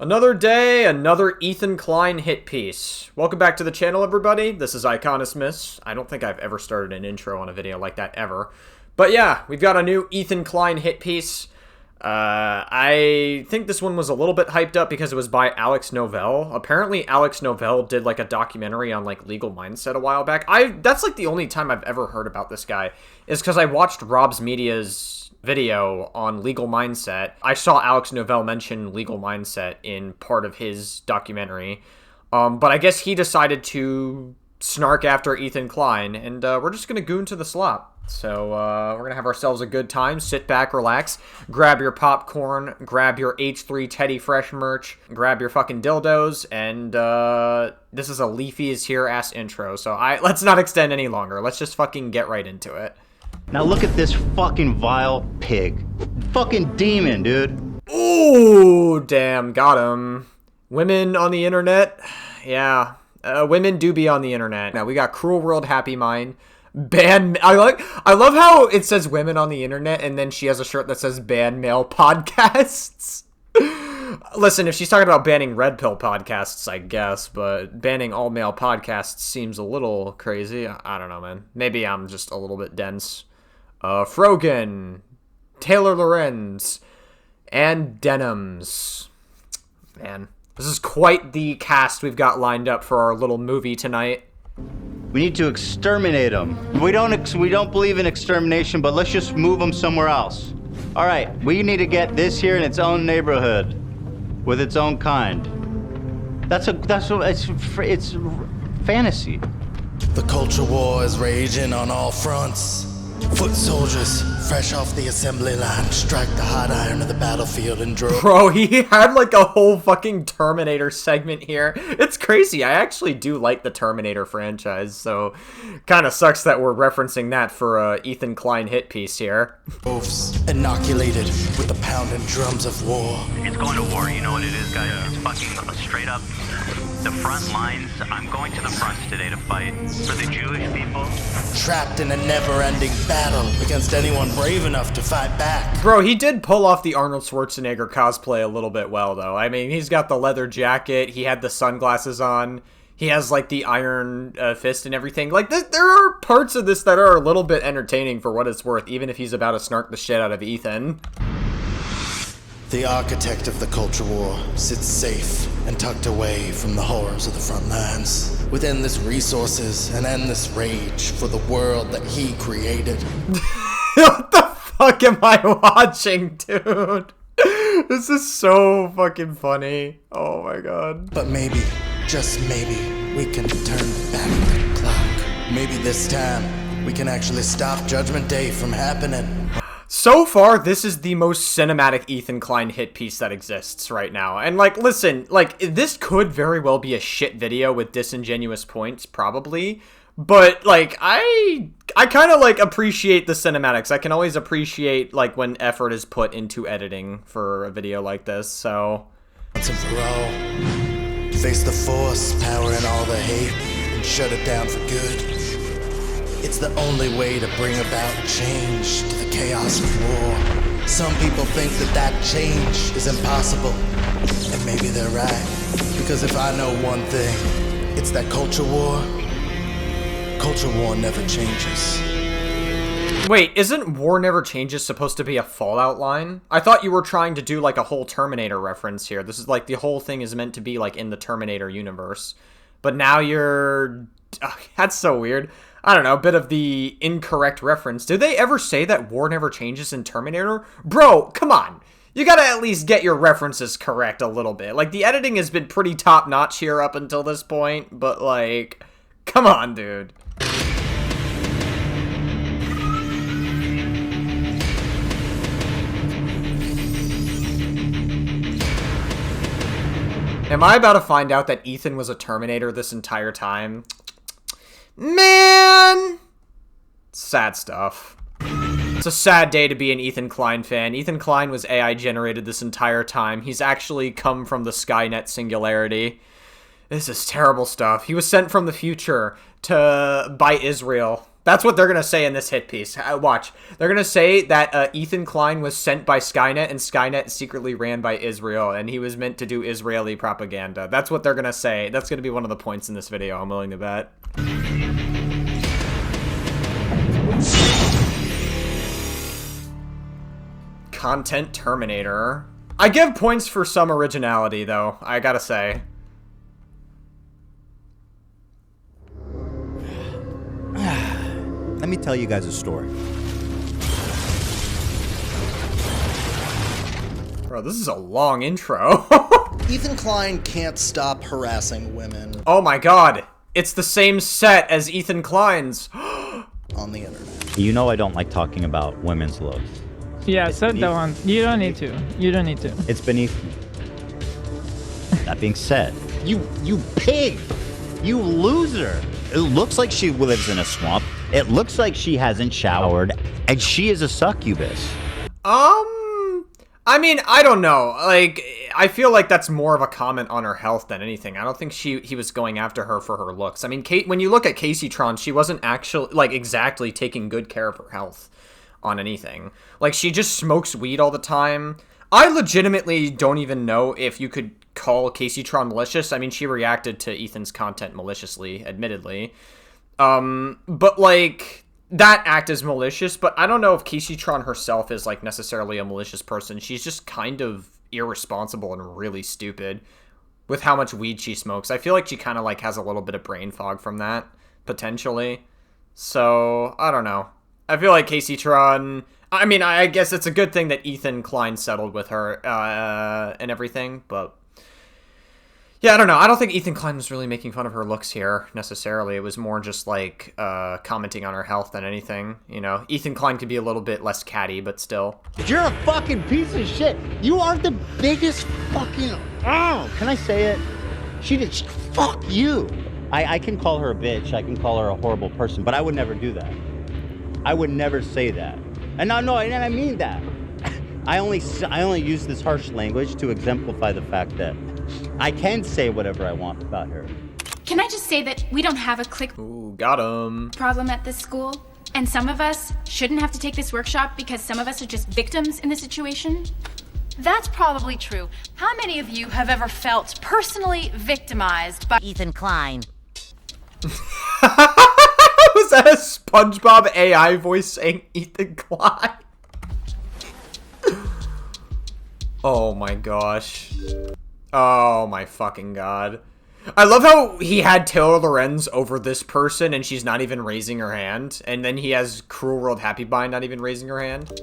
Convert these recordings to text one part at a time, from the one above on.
Another day, another Ethan Klein hit piece. Welcome back to the channel, everybody. This is Iconismus. I don't think I've ever started an intro on a video like that ever. But yeah, we've got a new Ethan Klein hit piece. I think this one was a little bit hyped up because it was by Alex Novell. Apparently, Alex Novell did like a documentary on like legal mindset a while back. That's like the only time I've ever heard about this guy is because I watched Rob's Media's video on legal mindset. I saw Alex Novell mention legal mindset in part of his documentary, but I guess he decided to snark after Ethan Klein, and we're just gonna goon to the slop. So we're gonna have ourselves a good time. Sit back, relax, grab your popcorn, grab your H3 Teddy Fresh merch, grab your fucking dildos, and this is a Leafy is here ass intro. So let's not extend any longer. Let's just fucking get right into it. Now look at this fucking vile pig. Fucking demon, dude. Ooh, damn, got him. Women on the internet? Yeah, women do be on the internet. Now we got Cruel World Happy Mind. I love how it says women on the internet and then she has a shirt that says ban male podcasts. Listen, if she's talking about banning red pill podcasts, I guess, but banning all male podcasts seems a little crazy. I don't know, man. Maybe I'm just a little bit dense. Frogan, Taylor Lorenz, and Denims. Man, this is quite the cast we've got lined up for our little movie tonight. We need to exterminate them. We don't believe in extermination, but let's just move them somewhere else. All right, we need to get this here in its own neighborhood, with its own kind. It's fantasy. The culture war is raging on all fronts. Foot soldiers, fresh off the assembly line, strike the hot iron of the battlefield and drove. Bro, he had like a whole fucking Terminator segment here. It's crazy. I actually do like the Terminator franchise, so kind of sucks that we're referencing that for a Ethan Klein hit piece here. Inoculated with the pounding drums of war. It's going to war, you know what it is, guys? It's fucking straight up the front lines. I'm going to the front today to fight for the Jewish people. Trapped in a never-ending battle against anyone brave enough to fight back. Bro, he did pull off the Arnold Schwarzenegger cosplay a little bit well, though. I mean, he's got the leather jacket, he had the sunglasses on, he has, like, the iron fist and everything. Like, there are parts of this that are a little bit entertaining for what it's worth, even if he's about to snark the shit out of Ethan. The architect of the culture war sits safe and tucked away from the horrors of the front lines, with endless resources and endless rage for the world that he created. What the fuck am I watching, dude? This is so fucking funny. Oh my god. But maybe, just maybe, we can turn back the clock. Maybe this time, we can actually stop Judgment Day from happening. So far, this is the most cinematic Ethan Klein hit piece that exists right now. And, like, listen, like, this could very well be a shit video with disingenuous points, probably. But, like, I kind of, like, appreciate the cinematics. I can always appreciate, like, when effort is put into editing for a video like this, so. Once and for all, face the force, powering all the hate, and shut it down for good. It's the only way to bring about change to the chaos of war. Some people think that change is impossible, and maybe they're right. Because if I know one thing, it's that culture war never changes. Wait, isn't War Never Changes supposed to be a Fallout line? I thought you were trying to do like a whole Terminator reference here. This is like the whole thing is meant to be like in the Terminator universe. But now you're... that's so weird. I don't know, a bit of the incorrect reference. Did they ever say that War Never Changes in Terminator? Bro, come on. You gotta at least get your references correct a little bit. Like, the editing has been pretty top-notch here up until this point, but, like, come on, dude. Am I about to find out that Ethan was a Terminator this entire time? Man! Sad stuff. It's a sad day to be an Ethan Klein fan. Ethan Klein was AI generated this entire time. He's actually come from the Skynet Singularity. This is terrible stuff. He was sent from the future by Israel That's what they're going to say in this hit piece. Watch. They're going to say that Ethan Klein was sent by Skynet, and Skynet secretly ran by Israel, and he was meant to do Israeli propaganda. That's what they're going to say. That's going to be one of the points in this video, I'm willing to bet. Content Terminator. I give points for some originality, though, I gotta say. Let me tell you guys a story. Bro, this is a long intro. Ethan Klein can't stop harassing women Oh my god. It's the same set as Ethan Klein's. on the internet. You know I don't like talking about women's looks. Yeah, set that one. You don't need to. You don't need to. It's beneath me. That being said, you pig! You loser! It looks like she lives in a swamp. It looks like she hasn't showered, and she is a succubus. I mean, I don't know. Like, I feel like that's more of a comment on her health than anything. I don't think he was going after her for her looks. I mean, when you look at Casey Tron, she wasn't actually, like, exactly taking good care of her health on anything. Like, she just smokes weed all the time. I legitimately don't even know if you could call Casey Tron malicious. I mean, she reacted to Ethan's content maliciously, admittedly. But, like, that act is malicious, but I don't know if Casey Tron herself is, like, necessarily a malicious person. She's just kind of irresponsible and really stupid with how much weed she smokes. I feel like she kind of, like, has a little bit of brain fog from that, potentially. So, I don't know. I feel like Casey Tron... I mean, I guess it's a good thing that Ethan Klein settled with her, and everything, but... Yeah, I don't know. I don't think Ethan Klein was really making fun of her looks here, necessarily. It was more just, like, commenting on her health than anything, you know? Ethan Klein could be a little bit less catty, but still. You're a fucking piece of shit. You are the biggest fucking... Oh, can I say it? Fuck you. I can call her a bitch. I can call her a horrible person, but I would never do that. I would never say that. And I mean that. I only use this harsh language to exemplify the fact that I can say whatever I want about her. Can I just say that we don't have a click Ooh, got him. problem at this school? And some of us shouldn't have to take this workshop because some of us are just victims in the situation? That's probably true. How many of you have ever felt personally victimized by Ethan Klein? Was that a SpongeBob AI voice saying Ethan Klein? Oh my gosh. Oh my fucking god. I love how he had Taylor Lorenz over this person and she's not even raising her hand. And then he has Cruel World Happy Bind not even raising her hand.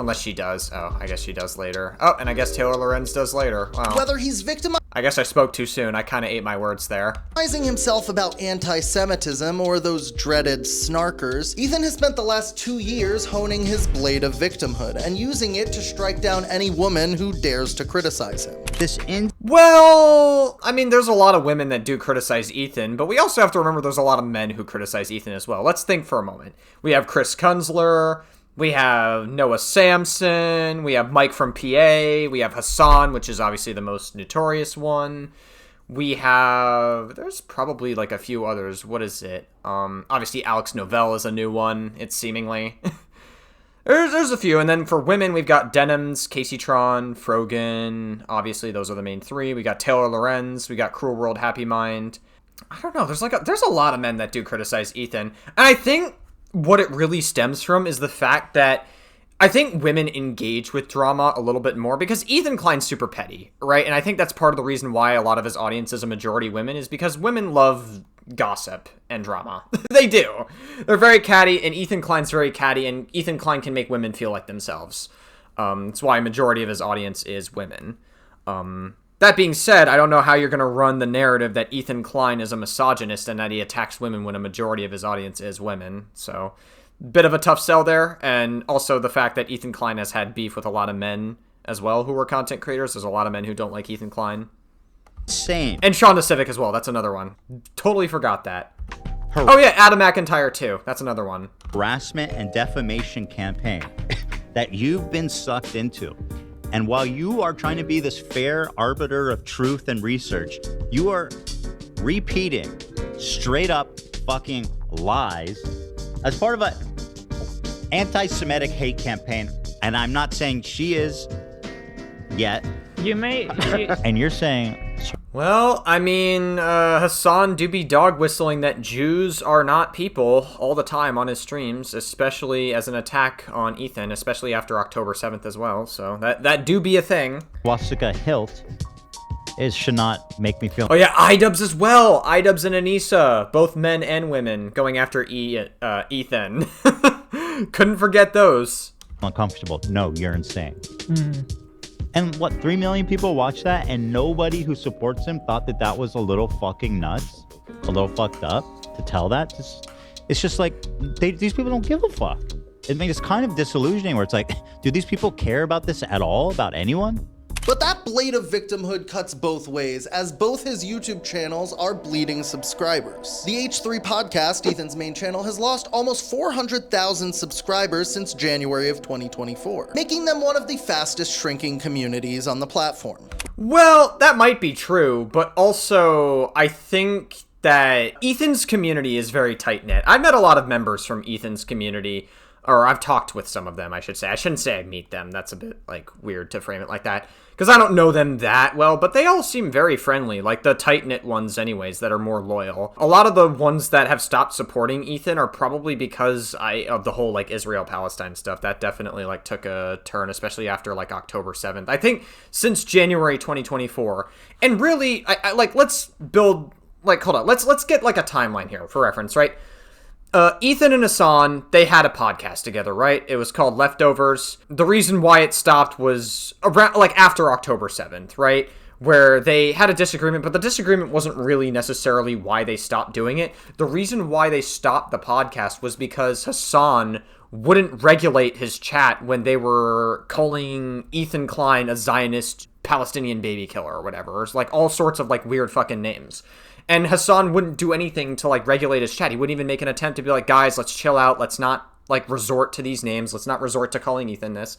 Unless she does. Oh, I guess she does later. Oh, and I guess Taylor Lorenz does later. Wow. Whether he's victimizing I guess I spoke too soon. I kind of ate my words there. himself about anti-Semitism or those dreaded snarkers, Ethan has spent the last 2 years honing his blade of victimhood and using it to strike down any woman who dares to criticize him. Well, I mean, there's a lot of women that do criticize Ethan, but we also have to remember there's a lot of men who criticize Ethan as well. Let's think for a moment. We have Chris Kunzler, we have Noah Samson, we have Mike from PA, we have Hassan, which is obviously the most notorious one. We have, there's probably like a few others. What is it? Obviously Alex Novell is a new one, it's seemingly. There's a few, and then for women, we've got Denims, Casey Tron, Frogan. Obviously, those are the main three. We got Taylor Lorenz, we got Cruel World Happy Mind. I don't know, there's a lot of men that do criticize Ethan. And I think what it really stems from is the fact that I think women engage with drama a little bit more because Ethan Klein's super petty, right? And I think that's part of the reason why a lot of his audience is a majority women is because women love gossip and drama. They do. They're very catty, and Ethan Klein's very catty, and Ethan Klein can make women feel like themselves. That's why a majority of his audience is women. That being said, I don't know how you're going to run the narrative that Ethan Klein is a misogynist and that he attacks women when a majority of his audience is women. So, bit of a tough sell there. And also the fact that Ethan Klein has had beef with a lot of men as well who are content creators. There's a lot of men who don't like Ethan Klein. Insane. And Shonda Civic as well. That's another one. Totally forgot that. Oh yeah, Adam McIntyre too. That's another one. Harassment and defamation campaign that you've been sucked into. And while you are trying to be this fair arbiter of truth and research, you are repeating straight up fucking lies as part of a anti-Semitic hate campaign, and I'm not saying she is yet. You may. And you're saying. Well, I mean, Hassan do be dog whistling that Jews are not people all the time on his streams, especially as an attack on Ethan, especially after October 7th as well. So that do be a thing. Swastika hilt should not make me feel. Oh yeah, iDubbbz as well. iDubbbz and Anissa, both men and women, going after Ethan. Couldn't forget those. Uncomfortable. No, you're insane. And what, 3 million people watched that, and nobody who supports him thought that that was a little fucking nuts, a little fucked up to tell that? It's just like, these people don't give a fuck. I mean, it's kind of disillusioning where it's like, do these people care about this at all, about anyone? But that blade of victimhood cuts both ways, as both his YouTube channels are bleeding subscribers. The H3 podcast, Ethan's main channel, has lost almost 400,000 subscribers since January of 2024, making them one of the fastest shrinking communities on the platform. Well, that might be true, but also I think that Ethan's community is very tight-knit. I've met a lot of members from Ethan's community, or I've talked with some of them, I should say. I shouldn't say I meet them. That's a bit, like, weird to frame it like that, because I don't know them that well, but they all seem very friendly, like the tight-knit ones anyways that are more loyal. A lot of the ones that have stopped supporting Ethan are probably because of the whole, like, Israel-Palestine stuff. That definitely, like, took a turn, especially after, like, October 7th. I think since January 2024. And really, let's build, like, hold on. Let's get, like, a timeline here for reference, right? Ethan and Hassan, they had a podcast together, right? It was called Leftovers. The reason why it stopped was around, like, after October 7th, right? Where they had a disagreement, but the disagreement wasn't really necessarily why they stopped doing it. The reason why they stopped the podcast was because Hassan wouldn't regulate his chat when they were calling Ethan Klein a Zionist Palestinian baby killer or whatever. It's like all sorts of, like, weird fucking names. And Hassan wouldn't do anything to, like, regulate his chat. He wouldn't even make an attempt to be like, guys, let's chill out. Let's not, like, resort to these names. Let's not resort to calling Ethan this.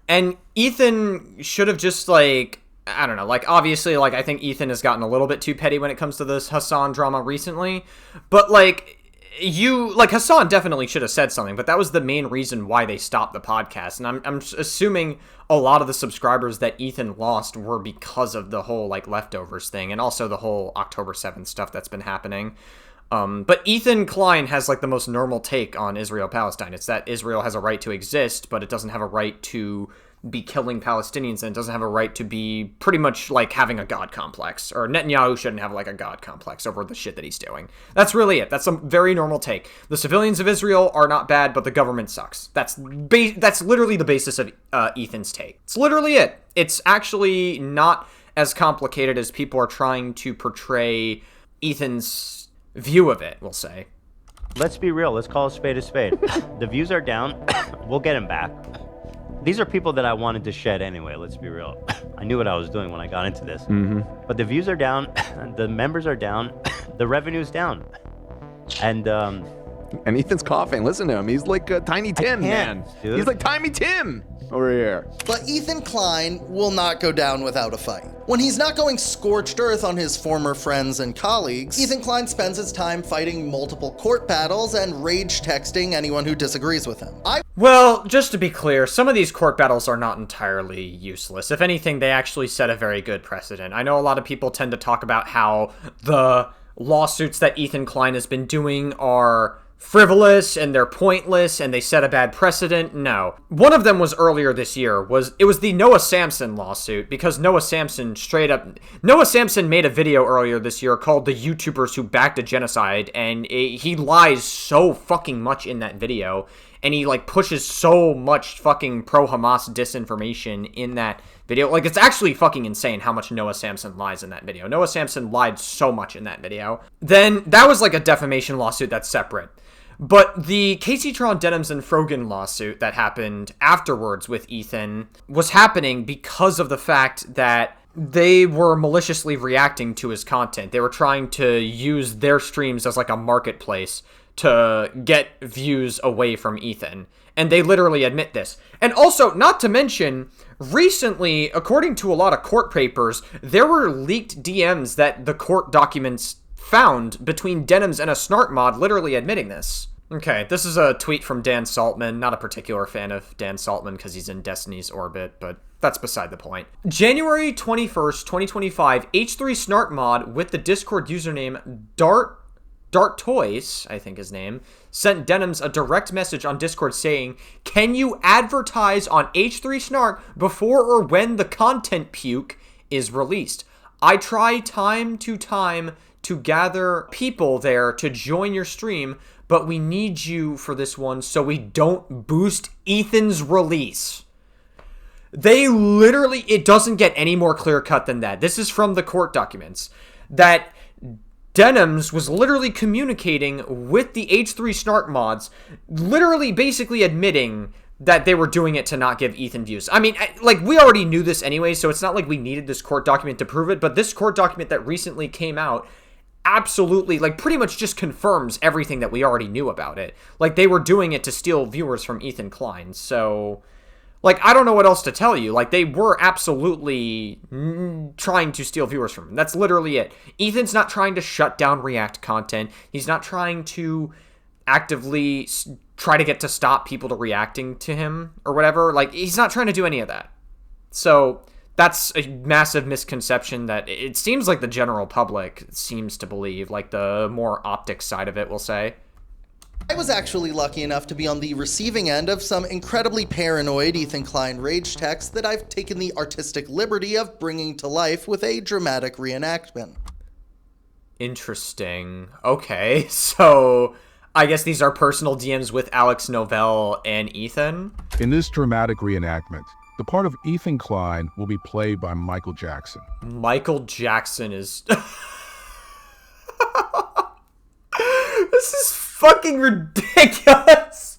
And Ethan should have just, like, I don't know, like, obviously, like, I think Ethan has gotten a little bit too petty when it comes to this Hassan drama recently. But, like, Hassan definitely should have said something, but that was the main reason why they stopped the podcast. And I'm assuming a lot of the subscribers that Ethan lost were because of the whole, like, Leftovers thing, and also the whole October 7th stuff that's been happening. But Ethan Klein has, like, the most normal take on Israel-Palestine. It's that Israel has a right to exist, but it doesn't have a right to be killing Palestinians, and it doesn't have a right to be pretty much, like, having a god complex. Or Netanyahu shouldn't have, like, a god complex over the shit that he's doing. That's really it. That's a very normal take. The civilians of Israel are not bad, but the government sucks. That's literally the basis of Ethan's take. It's literally it. It's actually not as complicated as people are trying to portray Ethan's view of it, we'll say. Let's be real. Let's call a spade a spade. The views are down. We'll get him back. These are people that I wanted to shed anyway, let's be real. I knew what I was doing when I got into this. But the views are down, the members are down, the revenue's down. And Ethan's coughing. Listen to him. He's like Tiny Tim, man. Dude. He's like Tiny Tim over here. But Ethan Klein will not go down without a fight. When he's not going scorched earth on his former friends and colleagues, Ethan Klein spends his time fighting multiple court battles and rage texting anyone who disagrees with him. Well, just to be clear, some of these court battles are not entirely useless. If anything, they actually set a very good precedent. I know a lot of people tend to talk about how the lawsuits that Ethan Klein has been doing are frivolous and they're pointless and they set a bad precedent. No. One of them was earlier this year. It was the Noah Samsen lawsuit, because Noah Samsen made a video earlier this year called The YouTubers Who Backed a Genocide, and he lies so fucking much in that video, and he, like, pushes so much fucking pro-Hamas disinformation in that video. Like, it's actually fucking insane how much Noah Samsen lies in that video. Noah Samsen lied so much in that video. Then, that was, like, a defamation lawsuit that's separate. But the Casey Tron Denims and Frogan lawsuit that happened afterwards with Ethan was happening because of the fact that they were maliciously reacting to his content. They were trying to use their streams as, like, a marketplace to get views away from Ethan. And they literally admit this. And also, not to mention, recently, according to a lot of court papers, there were leaked DMs that the court documents found between Denims and a Snart mod literally admitting this. Okay, this is a tweet from Dan Saltman. Not a particular fan of Dan Saltman because he's in Destiny's orbit, but that's beside the point. January 21st, 2025, H3 Snark Mod with the Discord username Dart Toys, I think his name, sent Denims a direct message on Discord saying, "Can you advertise on H3 Snark before or when the content puke is released? I try time to gather people there to join your stream, but we need you for this one so we don't boost Ethan's release." They literally, it doesn't get any more clear cut than that. This is from the court documents. That Denims was literally communicating with the H3 Snark mods, literally basically admitting that they were doing it to not give Ethan views. I mean, like, we already knew this anyway, so it's not like we needed this court document to prove it, but this court document that recently came out absolutely, like, pretty much just confirms everything that we already knew about it. Like, they were doing it to steal viewers from Ethan Klein, so, like, I don't know what else to tell you. Like, they were absolutely trying to steal viewers from him. That's literally it. Ethan's not trying to shut down React content. He's not trying to actively try to get to stop people to reacting to him or whatever. Like, he's not trying to do any of that. So that's a massive misconception that it seems like the general public seems to believe, like the more optics side of it, we'll say. I was actually lucky enough to be on the receiving end of some incredibly paranoid Ethan Klein rage texts that I've taken the artistic liberty of bringing to life with a dramatic reenactment. Interesting. Okay, so I guess these are personal DMs with Alex Novell and Ethan? In this dramatic reenactment, the part of Ethan Klein will be played by Michael Jackson. Michael Jackson is... This is fucking ridiculous.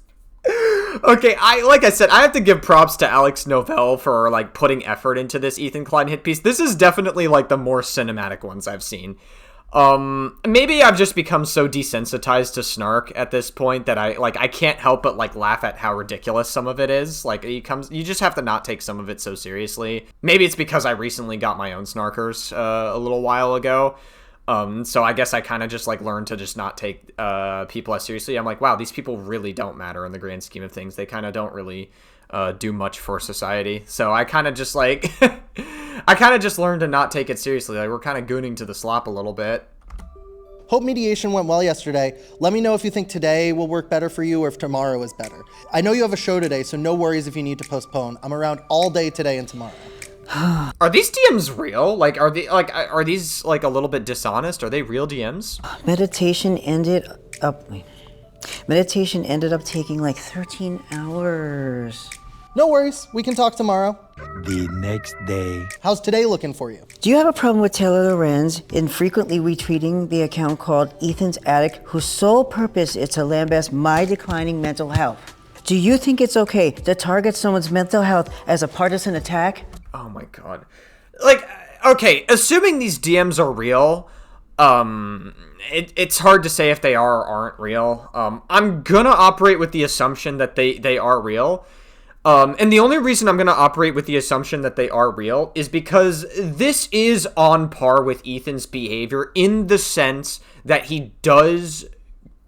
Okay, like I said, I have to give props to Alex Novell for, like, putting effort into this Ethan Klein hit piece. This is definitely, like, the more cinematic ones I've seen. Maybe I've just become so desensitized to snark at this point that I can't help but, like, laugh at how ridiculous some of it is. Like, you just have to not take some of it so seriously. Maybe it's because I recently got my own snarkers, a little while ago. So I guess I kind of just, like, learned to just not take, people as seriously. I'm like, wow, these people really don't matter in the grand scheme of things. They kind of don't really, do much for society. So I kind of just, like, I kind of just learned to not take it seriously. Like, we're kind of gooning to the slop a little bit. Hope mediation went well yesterday. Let me know if you think today will work better for you or if tomorrow is better. I know you have a show today, so no worries if you need to postpone. I'm around all day today and tomorrow. Are these DMs real? Like, are these like a little bit dishonest? Are they real DMs? Meditation ended up taking like 13 hours. No worries, we can talk tomorrow. The next day. How's today looking for you? Do you have a problem with Taylor Lorenz infrequently retweeting the account called Ethan's Attic, whose sole purpose is to lambast my declining mental health? Do you think it's okay to target someone's mental health as a partisan attack? Oh my god. Like, okay, assuming these DMs are real, it's hard to say if they are or aren't real. I'm gonna operate with the assumption that they are real. And the only reason I'm gonna operate with the assumption that they are real is because this is on par with Ethan's behavior in the sense that he does,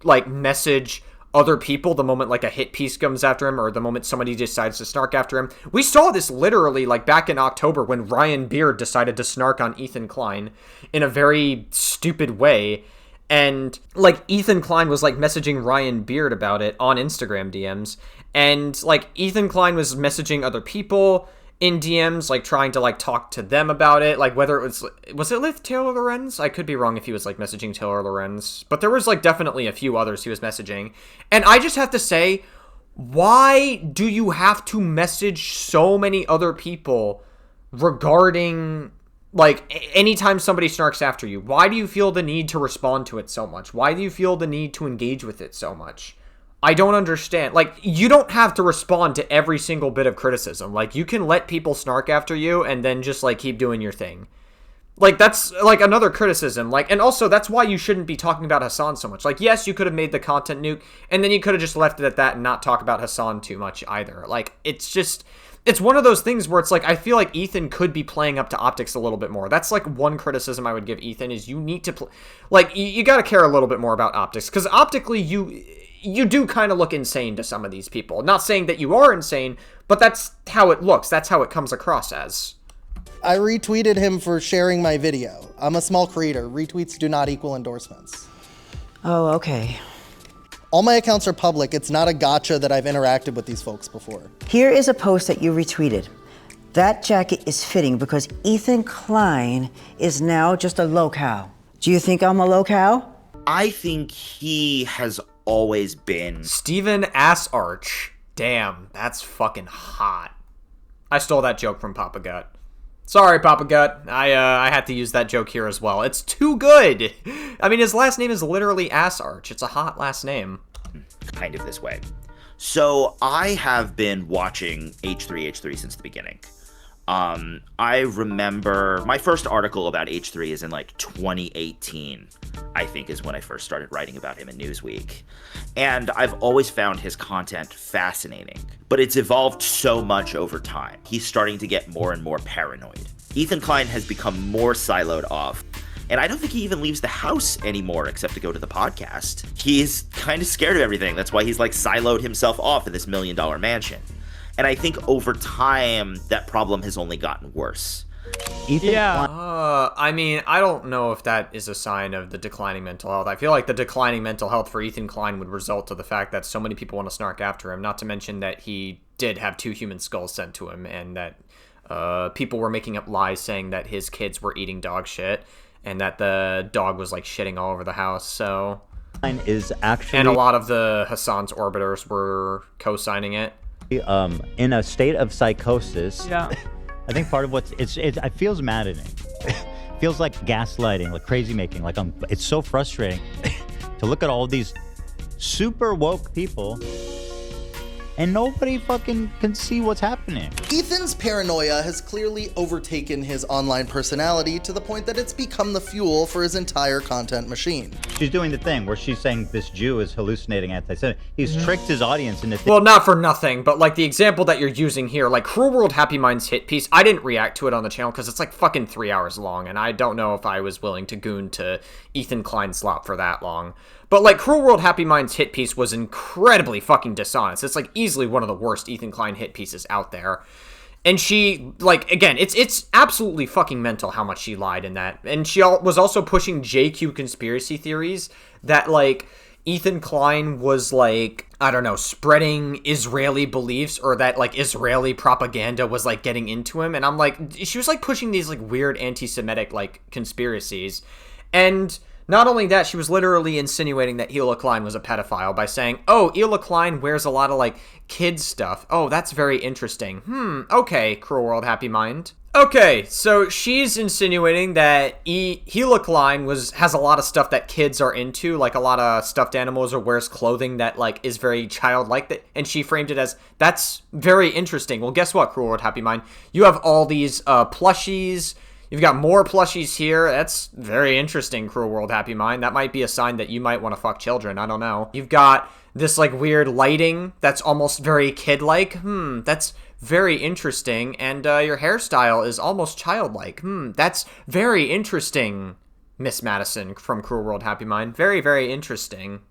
like, message other people the moment, like, a hit piece comes after him or the moment somebody decides to snark after him. We saw this literally, like, back in October when Ryan Beard decided to snark on Ethan Klein in a very stupid way. And, like, Ethan Klein was, like, messaging Ryan Beard about it on Instagram DMs. And, like, Ethan Klein was messaging other people in DMs, like, trying to, like, talk to them about it. Like, whether it was it with Taylor Lorenz? I could be wrong if he was, like, messaging Taylor Lorenz. But there was, like, definitely a few others he was messaging. And I just have to say, why do you have to message so many other people regarding, like, anytime somebody snarks after you? Why do you feel the need to respond to it so much? Why do you feel the need to engage with it so much? I don't understand. Like, you don't have to respond to every single bit of criticism. Like, you can let people snark after you and then just, like, keep doing your thing. Like, that's, like, another criticism. Like, and also, that's why you shouldn't be talking about Hassan so much. Like, yes, you could have made the content nuke, and then you could have just left it at that and not talk about Hassan too much either. Like, it's just, it's one of those things where it's like, I feel like Ethan could be playing up to optics a little bit more. That's, like, one criticism I would give Ethan is you need to, like, you gotta care a little bit more about optics. Because optically, you do kind of look insane to some of these people. Not saying that you are insane, but that's how it looks. That's how it comes across as. I retweeted him for sharing my video. I'm a small creator. Retweets do not equal endorsements. Oh, okay. All my accounts are public. It's not a gotcha that I've interacted with these folks before. Here is a post that you retweeted. That jacket is fitting because Ethan Klein is now just a locale. Do you think I'm a locale? I think he has always been. Steven Assarch. Damn, that's fucking hot. I stole that joke from Papa Gut. Sorry, Papa Gut. I had to use that joke here as well. It's too good. I mean, his last name is literally Assarch. It's a hot last name. Kind of this way. So I have been watching H3 since the beginning. I remember my first article about H3 is in like 2018, I think is when I first started writing about him in Newsweek. And I've always found his content fascinating, but it's evolved so much over time. He's starting to get more and more paranoid. Ethan Klein has become more siloed off. And I don't think he even leaves the house anymore except to go to the podcast. He's kind of scared of everything. That's why he's like siloed himself off in this $1 million mansion. And I think over time, that problem has only gotten worse. I mean, I don't know if that is a sign of the declining mental health. I feel like the declining mental health for Ethan Klein would result to the fact that so many people want to snark after him, not to mention that he did have 2 human skulls sent to him, and that people were making up lies saying that his kids were eating dog shit, and that the dog was, like, shitting all over the house, so... Is actually... And a lot of the Hassan's orbiters were co-signing it. In a state of psychosis. Yeah. I think part of what's it feels maddening. Feels like gaslighting, like crazy making. Like it's so frustrating to look at all these super woke people and nobody fucking can see what's happening. Ethan's paranoia has clearly overtaken his online personality to the point that it's become the fuel for his entire content machine. She's doing the thing where she's saying this Jew is hallucinating anti-Semitic. He's tricked his audience into well, not for nothing, but like the example that you're using here, like Cruel World Happy Minds hit piece, I didn't react to it on the channel because it's like fucking 3 hours long, and I don't know if I was willing to goon to Ethan Klein slop for that long. But, like, Cruel World Happy Minds hit piece was incredibly fucking dishonest. It's, like, easily one of the worst Ethan Klein hit pieces out there. And she, like, again, it's absolutely fucking mental how much she lied in that. And she was also pushing JQ conspiracy theories that, like, Ethan Klein was, like, I don't know, spreading Israeli beliefs, or that, like, Israeli propaganda was, like, getting into him. And I'm like, she was, like, pushing these, like, weird anti-Semitic, like, conspiracies. And... not only that, she was literally insinuating that Hila Klein was a pedophile by saying, oh, Hila Klein wears a lot of, like, kids stuff. Oh, that's very interesting. Okay, Cruel World Happy Mind. Okay, so she's insinuating that Hila Klein has a lot of stuff that kids are into, like a lot of stuffed animals, or wears clothing that, like, is very childlike, and she framed it as, that's very interesting. Well, guess what, Cruel World Happy Mind? You have all these plushies. You've got more plushies here. That's very interesting, Cruel World Happy Mind. That might be a sign that you might want to fuck children. I don't know. You've got this, like, weird lighting that's almost very kid-like. That's very interesting. And your hairstyle is almost childlike. That's very interesting, Miss Madison from Cruel World Happy Mind. Very, very interesting.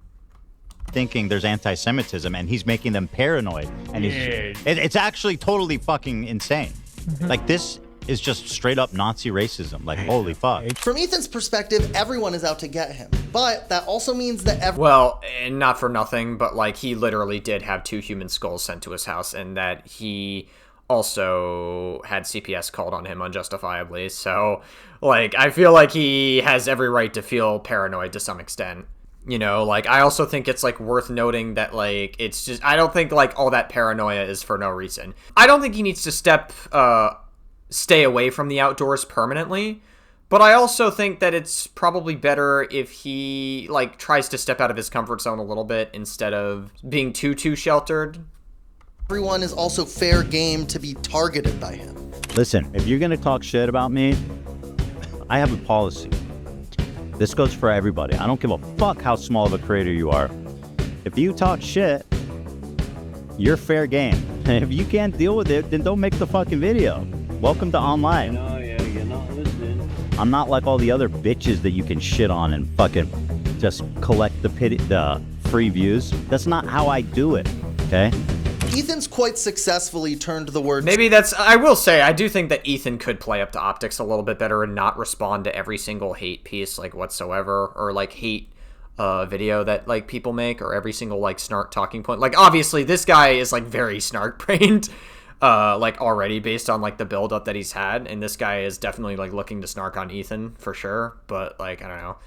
Thinking there's anti-Semitism, and he's making them paranoid. And it's actually totally fucking insane. Like, this... is just straight up Nazi racism. Like, holy fuck. From Ethan's perspective, everyone is out to get him. But that also means that well, and not for nothing, but like he literally did have 2 human skulls sent to his house, and that he also had CPS called on him unjustifiably. So, like, I feel like he has every right to feel paranoid to some extent. You know, like, I also think it's, like, worth noting that, like, it's just, I don't think, like, all that paranoia is for no reason. I don't think he needs to stay away from the outdoors permanently, but I also think that it's probably better if he, like, tries to step out of his comfort zone a little bit instead of being too sheltered. Everyone is also fair game to be targeted by him. Listen, if you're gonna talk shit about me, I have a policy. This goes for everybody. I don't give a fuck how small of a creator you are. If you talk shit, you're fair game. And if you can't deal with it, then don't make the fucking video. Welcome to online. You're not listening. I'm not like all the other bitches that you can shit on and fucking just collect the free views. That's not how I do it, okay? Ethan's quite successfully turned the word... Maybe that's... I will say, I do think that Ethan could play up to optics a little bit better and not respond to every single hate piece, like, whatsoever, or, like, hate video that, like, people make, or every single, like, snark talking point. Like, obviously, this guy is, like, very snark-brained, like, already, based on, like, the build-up that he's had, and this guy is definitely, like, looking to snark on Ethan, for sure, but, like, I don't know.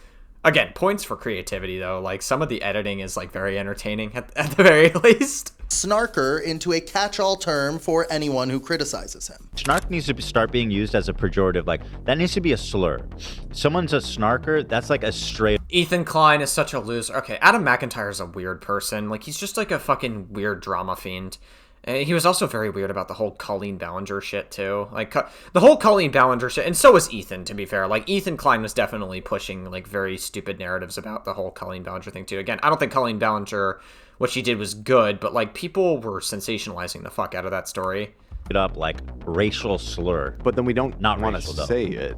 Again, points for creativity, though. Like, some of the editing is, like, very entertaining, at the very least. Snarker into a catch-all term for anyone who criticizes him. Snark needs to start being used as a pejorative. Like, that needs to be a slur. Someone's a snarker, that's like a straight... Ethan Klein is such a loser. Okay, Adam McIntyre is a weird person. Like, he's just, like, a fucking weird drama fiend. And he was also very weird about the whole Colleen Ballinger shit, too. Like, the whole Colleen Ballinger shit, and so was Ethan, to be fair. Like, Ethan Klein was definitely pushing, like, very stupid narratives about the whole Colleen Ballinger thing, too. Again, I don't think Colleen Ballinger, what she did was good, but, like, people were sensationalizing the fuck out of that story. It up, like, racial slur. But then we don't not want to say it.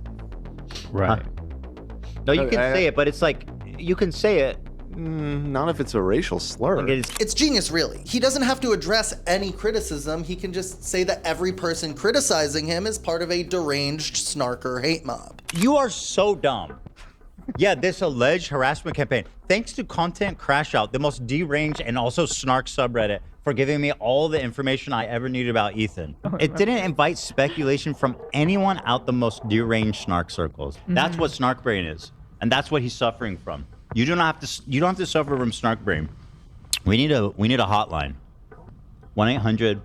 Right. No, you can say it, but it's like, you can say it. Not if it's a racial slur. It's genius, really. He doesn't have to address any criticism. He can just say that every person criticizing him is part of a deranged snarker hate mob. You are so dumb. Yeah, this alleged harassment campaign. Thanks to Content Crash Out, the most deranged and also snark subreddit, for giving me all the information I ever needed about Ethan. It didn't invite speculation from anyone out the most deranged snark circles. That's what snark brain is, and that's what he's suffering from. You don't have to suffer from snark brain. We need a hotline. 1-800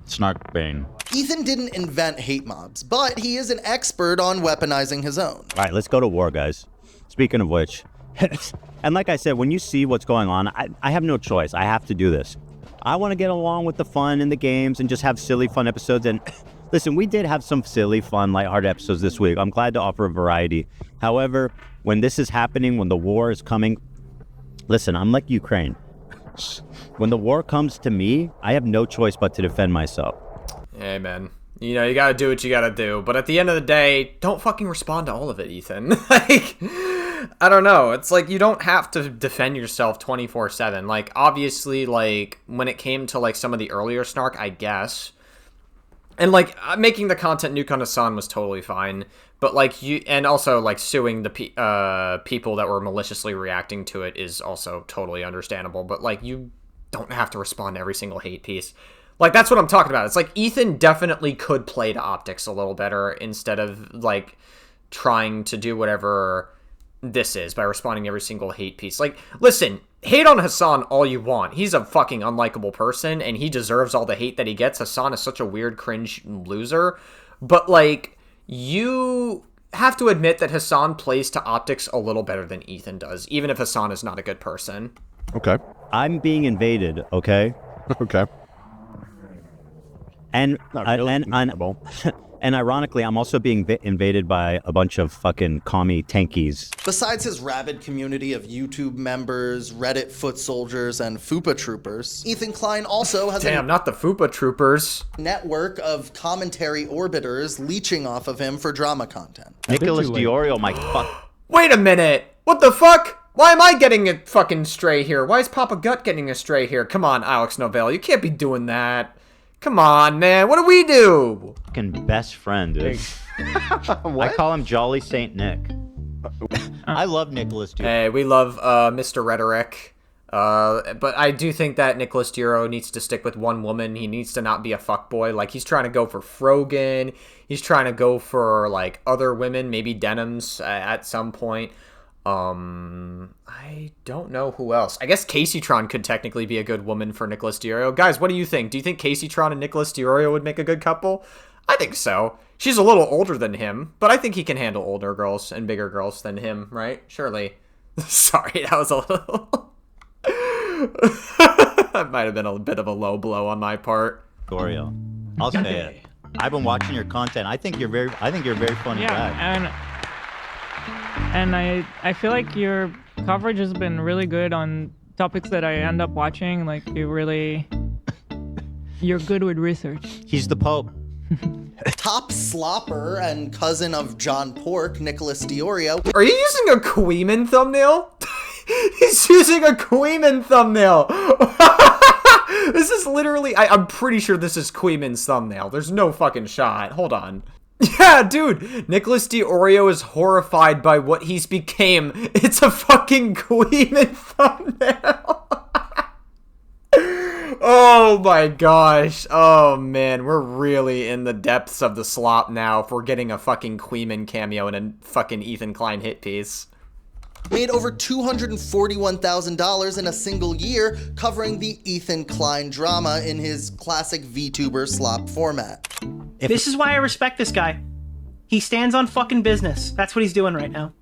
snark brain. Ethan didn't invent hate mobs, but he is an expert on weaponizing his own. All right, let's go to war, guys. Speaking of which, and like I said, when you see what's going on, I have no choice. I have to do this. I want to get along with the fun in the games and just have silly, fun episodes. And listen, we did have some silly, fun, lighthearted episodes this week. I'm glad to offer a variety. However, when this is happening, when the war is coming, listen, I'm like Ukraine. When the war comes to me, I have no choice but to defend myself. Hey, man. You know, you gotta do what you gotta do. But at the end of the day, don't fucking respond to all of it, Ethan. Like, I don't know. It's like, you don't have to defend yourself 24/7. Like, obviously, like, when it came to, like, some of the earlier snark, I guess. And, like, making the content nuke on Hassan was totally fine. But, like, and also, like, suing the people that were maliciously reacting to it is also totally understandable. But, like, you don't have to respond to every single hate piece. Like, that's what I'm talking about. It's like, Ethan definitely could play to optics a little better instead of, like, trying to do whatever this is by responding to every single hate piece. Like, listen, hate on Hassan all you want. He's a fucking unlikable person, and he deserves all the hate that he gets. Hassan is such a weird, cringe loser. But, like, you have to admit that Hassan plays to optics a little better than Ethan does, even if Hassan is not a good person. Okay. I'm being invaded, okay? Okay. And ironically, I'm also being invaded by a bunch of fucking commie tankies. Besides his rabid community of YouTube members, Reddit foot soldiers, and FUPA troopers, Ethan Klein also has not the FUPA troopers. Network of commentary orbiters leeching off of him for drama content. Nicholas Diorio, my fuck. Wait a minute! What the fuck? Why am I getting a fucking stray here? Why is Papa Gut getting a stray here? Come on, Alex Novell, you can't be doing that. Come on, man. What do we do? Fucking best friend, dude. I call him Jolly Saint Nick. I love Nicholas Duro. Hey, we love Mr. Rhetoric. But I do think that Nicholas Duro needs to stick with one woman. He needs to not be a fuckboy. Like, he's trying to go for Frogan. He's trying to go for, like, other women, maybe Denims at some point. I don't know who else. I guess Caseytron could technically be a good woman for Nicholas Diorio. Guys, what do you think? Do you think Caseytron and Nicholas Diorio would make a good couple? I think so. She's a little older than him, but I think he can handle older girls and bigger girls than him, right? Surely. Sorry, that was a little... That might have been a bit of a low blow on my part. Diorio, I'll say it. I've been watching your content. I think you're a very funny guy. And I feel like your coverage has been really good on topics that I end up watching. Like, you're good with research. He's the Pope. Top slopper and cousin of John Pork, Nicholas Diorio. Are you using a Queeman thumbnail? He's using a Queeman thumbnail. This is literally, I'm pretty sure this is Queeman's thumbnail. There's no fucking shot. Hold on. Yeah, dude. Nicholas DiOrio is horrified by what he's became. It's a fucking Queeman thumbnail. Oh my gosh. Oh man, we're really in the depths of the slop now if we're getting a fucking Queeman cameo in a fucking Ethan Klein hit piece. Made over $241,000 in a single year covering the Ethan Klein drama in his classic VTuber slop format. This is why I respect this guy. He stands on fucking business. That's what he's doing right now.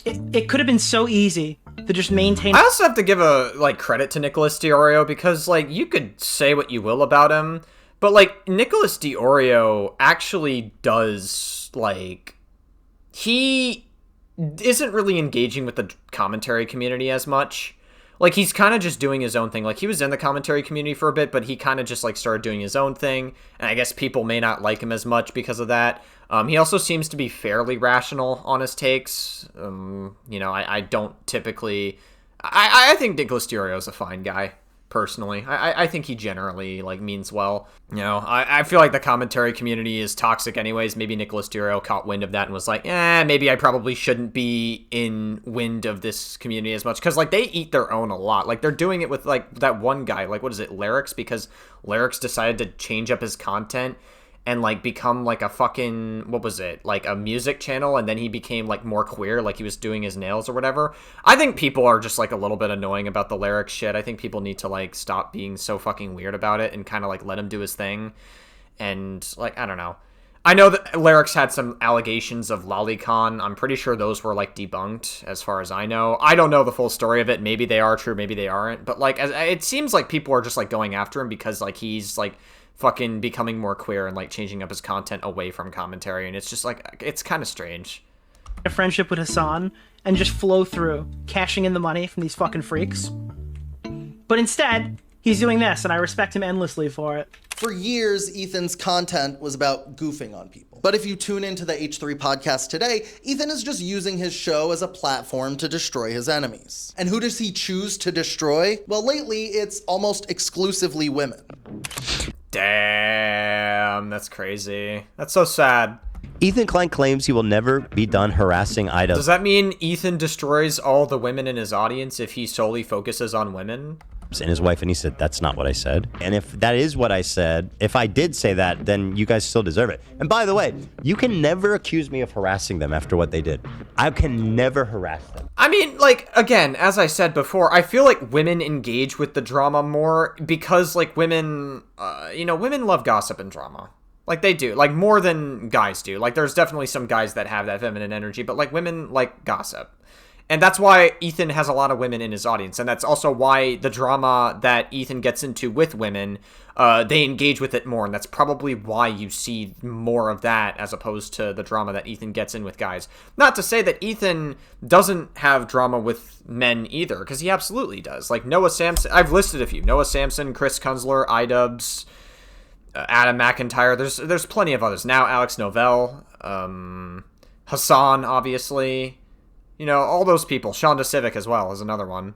It could have been so easy to just maintain. I also have to give a credit to Nicholas DiOrio because you could say what you will about him, but Nicholas DiOrio actually does he isn't really engaging with the commentary community as much. He's kind of just doing his own thing. He was in the commentary community for a bit, but he kind of just started doing his own thing, and I guess people may not like him as much because of that. He also seems to be fairly rational on his takes. I don't typically... I think Nicholas DiOrio is a fine guy, personally. I think he generally, means well. I feel like the commentary community is toxic anyways. Maybe Nicholas DiOrio caught wind of that and was like, maybe I probably shouldn't be in wind of this community as much. Because, they eat their own a lot. They're doing it with, that one guy. What is it, Lyrics? Because Lyrics decided to change up his content and become a fucking, what was it, a music channel, and then he became more queer, he was doing his nails or whatever. I think people are just a little bit annoying about the Lyrics shit. I think people need to stop being so fucking weird about it and kind of let him do his thing. And I don't know. I know that Lyrics had some allegations of lolicon. I'm pretty sure those were debunked as far as I know. I don't know the full story of it. Maybe they are true, maybe they aren't. But it seems like people are just going after him because he's fucking becoming more queer and changing up his content away from commentary, and it's just it's kind of strange. A friendship with Hassan and just flow through cashing in the money from these fucking freaks, but instead he's doing this, and I respect him endlessly for it. For years, Ethan's content was about goofing on people. But if you tune into the H3 podcast today, Ethan is just using his show as a platform to destroy his enemies. And who does he choose to destroy? Well, lately, it's almost exclusively women. Damn, that's crazy. That's so sad. Ethan Klein claims he will never be done harassing Ida. Does that mean Ethan destroys all the women in his audience if he solely focuses on women? And his wife, and he said, that's not what I said. And if that is what I said, if I did say that, then you guys still deserve it. And by the way, you can never accuse me of harassing them after what they did. I can never harass them. I mean, again, as I said before, I feel like women engage with the drama more because, women, women love gossip and drama. They do. More than guys do. There's definitely some guys that have that feminine energy, but, women like gossip. And that's why Ethan has a lot of women in his audience. And that's also why the drama that Ethan gets into with women, they engage with it more. And that's probably why you see more of that as opposed to the drama that Ethan gets in with guys. Not to say that Ethan doesn't have drama with men either, because he absolutely does. Noah Samson, I've listed a few. Noah Samson, Chris Kunzler, iDubbbz, Adam McIntyre. There's plenty of others. Now Alex Novell, Hassan, obviously. All those people. Shonda Civic as well is another one.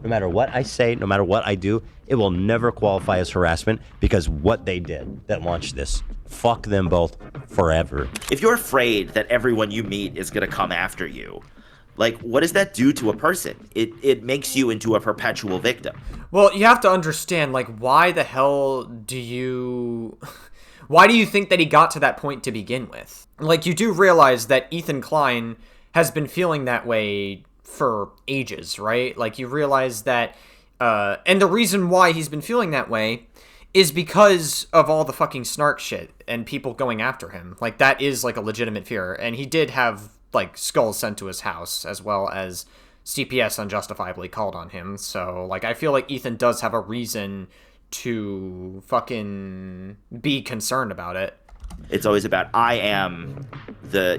No matter what I say, no matter what I do, it will never qualify as harassment because what they did that launched this. Fuck them both forever. If you're afraid that everyone you meet is going to come after you, what does that do to a person? It makes you into a perpetual victim. Well, you have to understand, why the hell do you... Why do you think that he got to that point to begin with? You do realize that Ethan Klein has been feeling that way for ages, right? You realize that, and the reason why he's been feeling that way is because of all the fucking snark shit and people going after him. That is, a legitimate fear. And he did have, skulls sent to his house, as well as CPS unjustifiably called on him. So, I feel like Ethan does have a reason to fucking be concerned about it. It's always about, I am the,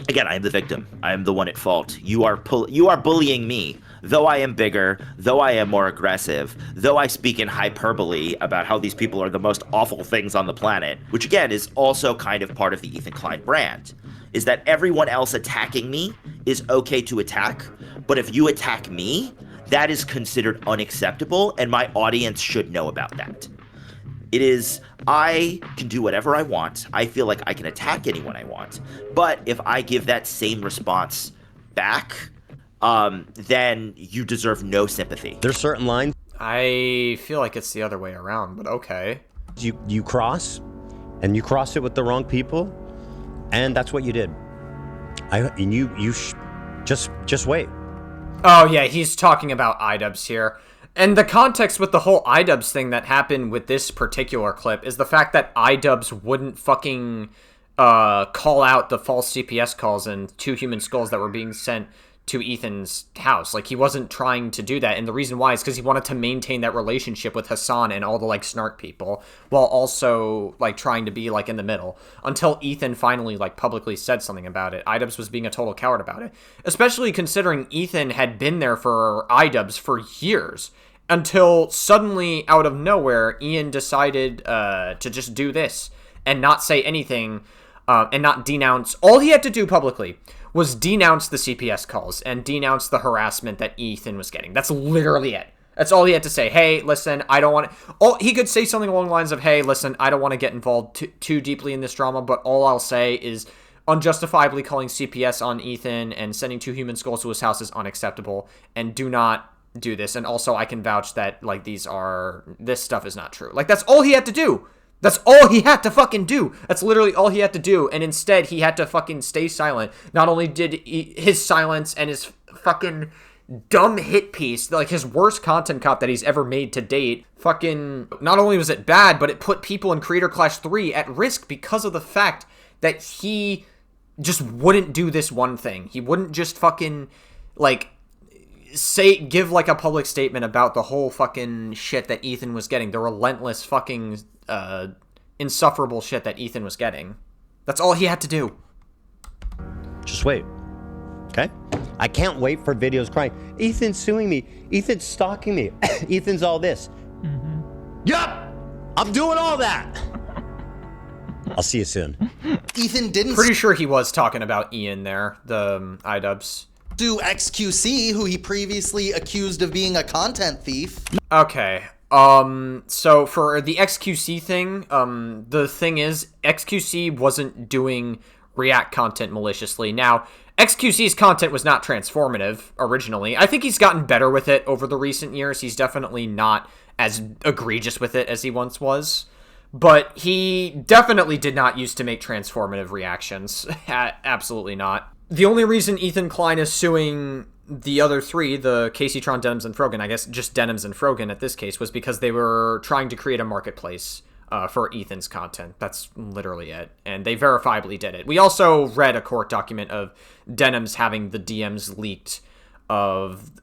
again, I am the victim. I am the one at fault. You are bullying me. Though I am bigger, though I am more aggressive, though I speak in hyperbole about how these people are the most awful things on the planet, which again is also kind of part of the Ethan Klein brand, is that everyone else attacking me is okay to attack, But if you attack me, that is considered unacceptable, and my audience should know about that. It is, I can do whatever I want. I feel like I can attack anyone I want. But if I give that same response back, then you deserve no sympathy. There's certain lines. I feel like it's the other way around, but okay. You cross, and you cross it with the wrong people, and that's what you did. Just wait. Oh yeah, he's talking about iDubbbz here. And the context with the whole iDubbbz thing that happened with this particular clip is the fact that iDubbbz wouldn't fucking call out the false CPS calls and 2 human skulls that were being sent to Ethan's house. Like, he wasn't trying to do that, and the reason why is because he wanted to maintain that relationship with Hassan and all the, like, snark people, while also, like, trying to be, like, in the middle, until Ethan finally, like, publicly said something about it. iDubbbz was being a total coward about it, especially considering Ethan had been there for iDubbbz for years, until suddenly, out of nowhere, Ian decided to just do this, and not say anything, and not denounce. All he had to do publicly was denounce the CPS calls and denounce the harassment that Ethan was getting. That's literally it. That's all he had to say. Hey, listen, I don't want to... He could say something along the lines of, hey, listen, I don't want to get involved too deeply in this drama, but all I'll say is unjustifiably calling CPS on Ethan and sending 2 human skulls to his house is unacceptable, and do not do this. And also, I can vouch that, like, this stuff is not true. Like, that's all he had to do. That's all he had to fucking do. That's literally all he had to do. And instead, he had to fucking stay silent. Not only did his silence and his fucking dumb hit piece, like his worst content cop that he's ever made to date, fucking, not only was it bad, but it put people in Creator Clash 3 at risk because of the fact that he just wouldn't do this one thing. He wouldn't just fucking, like, give like a public statement about the whole fucking shit that Ethan was getting, the relentless fucking insufferable shit that Ethan was getting. That's all he had to do. Just wait. Okay? I can't wait for videos crying, Ethan's suing me, Ethan's stalking me, Ethan's all this. Yup! I'm doing all that! I'll see you soon. Ethan didn't... Pretty sure he was talking about Ian there, the iDubbbz. Do XQC, who he previously accused of being a content thief. Okay. So for the XQC thing, the thing is, XQC wasn't doing React content maliciously. Now, XQC's content was not transformative originally. I think he's gotten better with it over the recent years. He's definitely not as egregious with it as he once was. But he definitely did not used to make transformative reactions. Absolutely not. The only reason Ethan Klein is suing the other 3, the Casey, Tron, Denims, and Frogan, I guess just Denims and Frogan at this case, was because they were trying to create a marketplace for Ethan's content. That's literally it. And they verifiably did it. We also read a court document of Denims having the DMs leaked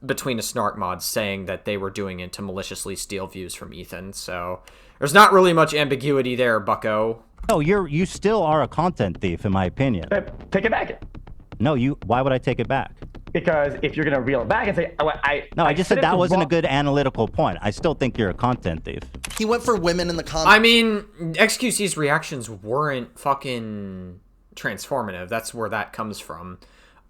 between a snark mod saying that they were doing it to maliciously steal views from Ethan. So there's not really much ambiguity there, bucko. No, you still are a content thief, in my opinion. Take it back. No, why would I take it back? Because if you're gonna reel it back and say, I just said that wasn't a good analytical point. I still think you're a content thief. He went for women in the comments. I mean, XQC's reactions weren't fucking transformative. That's where that comes from.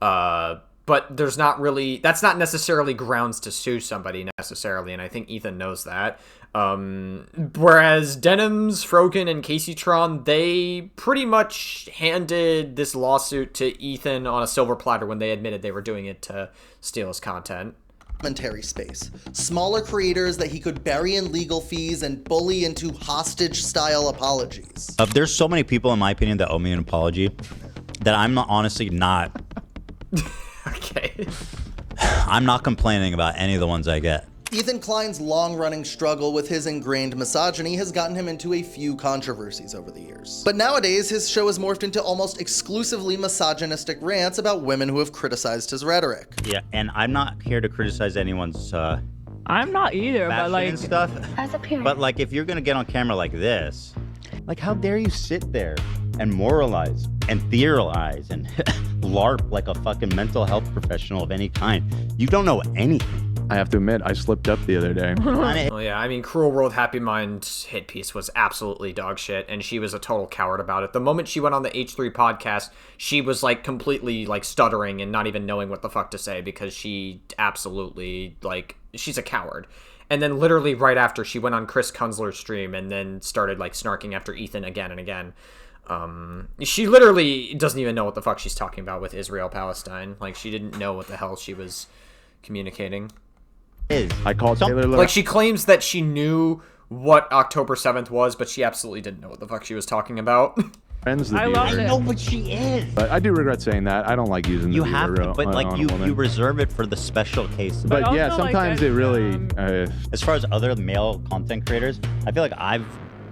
But that's not necessarily grounds to sue somebody necessarily, and I think Ethan knows that. Whereas Denims, Frogan, and Casey Tron, they pretty much handed this lawsuit to Ethan on a silver platter when they admitted they were doing it to steal his content. Commentary space. Smaller creators that he could bury in legal fees and bully into hostage-style apologies. There's so many people, in my opinion, that owe me an apology that I'm honestly not... Okay. I'm not complaining about any of the ones I get. Ethan Klein's long-running struggle with his ingrained misogyny has gotten him into a few controversies over the years. But nowadays, his show has morphed into almost exclusively misogynistic rants about women who have criticized his rhetoric. Yeah, and I'm not here to criticize anyone's I'm not either, but like stuff. As a parent. But like if you're gonna get on camera like this, like how dare you sit there and moralize and theorize and LARP like a fucking mental health professional of any kind. You don't know anything. I have to admit, I slipped up the other day. Well, yeah, I mean, Cruel World Happy Mind hit piece was absolutely dog shit, and she was a total coward about it. The moment she went on the H3 podcast, she was, like, completely, like, stuttering and not even knowing what the fuck to say because she absolutely, like, she's a coward. And then literally right after, she went on Chris Kunzler's stream and then started, like, snarking after Ethan again and again. She literally doesn't even know what the fuck she's talking about with Israel-Palestine. Like, she didn't know what the hell she was communicating. I called Taylor Lorenz. Like, she claims that she knew what October 7th was, but she absolutely didn't know what the fuck she was talking about. I love it. No, but she is. But I do regret saying that. I don't like using the You V have to, but like on a you woman. reserve it for the special cases. But yeah, sometimes it really. As far as other male content creators, I feel like I've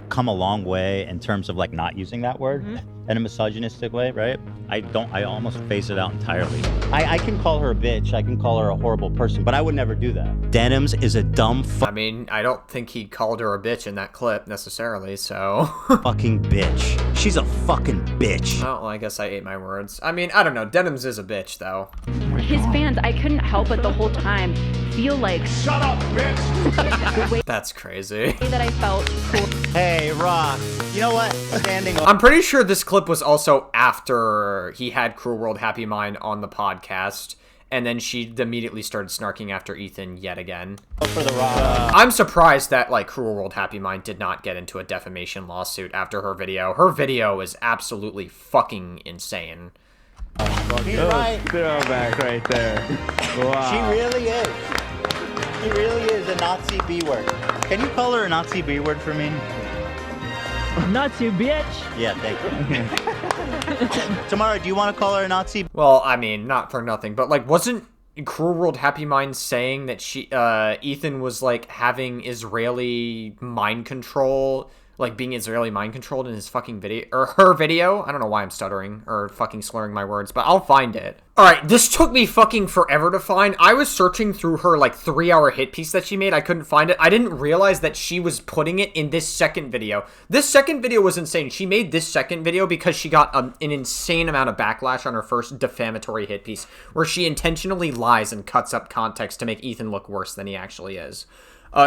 come a long way in terms of like not using that word in a misogynistic way, right? I almost phase it out entirely. I can call her a bitch, I can call her a horrible person, but I would never do that. Denims is a dumb I mean, I don't think he called her a bitch in that clip necessarily, so. fucking bitch. She's a fucking bitch. Oh, well, I guess I ate my words. I mean, I don't know. Denims is a bitch, though. His fans, I couldn't help but the whole time feel like, shut up, bitch! That's crazy. That I felt cool. Hey, Rock, you know what? Standing I'm pretty sure this clip was also after he had Cruel World Happy Mind on the podcast, and then she immediately started snarking after Ethan yet again. For the Rock. I'm surprised that, like, Cruel World Happy Mind did not get into a defamation lawsuit after her video. Her video is absolutely fucking insane. He's right. Throwback right there. Wow. She really is. She really is a Nazi B word. Can you call her a Nazi B word for me? Nazi bitch. Yeah, thank you. Tamara, do you want to call her a Nazi? Well, I mean, not for nothing, but, like, wasn't Cruel World Happy Mind saying that Ethan was, like, having Israeli mind control, like, being Israeli mind controlled in his fucking video, or her video? I don't know why I'm stuttering, or fucking slurring my words, but I'll find it. Alright, this took me fucking forever to find. I was searching through her, like, 3-hour hit piece that she made. I couldn't find it. I didn't realize that she was putting it in this second video. This second video was insane. She made this second video because she got an insane amount of backlash on her first defamatory hit piece, where she intentionally lies and cuts up context to make Ethan look worse than he actually is.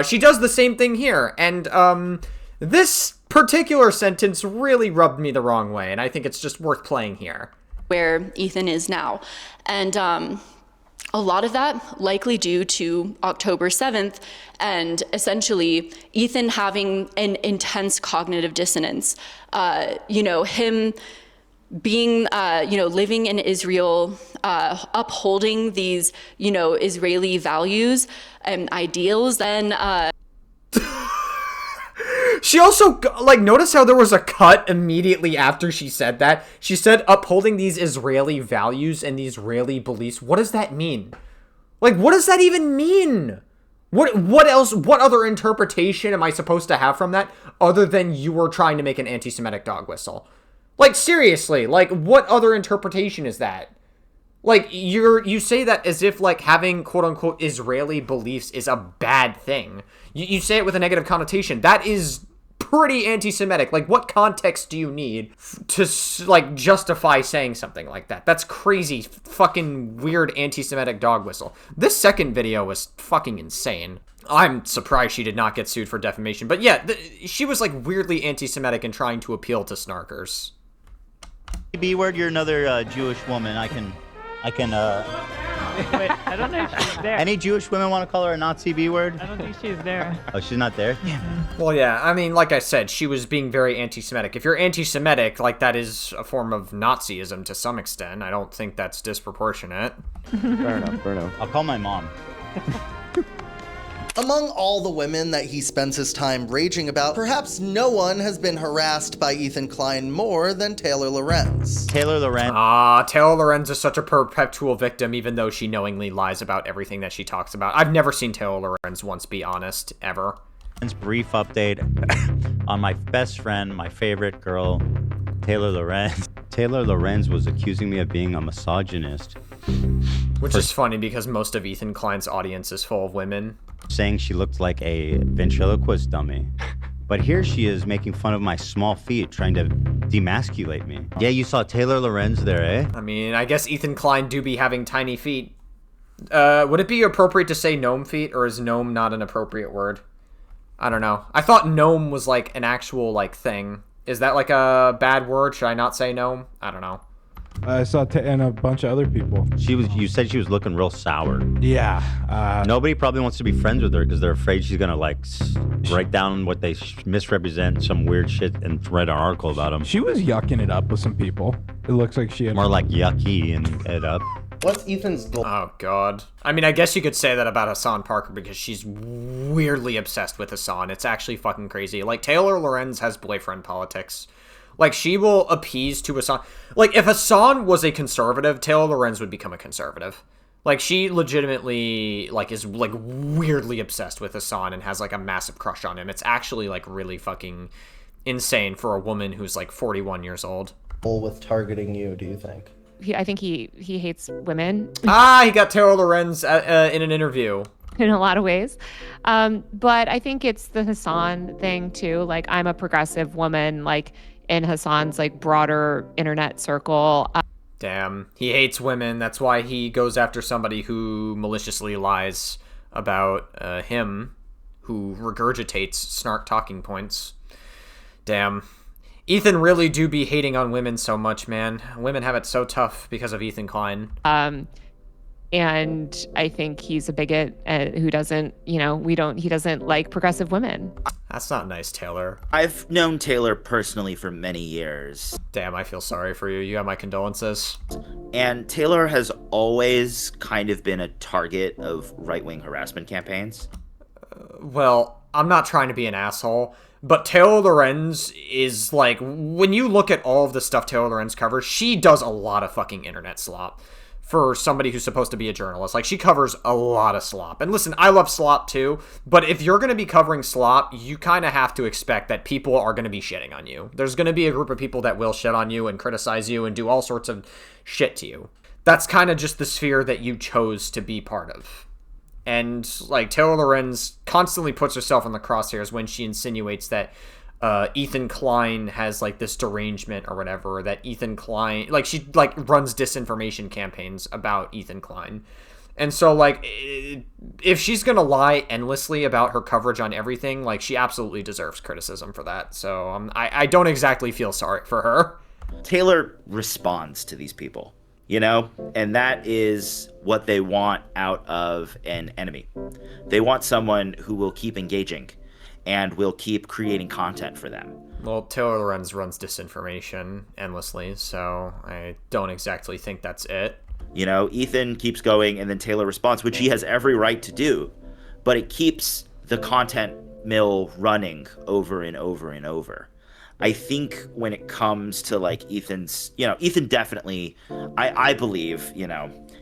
She does the same thing here, and, this particular sentence really rubbed me the wrong way, and I think it's just worth playing here. Where Ethan is now. And a lot of that likely due to October 7th and essentially Ethan having an intense cognitive dissonance. You know, him being, you know, living in Israel, upholding these, you know, Israeli values and ideals, then She also, like, notice how there was a cut immediately after she said that? She said upholding these Israeli values and these Israeli beliefs. What does that mean? Like, what does that even mean? What else, what other interpretation am I supposed to have from that other than you were trying to make an anti-Semitic dog whistle? Like, seriously, like, what other interpretation is that? Like, you say that as if, like, having quote-unquote Israeli beliefs is a bad thing. You say it with a negative connotation. That is pretty anti-Semitic. Like, what context do you need to, like, justify saying something like that? That's crazy, fucking weird anti-Semitic dog whistle. This second video was fucking insane. I'm surprised she did not get sued for defamation. But yeah, she was, like, weirdly anti-Semitic and trying to appeal to snarkers. B word, you're another Jewish woman. I can Wait, I don't know if she's there. Any Jewish women want to call her a Nazi B word? I don't think she's there. Oh, she's not there? Yeah. Well, yeah, I mean, like I said, she was being very anti-Semitic. If you're anti-Semitic, like, that is a form of Nazism to some extent. I don't think that's disproportionate. Fair enough. I'll call my mom. Among all the women that he spends his time raging about, perhaps no one has been harassed by Ethan Klein more than Taylor Lorenz. Taylor Lorenz. Taylor Lorenz is such a perpetual victim, even though she knowingly lies about everything that she talks about. I've never seen Taylor Lorenz once be honest, ever. Brief update on my best friend, my favorite girl, Taylor Lorenz. Taylor Lorenz was accusing me of being a misogynist. Which is funny because most of Ethan Klein's audience is full of women. Saying she looked like a ventriloquist dummy. But here she is making fun of my small feet, trying to demasculate me. Yeah, you saw Taylor Lorenz there, eh? I mean, I guess Ethan Klein do be having tiny feet. Would it be appropriate to say gnome feet, or is gnome not an appropriate word? I don't know. I thought gnome was like an actual like thing. Is that like a bad word? Should I not say gnome? I don't know. I saw and a bunch of other people. You said she was looking real sour. Yeah. Nobody probably wants to be friends with her because they're afraid she's gonna like write down what they misrepresent, some weird shit, and write an article about them. She was yucking it up with some people. It looks like she had more like yucky and it up. What's Ethan's goal? Oh, God. I mean, I guess you could say that about Hassan Parker because she's weirdly obsessed with Hassan. It's actually fucking crazy. Like, Taylor Lorenz has boyfriend politics. Like, she will appease to Hassan. Like, if Hassan was a conservative, Taylor Lorenz would become a conservative. Like, she legitimately, like, is, like, weirdly obsessed with Hassan and has, like, a massive crush on him. It's actually, like, really fucking insane for a woman who's, like, 41 years old. With targeting you, do you think? I think he hates women. He got Taylor Lorenz in an interview. In a lot of ways. But I think it's the Hassan thing, too. Like, I'm a progressive woman, like, in Hassan's, like, broader internet circle. Damn. He hates women. That's why he goes after somebody who maliciously lies about him, who regurgitates snark talking points. Damn. Ethan really do be hating on women so much, man. Women have it so tough because of Ethan Klein. And I think he's a bigot who doesn't, he doesn't like progressive women. That's not nice, Taylor. I've known Taylor personally for many years. Damn, I feel sorry for you. You got my condolences. And Taylor has always kind of been a target of right-wing harassment campaigns. Well, I'm not trying to be an asshole, but Taylor Lorenz is like, when you look at all of the stuff Taylor Lorenz covers, she does a lot of fucking internet slop for somebody who's supposed to be a journalist. Like, she covers a lot of slop. And listen, I love slop too, but if you're going to be covering slop, you kind of have to expect that people are going to be shitting on you. There's going to be a group of people that will shit on you and criticize you and do all sorts of shit to you. That's kind of just the sphere that you chose to be part of. And, like, Taylor Lorenz constantly puts herself in the crosshairs when she insinuates that Ethan Klein has, like, this derangement or whatever, that Ethan Klein... Like, she, like, runs disinformation campaigns about Ethan Klein. And so, like, if she's gonna lie endlessly about her coverage on everything, like, she absolutely deserves criticism for that. So, I don't exactly feel sorry for her. Taylor responds to these people. And that is what they want out of an enemy. They want someone who will keep engaging and will keep creating content for them. Well, Taylor Lorenz runs disinformation endlessly, so I don't exactly think that's it. Ethan keeps going and then Taylor responds, which he has every right to do, but it keeps the content mill running over and over and over. I think when it comes to, like, Ethan's, Ethan definitely, I believe,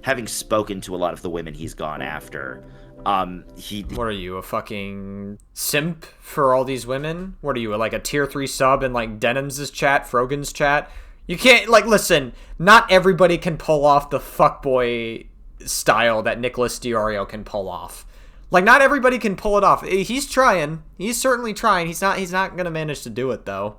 having spoken to a lot of the women he's gone after, What are you, a fucking simp for all these women? What are you, like a tier 3 sub in, like, Denim's chat, Frogan's chat? You can't, like, listen, not everybody can pull off the fuckboy style that Nicholas DiOrio can pull off. Like, not everybody can pull it off. He's trying. He's certainly trying. He's not gonna manage to do it, though.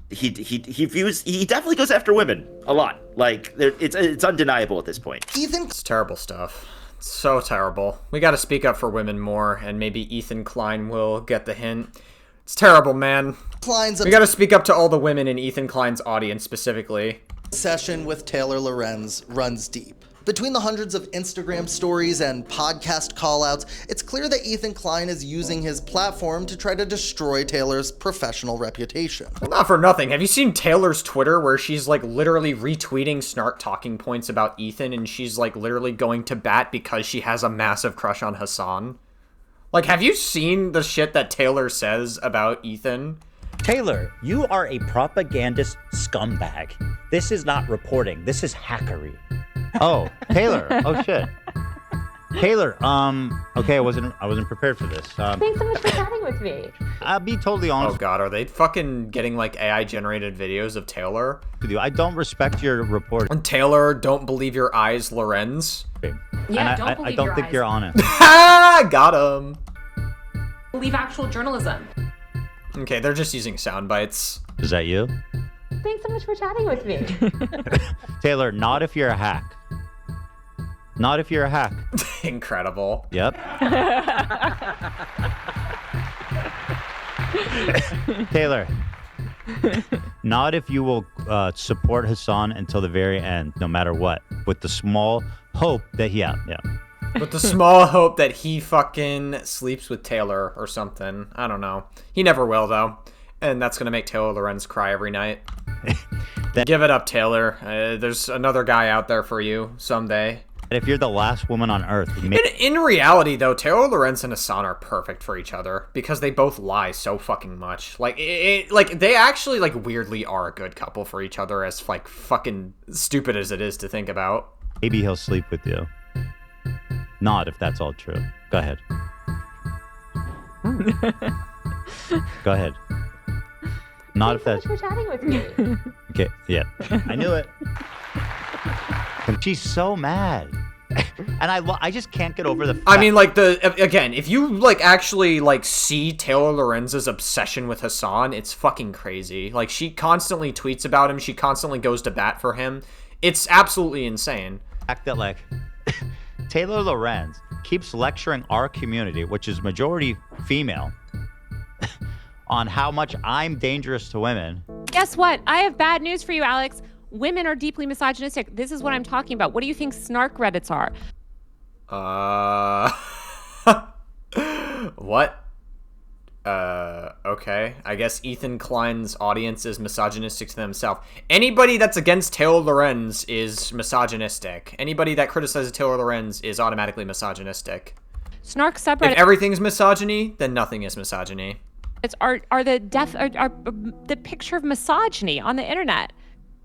He definitely goes after women a lot. Like, it's undeniable at this point. It's terrible stuff. It's so terrible. We gotta speak up for women more, and maybe Ethan Klein will get the hint. It's terrible, man. We gotta speak up to all the women in Ethan Klein's audience specifically. Session with Taylor Lorenz runs deep. Between the hundreds of Instagram stories and podcast callouts, it's clear that Ethan Klein is using his platform to try to destroy Taylor's professional reputation. Well, not for nothing. Have you seen Taylor's Twitter where she's, like, literally retweeting snark talking points about Ethan, and she's, like, literally going to bat because she has a massive crush on Hassan? Like, have you seen the shit that Taylor says about Ethan? Taylor, you are a propagandist scumbag. This is not reporting. This is hackery. Oh, Taylor. Oh, shit. Taylor, okay, I wasn't prepared for this. Thanks so much for chatting with me. I'll be totally honest. Oh, God, are they fucking getting, like, AI-generated videos of Taylor? I don't respect your reporting. And Taylor, don't believe your eyes, Lorenz. Yeah, I don't think you're honest. Ha! Got him. Believe actual journalism. Okay, they're just using sound bites. Is that you? Thanks so much for chatting with me. Taylor, not if you're a hack. Not if you're a hack. Incredible. Yep. Taylor. Not if you will support Hassan until the very end, no matter what, with the small hope that yeah. With the small hope that he fucking sleeps with Taylor or something. I don't know. He never will, though. And that's going to make Taylor Lorenz cry every night. Give it up, Taylor. There's another guy out there for you someday. If you're the last woman on Earth... In reality, though, Taylor Lorenz and Hassan are perfect for each other because they both lie so fucking much. Like, they actually, like, weirdly are a good couple for each other, as, like, fucking stupid as it is to think about. Maybe he'll sleep with you. Not if that's all true. Go ahead. Go ahead. Not if that's... Thanks for chatting with me. Okay, yeah. I knew it. And she's so mad. And I just can't get over the fact... I mean, like, again, if you, like, actually, like, see Taylor Lorenz's obsession with Hassan, it's fucking crazy. Like, she constantly tweets about him. She constantly goes to bat for him. It's absolutely insane. The fact that, like, Taylor Lorenz keeps lecturing our community, which is majority female, on how much I'm dangerous to women. Guess what? I have bad news for you, Alex. Women are deeply misogynistic. This is what I'm talking about. What do you think snark Reddits are? What? Okay. I guess Ethan Klein's audience is misogynistic to themselves. Anybody that's against Taylor Lorenz is misogynistic. Anybody that criticizes Taylor Lorenz is automatically misogynistic. Snark subreddit. If everything's misogyny, then nothing is misogyny. Are the picture of misogyny on the internet.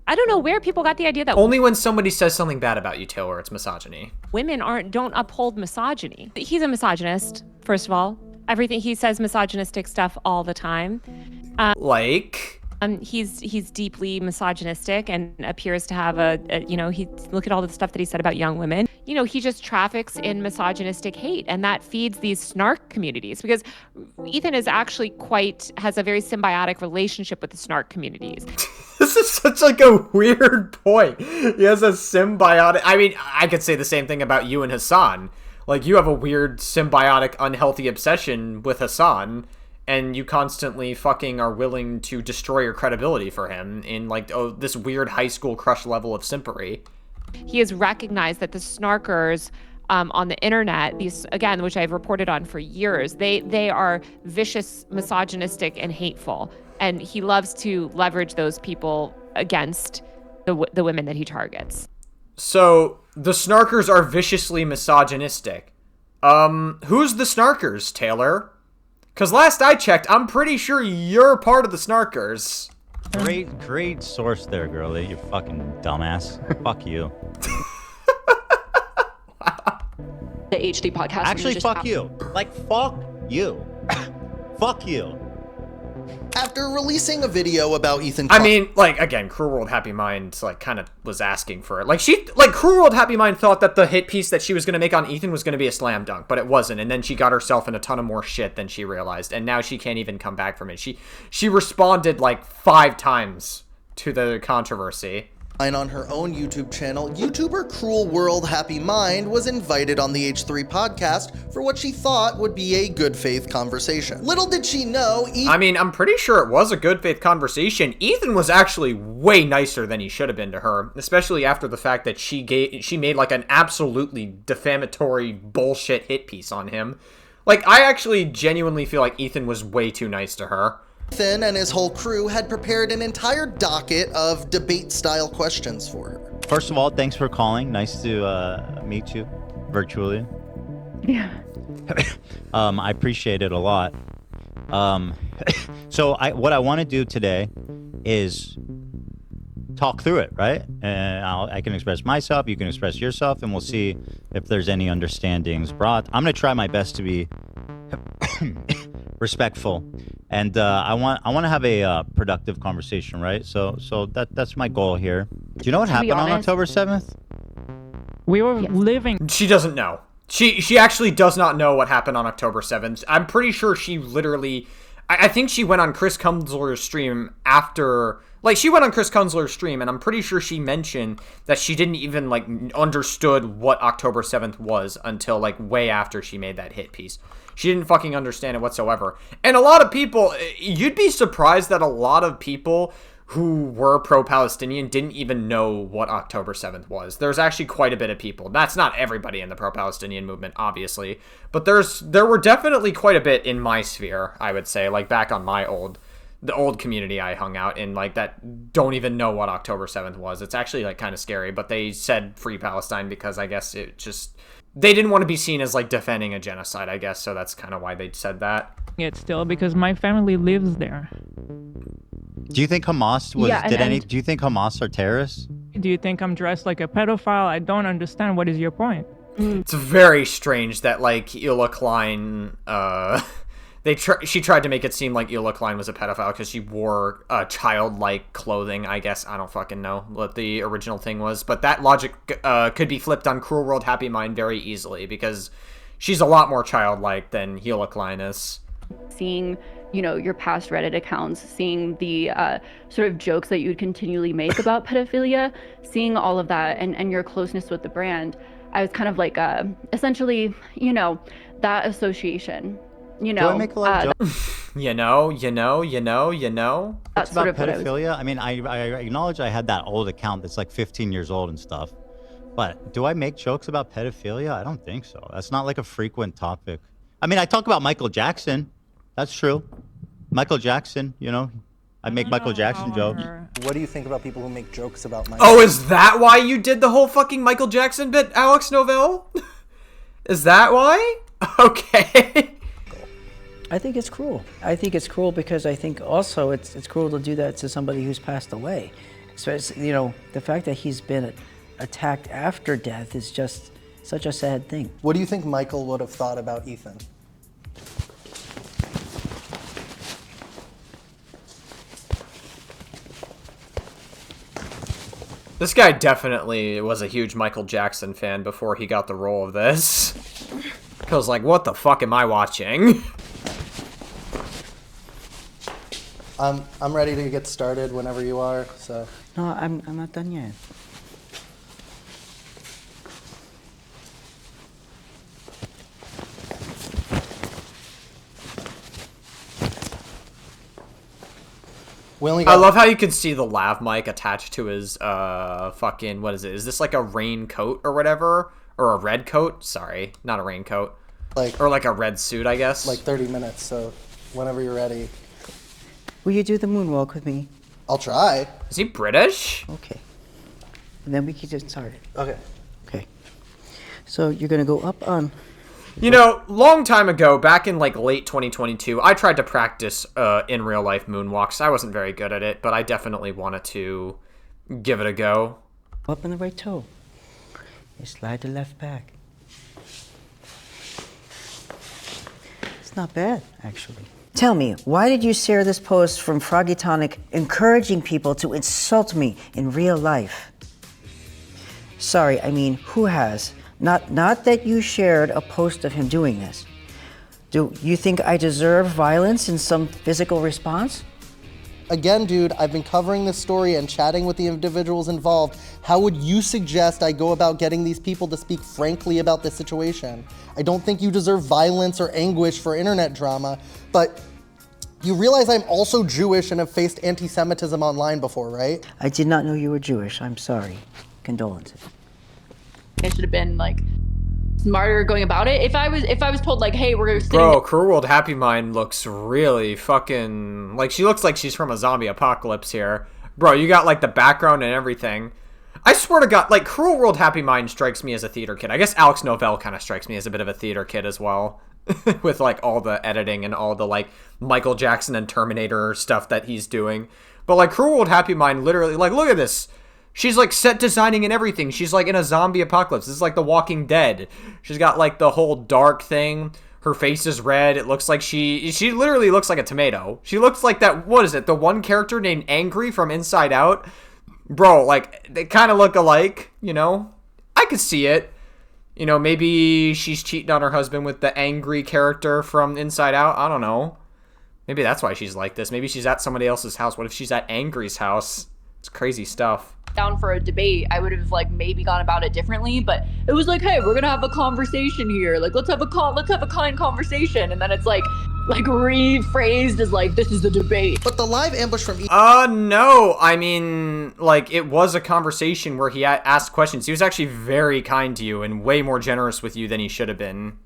I don't know where people got the idea that only when somebody says something bad about you, Taylor, it's misogyny. Women don't uphold misogyny. He's a misogynist, first of all. Everything he says misogynistic stuff all the time. He's deeply misogynistic and appears to have he look at all the stuff that he said about young women. You know, he just traffics in misogynistic hate, and that feeds these snark communities because Ethan is actually has a very symbiotic relationship with the snark communities. This is such like a weird point. He has a symbiotic. I mean, I could say the same thing about you and Hassan. Like, you have a weird symbiotic, unhealthy obsession with Hassan, and you constantly fucking are willing to destroy your credibility for him in, like, this weird high school crush level of simpery. He has recognized that the snarkers on the internet, these, again, which I've reported on for years, they are vicious, misogynistic, and hateful. And he loves to leverage those people against the women that he targets. So, the snarkers are viciously misogynistic. Who's the snarkers, Taylor? Because last I checked, I'm pretty sure you're part of the snarkers. Great source there, girlie, you fucking dumbass. Fuck you. The HD podcast. Actually, fuck you. Like, fuck you. Fuck you. After releasing a video about Ethan I mean, like, again, Cruel World Happy Mind, like, kind of was asking for it. Like, Cruel World Happy Mind thought that the hit piece that she was going to make on Ethan was going to be a slam dunk, but it wasn't. And then she got herself in a ton of more shit than she realized. And now she can't even come back from it. She responded, like, 5 times to the controversy. On her own YouTube channel, YouTuber Cruel World Happy Mind was invited on the H3 podcast for what she thought would be a good faith conversation. Little did she know, I mean, I'm pretty sure it was a good faith conversation. Ethan was actually way nicer than he should have been to her, especially after the fact that she made like an absolutely defamatory bullshit hit piece on him. Like, I actually genuinely feel like Ethan was way too nice to her. Ethan and his whole crew had prepared an entire docket of debate-style questions for her. First of all, thanks for calling. Nice to meet you virtually. Yeah. I appreciate it a lot. So what I want to do today is talk through it, right? And I can express myself, you can express yourself, and we'll see if there's any understandings brought. I'm going to try my best to be respectful, and I want to have a productive conversation, right? So that's my goal here. Do you know what happened on October 7th? We were living. She doesn't know. She actually does not know what happened on October 7th. I'm pretty sure she literally I think she went on Chris Kunzler's stream after, like, she went on Chris Kunzler's stream, and I'm pretty sure she mentioned that she didn't even, like, understood what October 7th was until, like, way after she made that hit piece. She didn't fucking understand it whatsoever. And a lot of people, you'd be surprised that a lot of people who were pro-Palestinian didn't even know what October 7th was. There's actually quite a bit of people. That's not everybody in the pro-Palestinian movement, obviously, but there were definitely quite a bit in my sphere, I would say, like back on the old community I hung out in, like, that don't even know what October 7th was. It's actually, like, kind of scary, but they said Free Palestine because I guess it just, they didn't want to be seen as, like, defending a genocide, I guess, so that's kind of why they said that. It still, because my family lives there. Do you think Hamas was? Do you think Hamas are terrorists? Do you think I'm dressed like a pedophile? I don't understand. What is your point? It's very strange that, like, Ila Klein, she tried to make it seem like Ila Klein was a pedophile because she wore childlike clothing. I guess I don't fucking know what the original thing was, but that logic could be flipped on Cruel World Happy Mind very easily because she's a lot more childlike than Ila Klein is. Seeing, you know, your past Reddit accounts, seeing the sort of jokes that you would continually make about pedophilia, seeing all of that and your closeness with the brand, I was kind of like, essentially, you know, that association, you know. Do I make a lot of jokes? you know. That's sort about of pedophilia. I mean, I acknowledge I had that old account that's like 15 years old and stuff. But do I make jokes about pedophilia? I don't think so. That's not like a frequent topic. I mean, I talk about Michael Jackson. That's true. Michael Jackson, you know, I make Michael Jackson jokes. What do you think about people who make jokes about Michael? Oh, is that why you did the whole fucking Michael Jackson bit, Alex Novell? Is that why? Okay. I think it's cruel. I think it's cruel because I think also it's cruel to do that to somebody who's passed away. So it's, you know, the fact that he's been attacked after death is just such a sad thing. What do you think Michael would have thought about Ethan? This guy definitely was a huge Michael Jackson fan before he got the role of this. Because, like, what the fuck am I watching? I'm ready to get started whenever you are, so. No, I'm not done yet. I love how you can see the lav mic attached to his fucking, what is it? Is this like a raincoat or whatever? Or a red coat? Sorry, not a raincoat. Or like a red suit, I guess. Like 30 minutes, so whenever you're ready. Will you do the moonwalk with me? I'll try. Is he British? Okay. And then we can just start it. Okay. Okay. So you're gonna go up on. You know, long time ago, back in like late 2022, I tried to practice in real life moonwalks. I wasn't very good at it, but I definitely wanted to give it a go. Up on the right toe. You slide the left back. It's not bad, actually. Tell me, why did you share this post from Froggy Tonic encouraging people to insult me in real life? Sorry, I mean, who has? Not that you shared a post of him doing this. Do you think I deserve violence in some physical response? Again, dude, I've been covering this story and chatting with the individuals involved. How would you suggest I go about getting these people to speak frankly about this situation? I don't think you deserve violence or anguish for internet drama, but you realize I'm also Jewish and have faced anti-Semitism online before, right? I did not know you were Jewish. I'm sorry. Condolences. I should have been like smarter going about it. If I was told like, hey, we're sitting. Bro, Cruel World Happy Mind looks really fucking like she looks like she's from a zombie apocalypse here. Bro, you got like the background and everything. I swear to God, like Cruel World Happy Mind strikes me as a theater kid. I guess Alex Novell kind of strikes me as a bit of a theater kid as well. With like all the editing and all the like Michael Jackson and Terminator stuff that he's doing. But like Cruel World Happy Mind literally, like, look at this. She's like set designing and everything. She's like in a zombie apocalypse. This is like The Walking Dead. She's got like the whole dark thing. Her face is red. It looks like she literally looks like a tomato. She looks like that, what is it? The one character named Angry from Inside Out. Bro, like they kind of look alike, you know? I could see it. You know, maybe she's cheating on her husband with the angry character from Inside Out. I don't know. Maybe that's why she's like this. Maybe she's at somebody else's house. What if she's at Angry's house? It's crazy stuff. Down for a debate, I would have like maybe gone about it differently, but it was like, hey, we're gonna have a conversation here. Like, let's have a kind conversation, and then it's like rephrased as like, this is the debate. But the live ambush from no. I mean, like, it was a conversation where he asked questions. He was actually very kind to you and way more generous with you than he should have been.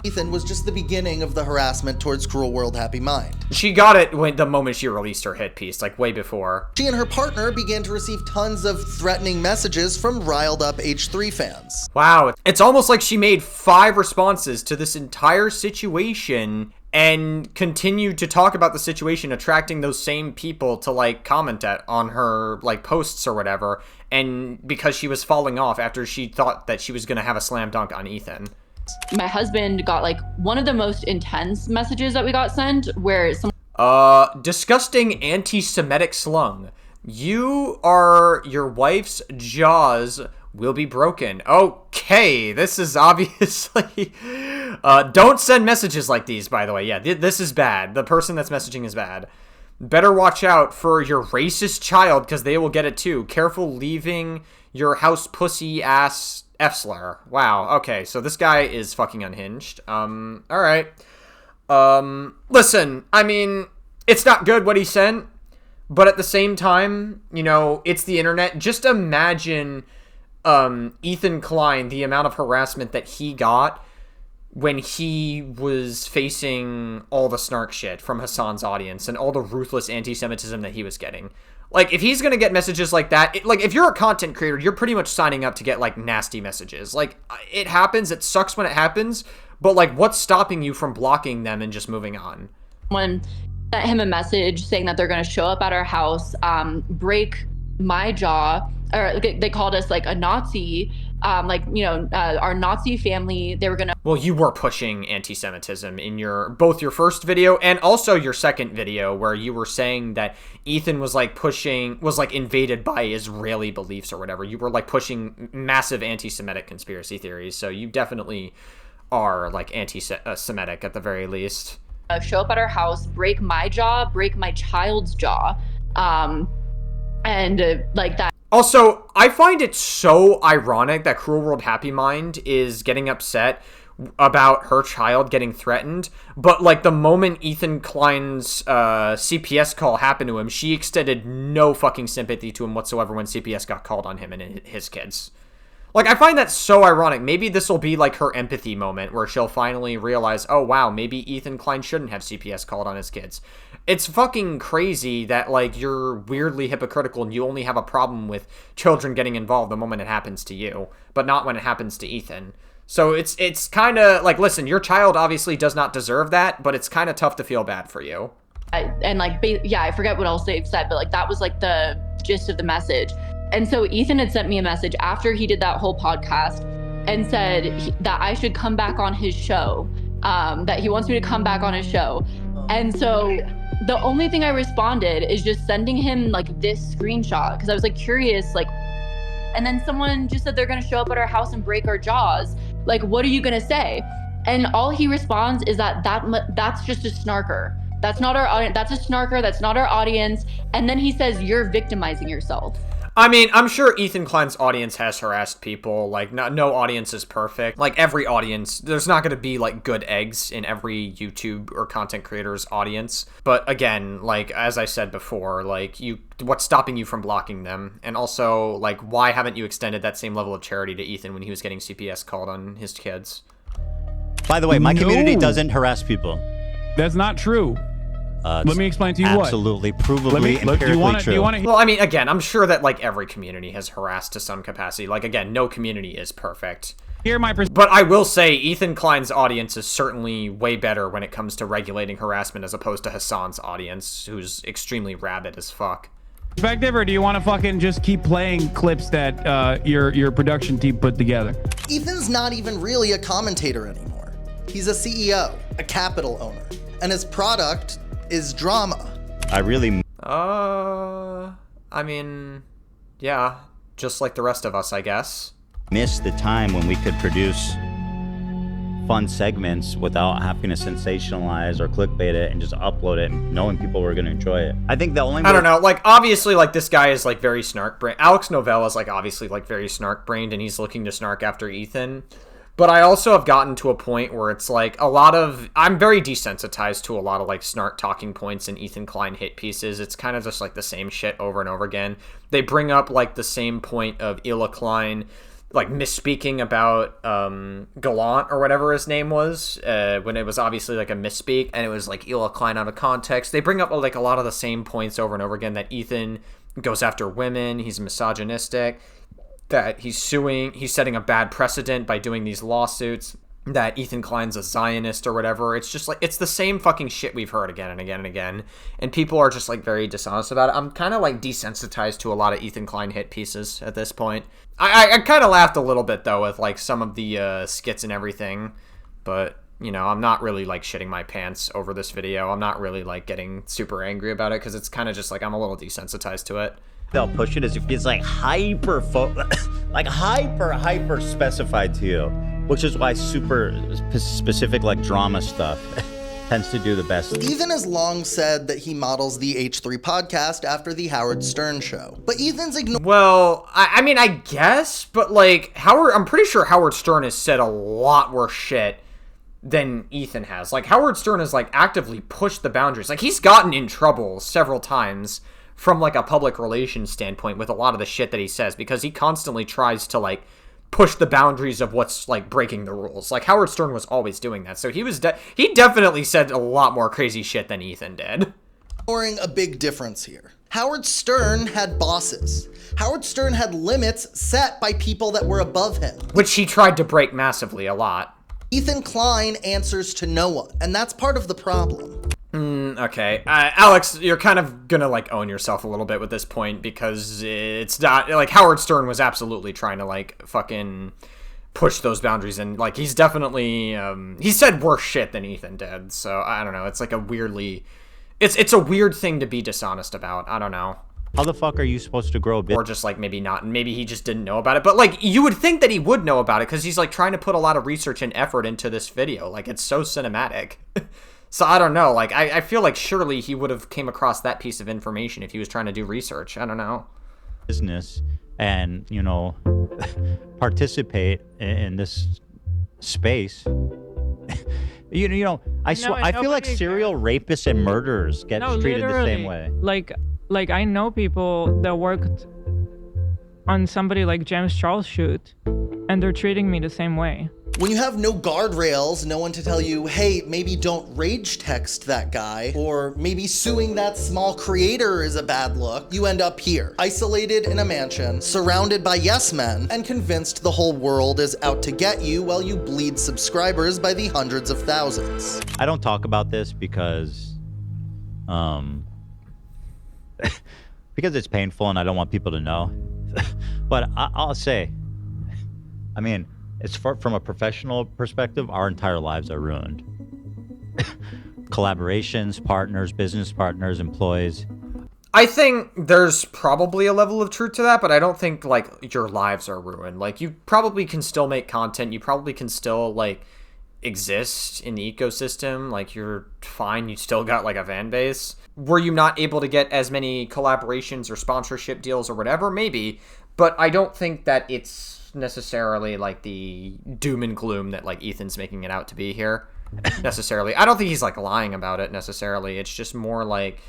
Ethan was just the beginning of the harassment towards Cruel World Happy Mind. She got it the moment she released her hit piece, like way before. She and her partner began to receive tons of threatening messages from riled up H3 fans. Wow, it's almost like she made 5 responses to this entire situation and continued to talk about the situation, attracting those same people to like comment on her like posts or whatever, and because she was falling off after she thought that she was gonna have a slam dunk on Ethan. My husband got like one of the most intense messages that we got sent where disgusting anti-Semitic slung. Your wife's jaws will be broken. Okay, this is obviously... don't send messages like these, by the way. Yeah, this is bad. The person that's messaging is bad. Better watch out for your racist child, because they will get it too. Careful leaving your house pussy ass F-slur. Wow, okay, so this guy is fucking unhinged. Alright. Listen, I mean, it's not good what he sent, but at the same time, you know, it's the internet. Just imagine, Ethan Klein, the amount of harassment that he got when he was facing all the snark shit from Hassan's audience and all the ruthless anti-Semitism that he was getting. Like, if he's gonna get messages like that, like, if you're a content creator, you're pretty much signing up to get, like, nasty messages. Like, it happens, it sucks when it happens, but, like, what's stopping you from blocking them and just moving on? When sent him a message saying that they're gonna show up at our house, break my jaw, or they called us, like, a Nazi, our Nazi family, they were gonna... Well, you were pushing anti-Semitism in both your first video and also your second video, where you were saying that Ethan was invaded by Israeli beliefs or whatever. You were like pushing massive anti-Semitic conspiracy theories, so you definitely are like anti-Semitic at the very least. Show up at our house, break my jaw, break my child's jaw, like that. Also, I find it so ironic that Cruel World Happy Mind is getting upset about her child getting threatened, but like the moment Ethan Klein's CPS call happened to him, she extended no fucking sympathy to him whatsoever when CPS got called on him and his kids. Like, I find that so ironic. Maybe this will be like her empathy moment where she'll finally realize, oh wow, maybe Ethan Klein shouldn't have CPS called on his kids. It's fucking crazy that, like, you're weirdly hypocritical and you only have a problem with children getting involved the moment it happens to you, but not when it happens to Ethan. So it's kind of, like, listen, your child obviously does not deserve that, but it's kind of tough to feel bad for you. I forget what else they've said, but, like, that was, like, the gist of the message. And so Ethan had sent me a message after he did that whole podcast and said that I should come back on his show, that he wants me to come back on his show. And so the only thing I responded is just sending him like this screenshot because I was like curious, like, and then someone just said they're gonna show up at our house and break our jaws. Like, what are you gonna say? And all he responds is that's just a snarker. That's not our audience. That's a snarker. That's not our audience. And then he says, you're victimizing yourself. I mean, I'm sure Ethan Klein's audience has harassed people. Like, no audience is perfect. Like, every audience, there's not going to be, like, good eggs in every YouTube or content creator's audience. But again, like, as I said before, like, what's stopping you from blocking them? And also, like, why haven't you extended that same level of charity to Ethan when he was getting CPS called on his kids? By the way, my community doesn't harass people. That's not true. Let me explain to you absolutely, provably, empirically true. Well, I mean, again, I'm sure that, like, every community has harassed to some capacity. Like, again, no community is perfect. But I will say, Ethan Klein's audience is certainly way better when it comes to regulating harassment as opposed to Hassan's audience, who's extremely rabid as fuck. Perspective, or do you want to fucking just keep playing clips that your production team put together? Ethan's not even really a commentator anymore. He's a CEO, a capital owner, and his product is drama. I mean, yeah, just like the rest of us, I guess. Miss the time when we could produce fun segments without having to sensationalize or clickbait it and just upload it knowing people were going to enjoy it. I think the only way... I don't know, like, obviously, like, this guy is, like, very snark-brained. Alex Novell is, like, obviously, like, very snark-brained, and he's looking to snark after Ethan. But I also have gotten to a point where it's, like, a lot of... I'm very desensitized to a lot of, like, snark talking points in Ethan Klein hit pieces. It's kind of just, like, the same shit over and over again. They bring up, like, the same point of Ila Klein, like, misspeaking about Gallant or whatever his name was, when it was obviously, like, a misspeak, and it was, like, Ila Klein out of context. They bring up, like, a lot of the same points over and over again, that Ethan goes after women, he's misogynistic, that he's setting a bad precedent by doing these lawsuits, that Ethan Klein's a Zionist or whatever. It's just, like, it's the same fucking shit we've heard again and again and again, and people are just, like, very dishonest about it. I'm kind of, like, desensitized to a lot of Ethan Klein hit pieces at this point. I kind of laughed a little bit, though, with, like, some of the skits and everything, but, you know, I'm not really, like, shitting my pants over this video. I'm not really, like, getting super angry about it, because it's kind of just, like, I'm a little desensitized to it. They'll push it as if it's, like, hyper specified to you, which is why super specific, like, drama stuff tends to do the best. Ethan has long said that he models the H3 podcast after the Howard Stern show. But Ethan's Well, I mean, I guess, but, like, I'm pretty sure Howard Stern has said a lot worse shit than Ethan has. Like, Howard Stern has, like, actively pushed the boundaries. Like, he's gotten in trouble several times from, like, a public relations standpoint with a lot of the shit that he says, because he constantly tries to, like, push the boundaries of what's, like, breaking the rules. Like, Howard Stern was always doing that, so he definitely said a lot more crazy shit than Ethan did. Ignoring a big difference here. Howard Stern had bosses. Howard Stern had limits set by people that were above him, which he tried to break massively a lot. Ethan Klein answers to no one, and that's part of the problem. Okay. Alex, you're kind of gonna, like, own yourself a little bit with this point, because it's not, like, Howard Stern was absolutely trying to, like, fucking push those boundaries, and, like, he's definitely, he said worse shit than Ethan did, so, I don't know, it's, like, it's a weird thing to be dishonest about, I don't know. How the fuck are you supposed to grow a bit? Or just, like, maybe not, maybe he just didn't know about it, but, like, you would think that he would know about it, because he's, like, trying to put a lot of research and effort into this video, like, it's so cinematic. So I don't know, like, I feel like surely he would have came across that piece of information if he was trying to do research. I don't know. Business and, you know, participate in this space. you know, I feel like serial rapists and murderers get treated the same way. Like I know people that worked on somebody like James Charles' shoot, and they're treating me the same way. When you have no guardrails, no one to tell you, hey, maybe don't rage text that guy, or maybe suing that small creator is a bad look, you end up here, isolated in a mansion, surrounded by yes men, and convinced the whole world is out to get you while you bleed subscribers by the hundreds of thousands. I don't talk about this because, because it's painful and I don't want people to know. But I'll say, I mean, it's from a professional perspective, our entire lives are ruined. Collaborations, partners, business partners, employees. I think there's probably a level of truth to that, but I don't think, like, your lives are ruined. Like, you probably can still make content. You probably can still, like, exist in the ecosystem. Like, you're fine. You still got, like, a fan base. Were you not able to get as many collaborations or sponsorship deals or whatever? Maybe. But I don't think that it's necessarily, like, the doom and gloom that, like, Ethan's making it out to be here. Necessarily. I don't think he's, like, lying about it, necessarily. It's just more, like,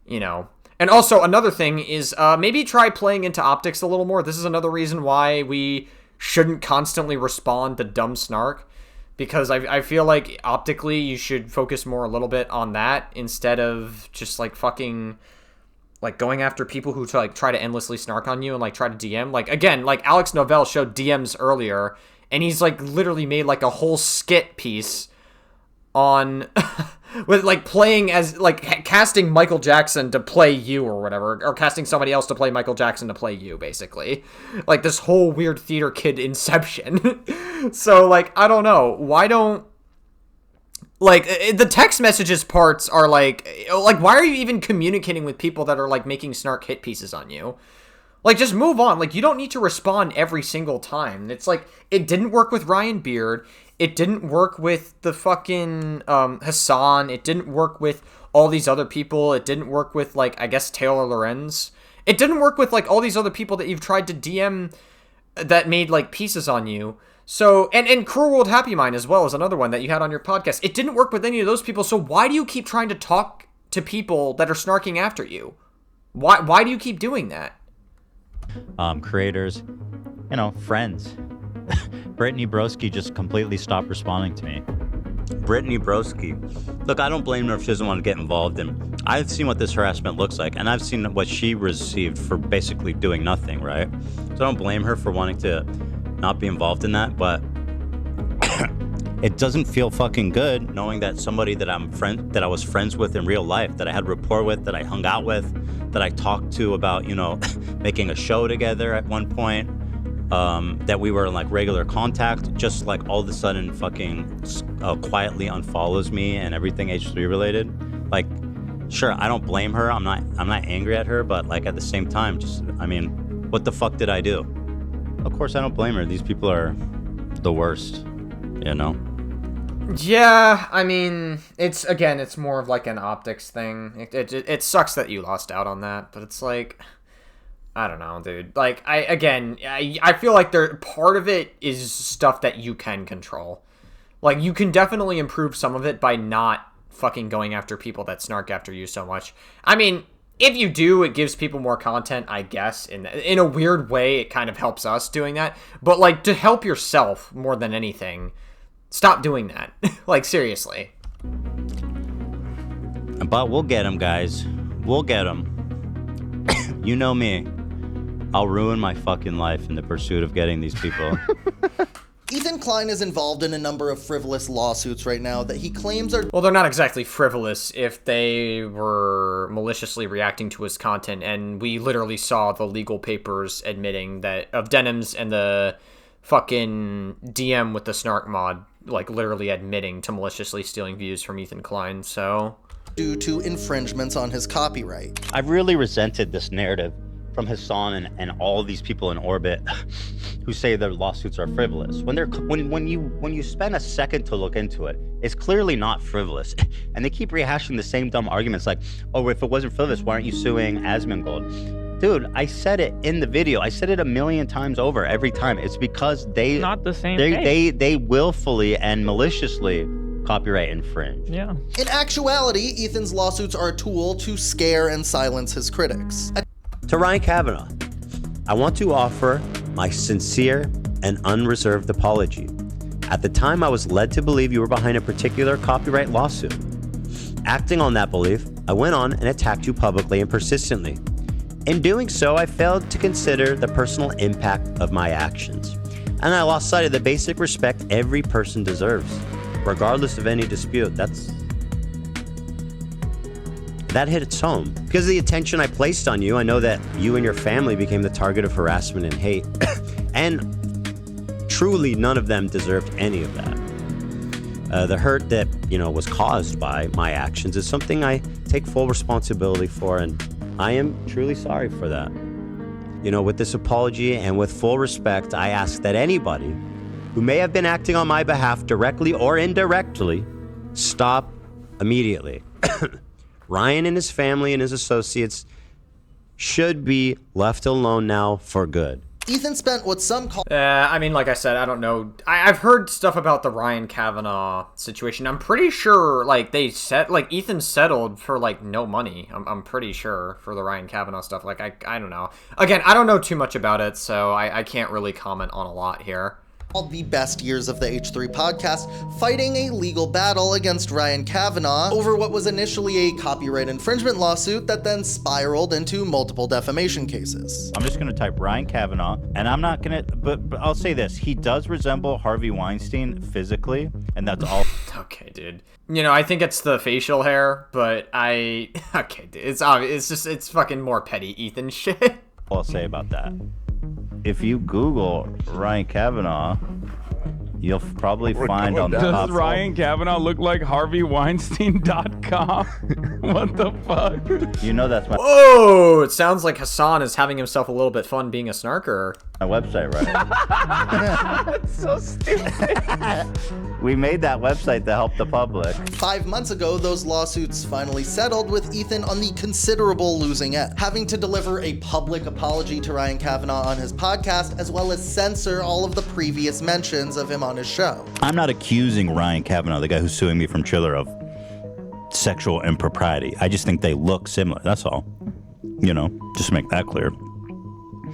you know... And also, another thing is, maybe try playing into optics a little more. This is another reason why we shouldn't constantly respond to dumb snark. Because I feel like, optically, you should focus more a little bit on that, instead of just, like, fucking... like, going after people who, like, try to endlessly snark on you and, like, try to DM. Like, again, like, Alex Novell showed DMs earlier, and he's, like, literally made, like, a whole skit piece on... with, like, playing as, like, casting Michael Jackson to play you or whatever, or casting somebody else to play Michael Jackson to play you, basically. Like, this whole weird theater kid inception. So, like, I don't know. Why don't... like, the text messages parts are, like, why are you even communicating with people that are, like, making snark hit pieces on you? Like, just move on. Like, you don't need to respond every single time. It's like, it didn't work with Ryan Beard. It didn't work with the fucking Hassan. It didn't work with all these other people. It didn't work with, like, I guess Taylor Lorenz. It didn't work with, like, all these other people that you've tried to DM that made, like, pieces on you. So, and Cruel World Happy Mind as well is another one that you had on your podcast. It didn't work with any of those people, so why do you keep trying to talk to people that are snarking after you? Why do you keep doing that? Creators, friends. Brittany Broski just completely stopped responding to me. Brittany Broski. Look, I don't blame her if she doesn't want to get involved in. I've seen what this harassment looks like, and I've seen what she received for basically doing nothing, right? So I don't blame her for wanting to not be involved in that, but it doesn't feel fucking good knowing that somebody that that I was friends with in real life, that I had rapport with, that I hung out with, that I talked to about, making a show together at one point, that we were in like regular contact, just like all of a sudden fucking quietly unfollows me and everything H3 related. Like, sure, I don't blame her. I'm not angry at her, but like at the same time, what the fuck did I do? Of course I don't blame her. These people are the worst, Yeah, I mean, it's more of like an optics thing. It sucks that you lost out on that, but it's like, I don't know, dude. Like, I feel like part of it is stuff that you can control. Like, you can definitely improve some of it by not fucking going after people that snark after you so much. I mean, if you do, it gives people more content, I guess. In a weird way, it kind of helps us doing that. But, like, to help yourself more than anything, stop doing that. Like, seriously. But we'll get them, guys. We'll get them. You know me. I'll ruin my fucking life in the pursuit of getting these people. Ethan Klein is involved in a number of frivolous lawsuits right now that he claims are... Well, they're not exactly frivolous if they were maliciously reacting to his content, and we literally saw the legal papers admitting that of Denims and the fucking DM with the snark mod, like, literally admitting to maliciously stealing views from Ethan Klein, so... due to infringements on his copyright. I've really resented this narrative from Hassan and all these people in orbit who say their lawsuits are frivolous. When you spend a second to look into it, it's clearly not frivolous. And they keep rehashing the same dumb arguments like, oh, if it wasn't frivolous, why aren't you suing Asmongold? Dude, I said it in the video. I said it 1,000,000 times over every time. It's because not the same they willfully and maliciously copyright infringe. Yeah. In actuality, Ethan's lawsuits are a tool to scare and silence his critics. To Ryan Kavanaugh, I want to offer my sincere and unreserved apology. At the time, I was led to believe you were behind a particular copyright lawsuit. Acting on that belief, I went on and attacked you publicly and persistently. In doing so, I failed to consider the personal impact of my actions, and I lost sight of the basic respect every person deserves, regardless of any dispute. That hit its home. Because of the attention I placed on you, I know that you and your family became the target of harassment and hate. And truly, none of them deserved any of that. The hurt that, was caused by my actions is something I take full responsibility for, and I am truly sorry for that. With this apology and with full respect, I ask that anybody who may have been acting on my behalf directly or indirectly stop immediately. Ryan and his family and his associates should be left alone now for good. Ethan spent what some call... I mean, like I said, I don't know. I've heard stuff about the Ryan Kavanaugh situation. I'm pretty sure, like, Ethan settled for, like, no money. I'm pretty sure for the Ryan Kavanaugh stuff. Like, I don't know. Again, I don't know too much about it, so I can't really comment on a lot here. The best years of the H3 podcast, fighting a legal battle against Ryan Kavanaugh over what was initially a copyright infringement lawsuit that then spiraled into multiple defamation cases. I'm just going to type Ryan Kavanaugh, and I'm not going to, but I'll say this. He does resemble Harvey Weinstein physically, and that's all. Okay, dude. I think it's the facial hair, but okay, dude. It's obvious. It's fucking more petty Ethan shit. I'll say about that. If you Google Ryan Kavanaugh, you'll probably find on the top. Does Ryan Kavanaugh look like HarveyWeinstein.com? What the fuck? You know that's my Whoa! It sounds like Hassan is having himself a little bit fun being a snarker. my website, right? That's so stupid. We made that website to help the public. 5 months ago, those lawsuits finally settled, with Ethan on the considerable losing end, having to deliver a public apology to Ryan Kavanaugh on his podcast, as well as censor all of the previous mentions of him on his show. I'm not accusing Ryan Kavanaugh, the guy who's suing me from Chiller, of sexual impropriety. I just think they look similar. That's all. You know, just to make that clear.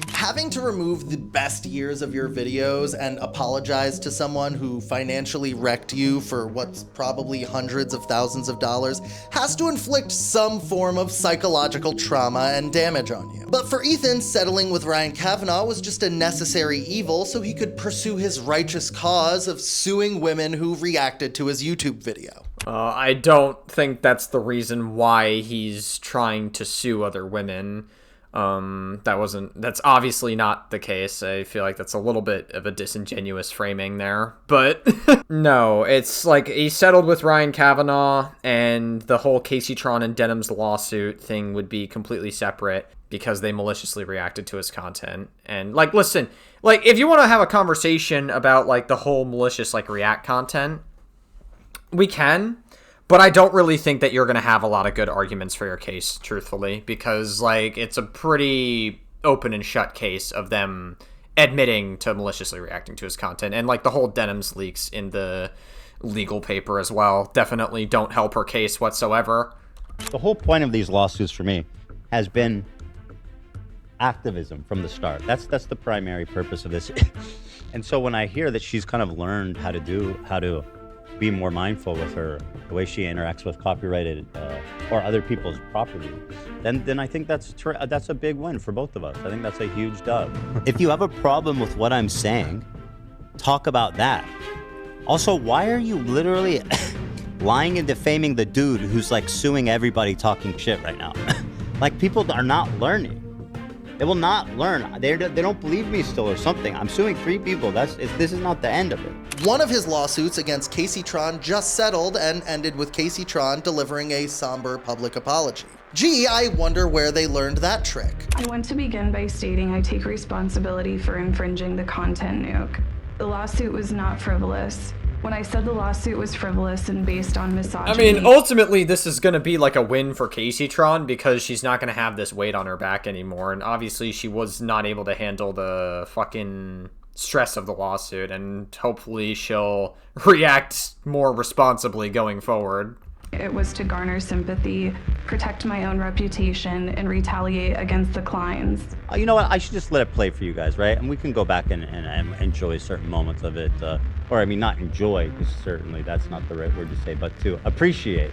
Having to remove the best years of your videos and apologize to someone who financially wrecked you for what's probably hundreds of thousands of dollars has to inflict some form of psychological trauma and damage on you. But for Ethan, settling with Ryan Kavanaugh was just a necessary evil so he could pursue his righteous cause of suing women who reacted to his YouTube video. I don't think that's the reason why he's trying to sue other women. That's obviously not the case. I feel like that's a little bit of a disingenuous framing there, but no, it's like he settled with Ryan Kavanaugh, and the whole Casey Tron and Denham's lawsuit thing would be completely separate because they maliciously reacted to his content. And like, listen, like if you want to have a conversation about like the whole malicious like react content, we can. But I don't really think that you're going to have a lot of good arguments for your case, truthfully, because, like, it's a pretty open and shut case of them admitting to maliciously reacting to his content. And, like, the whole Denham's leaks in the legal paper as well definitely don't help her case whatsoever. The whole point of these lawsuits for me has been activism from the start. That's the primary purpose of this. And so when I hear that she's kind of learned how to be more mindful with the way she interacts with copyrighted or other people's property, then I think that's a big win for both of us. I think that's a huge dub. If you have a problem with what I'm saying, talk about that. Also, why are you literally lying and defaming the dude who's like suing everybody talking shit right now? Like, people are not learning. They will not learn. They don't believe me still or something. I'm suing 3 people. This is not the end of it. One of his lawsuits against Casey Tron just settled and ended with Casey Tron delivering a somber public apology. Gee, I wonder where they learned that trick. I want to begin by stating I take responsibility for infringing the content nuke. The lawsuit was not frivolous. When I said the lawsuit was frivolous and based on misogyny... I mean, ultimately, this is going to be like a win for Casey Tron because she's not going to have this weight on her back anymore. And obviously, she was not able to handle the fucking stress of the lawsuit. And hopefully, she'll react more responsibly going forward. It was to garner sympathy, protect my own reputation, and retaliate against the Kleins. You know what? I should just let it play for you guys, right? And we can go back and enjoy certain moments of it. Or, I mean, not enjoy, because certainly that's not the right word to say, but to appreciate.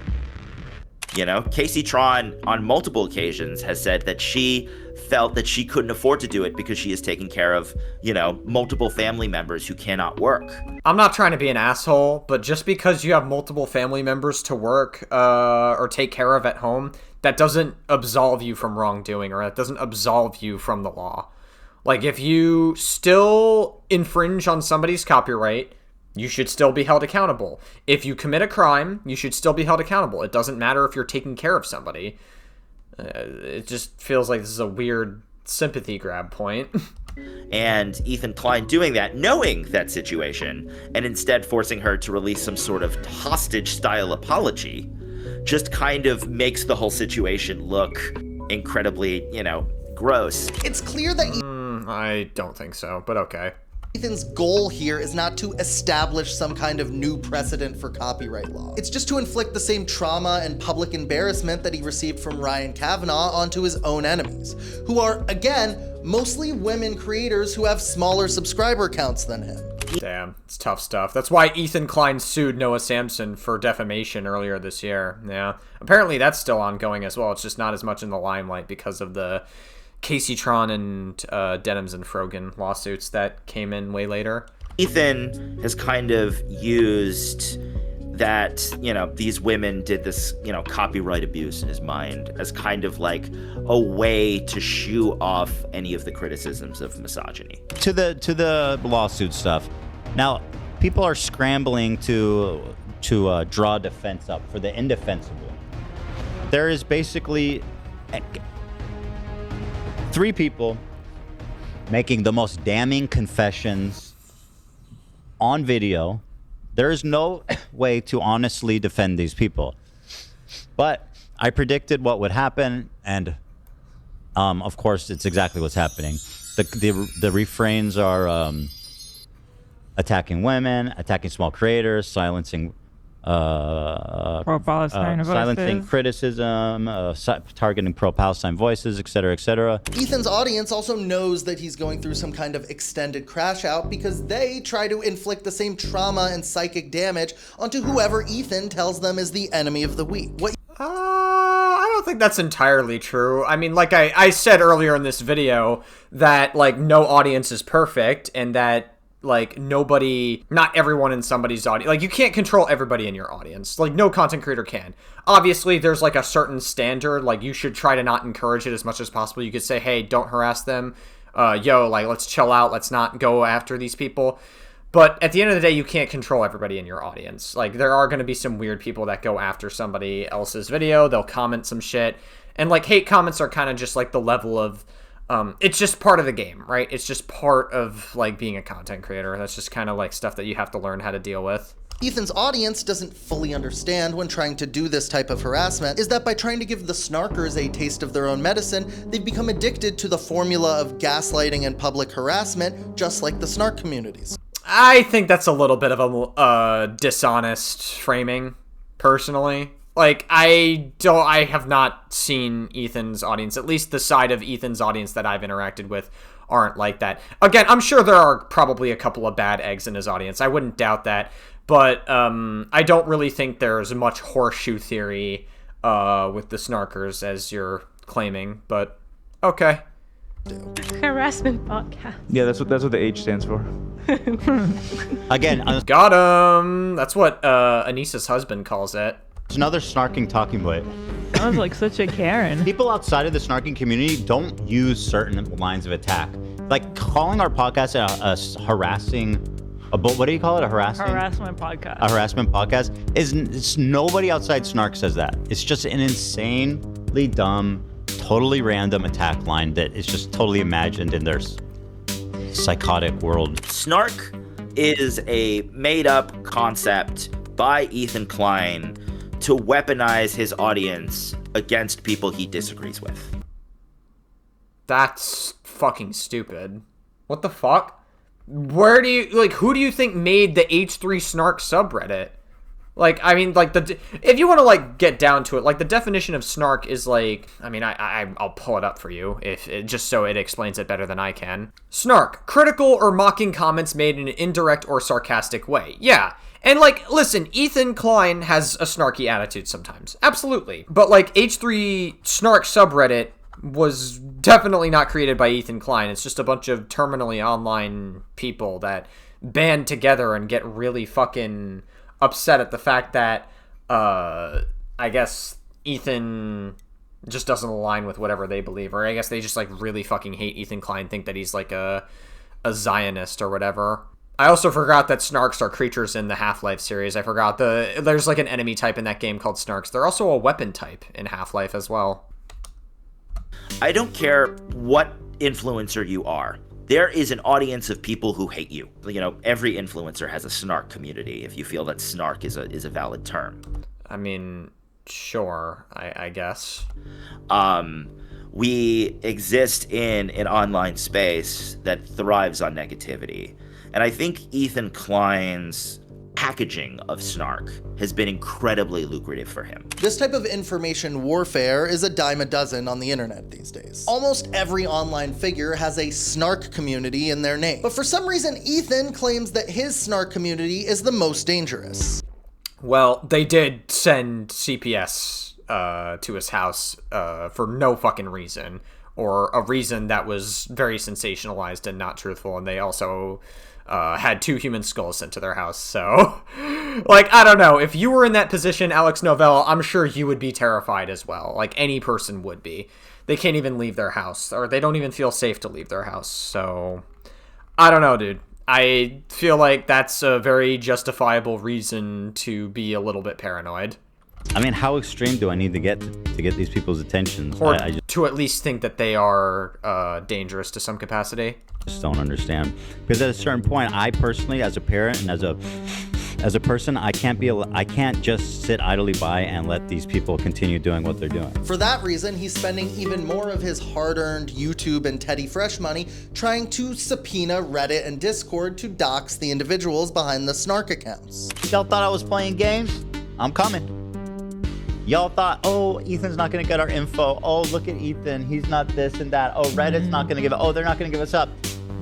You know, Casey Tron on multiple occasions has said that she felt that she couldn't afford to do it because she is taking care of, you know, multiple family members who cannot work. I'm not trying to be an asshole, but just because you have multiple family members to work or take care of at home, that doesn't absolve you from wrongdoing, or that doesn't absolve you from the law. Like, if you still infringe on somebody's copyright, you should still be held accountable. If you commit a crime, you should still be held accountable. It doesn't matter if you're taking care of somebody. It just feels like this is a weird sympathy grab point. And Ethan Klein doing that, knowing that situation, and instead forcing her to release some sort of hostage-style apology, just kind of makes the whole situation look incredibly, you know, gross. It's clear that I don't think so, but okay. Ethan's goal here is not to establish some kind of new precedent for copyright law. It's just to inflict the same trauma and public embarrassment that he received from Ryan Kavanaugh onto his own enemies, who are, again, mostly women creators who have smaller subscriber counts than him. Damn, it's tough stuff. That's why Ethan Klein sued Noah Samsen for defamation earlier this year. Yeah, apparently that's still ongoing as well. It's just not as much in the limelight because of the Casey Tron and Denham's and Frogan lawsuits that came in way later. Ethan has kind of used that, you know, these women did this, you know, copyright abuse in his mind as kind of like a way to shoo off any of the criticisms of misogyny. To the lawsuit stuff. Now, people are scrambling to draw defense up for the indefensible. There is basically 3 people making the most damning confessions on video. There is no way to honestly defend these people. But I predicted what would happen, and of course, it's exactly what's happening. The refrains are attacking women, attacking small creators, silencing pro-Palestine silencing voices. criticism, targeting pro-Palestine voices, etc., etc. Ethan's audience also knows that he's going through some kind of extended crash out because they try to inflict the same trauma and psychic damage onto whoever Ethan tells them is the enemy of the week. I don't think that's entirely true. I mean, like I said earlier in this video, that, like, no audience is perfect, and that, like, not everyone in somebody's audience, like, you can't control everybody in your audience. Like, no content creator can. Obviously, there's, like, a certain standard. Like, you should try to not encourage it as much as possible. You could say, hey, don't harass them. Like, let's chill out. Let's not go after these people. But at the end of the day, you can't control everybody in your audience. Like, there are going to be some weird people that go after somebody else's video. They'll comment some shit. And, like, hate comments are kind of just, like, the level of... it's just part of the game, right? It's just part of, like, being a content creator. That's just kind of, like, stuff that you have to learn how to deal with. Ethan's audience doesn't fully understand when trying to do this type of harassment is that by trying to give the snarkers a taste of their own medicine, they've become addicted to the formula of gaslighting and public harassment, just like the snark communities. I think that's a little bit of a dishonest framing, personally. Like, I have not seen Ethan's audience, at least the side of Ethan's audience that I've interacted with aren't like that. Again, I'm sure there are probably a couple of bad eggs in his audience. I wouldn't doubt that. But I don't really think there's much horseshoe theory with the snarkers as you're claiming, but okay. Harassment podcast. Yeah, that's what the H stands for. Again, got him. That's what Anissa's husband calls it. It's another snarking talking point. Sounds like such a Karen. People outside of the snarking community don't use certain lines of attack. Like calling our podcast a harassing, what do you call it? A harassment podcast. A harassment podcast it's nobody outside snark says that. It's just an insanely dumb, totally random attack line that is just totally imagined in their psychotic world. Snark is a made-up concept by Ethan Klein to weaponize his audience against people he disagrees with. That's fucking stupid. What the fuck? Where do you, like, who do you think made the H3 Snark subreddit? Like, I mean, like, if you want to, like, get down to it, like, the definition of snark is, like, I mean, I'll pull it up for you, just so it explains it better than I can. Snark, critical or mocking comments made in an indirect or sarcastic way. Yeah. And, like, listen, Ethan Klein has a snarky attitude sometimes. Absolutely. But, like, H3 Snark subreddit was definitely not created by Ethan Klein. It's just a bunch of terminally online people that band together and get really fucking upset at the fact that, I guess, Ethan just doesn't align with whatever they believe. Or I guess they just, like, really fucking hate Ethan Klein, think that he's, like, a Zionist or whatever. I also forgot that snarks are creatures in the Half-Life series. I forgot there's like an enemy type in that game called snarks. They're also a weapon type in Half-Life as well. I don't care what influencer you are. There is an audience of people who hate you. You know, every influencer has a snark community, if you feel that snark is a valid term. I mean, sure, I guess. We exist in an online space that thrives on negativity. And I think Ethan Klein's packaging of snark has been incredibly lucrative for him. This type of information warfare is a dime a dozen on the internet these days. Almost every online figure has a snark community in their name. But for some reason, Ethan claims that his snark community is the most dangerous. Well, they did send CPS to his house for no fucking reason, or a reason that was very sensationalized and not truthful, and they also had 2 human skulls sent to their house. So, like, I don't know. If you were in that position, Alex Novell, I'm sure you would be terrified as well. Like, any person would be. They can't even leave their house, or they don't even feel safe to leave their house. So, I don't know, dude. I feel like that's a very justifiable reason to be a little bit paranoid. I mean, how extreme do I need to get these people's attentions? Or I to at least think that they are dangerous to some capacity. just don't understand. Because at a certain point, I personally, as a parent and as a person, I can't just sit idly by and let these people continue doing what they're doing. For that reason, he's spending even more of his hard-earned YouTube and Teddy Fresh money trying to subpoena Reddit and Discord to dox the individuals behind the snark accounts. Y'all thought I was playing games? I'm coming. Y'all thought, oh, Ethan's not gonna get our info. Oh, look at Ethan, he's not this and that. Oh, Reddit's not gonna give it. Oh, they're not gonna give us up.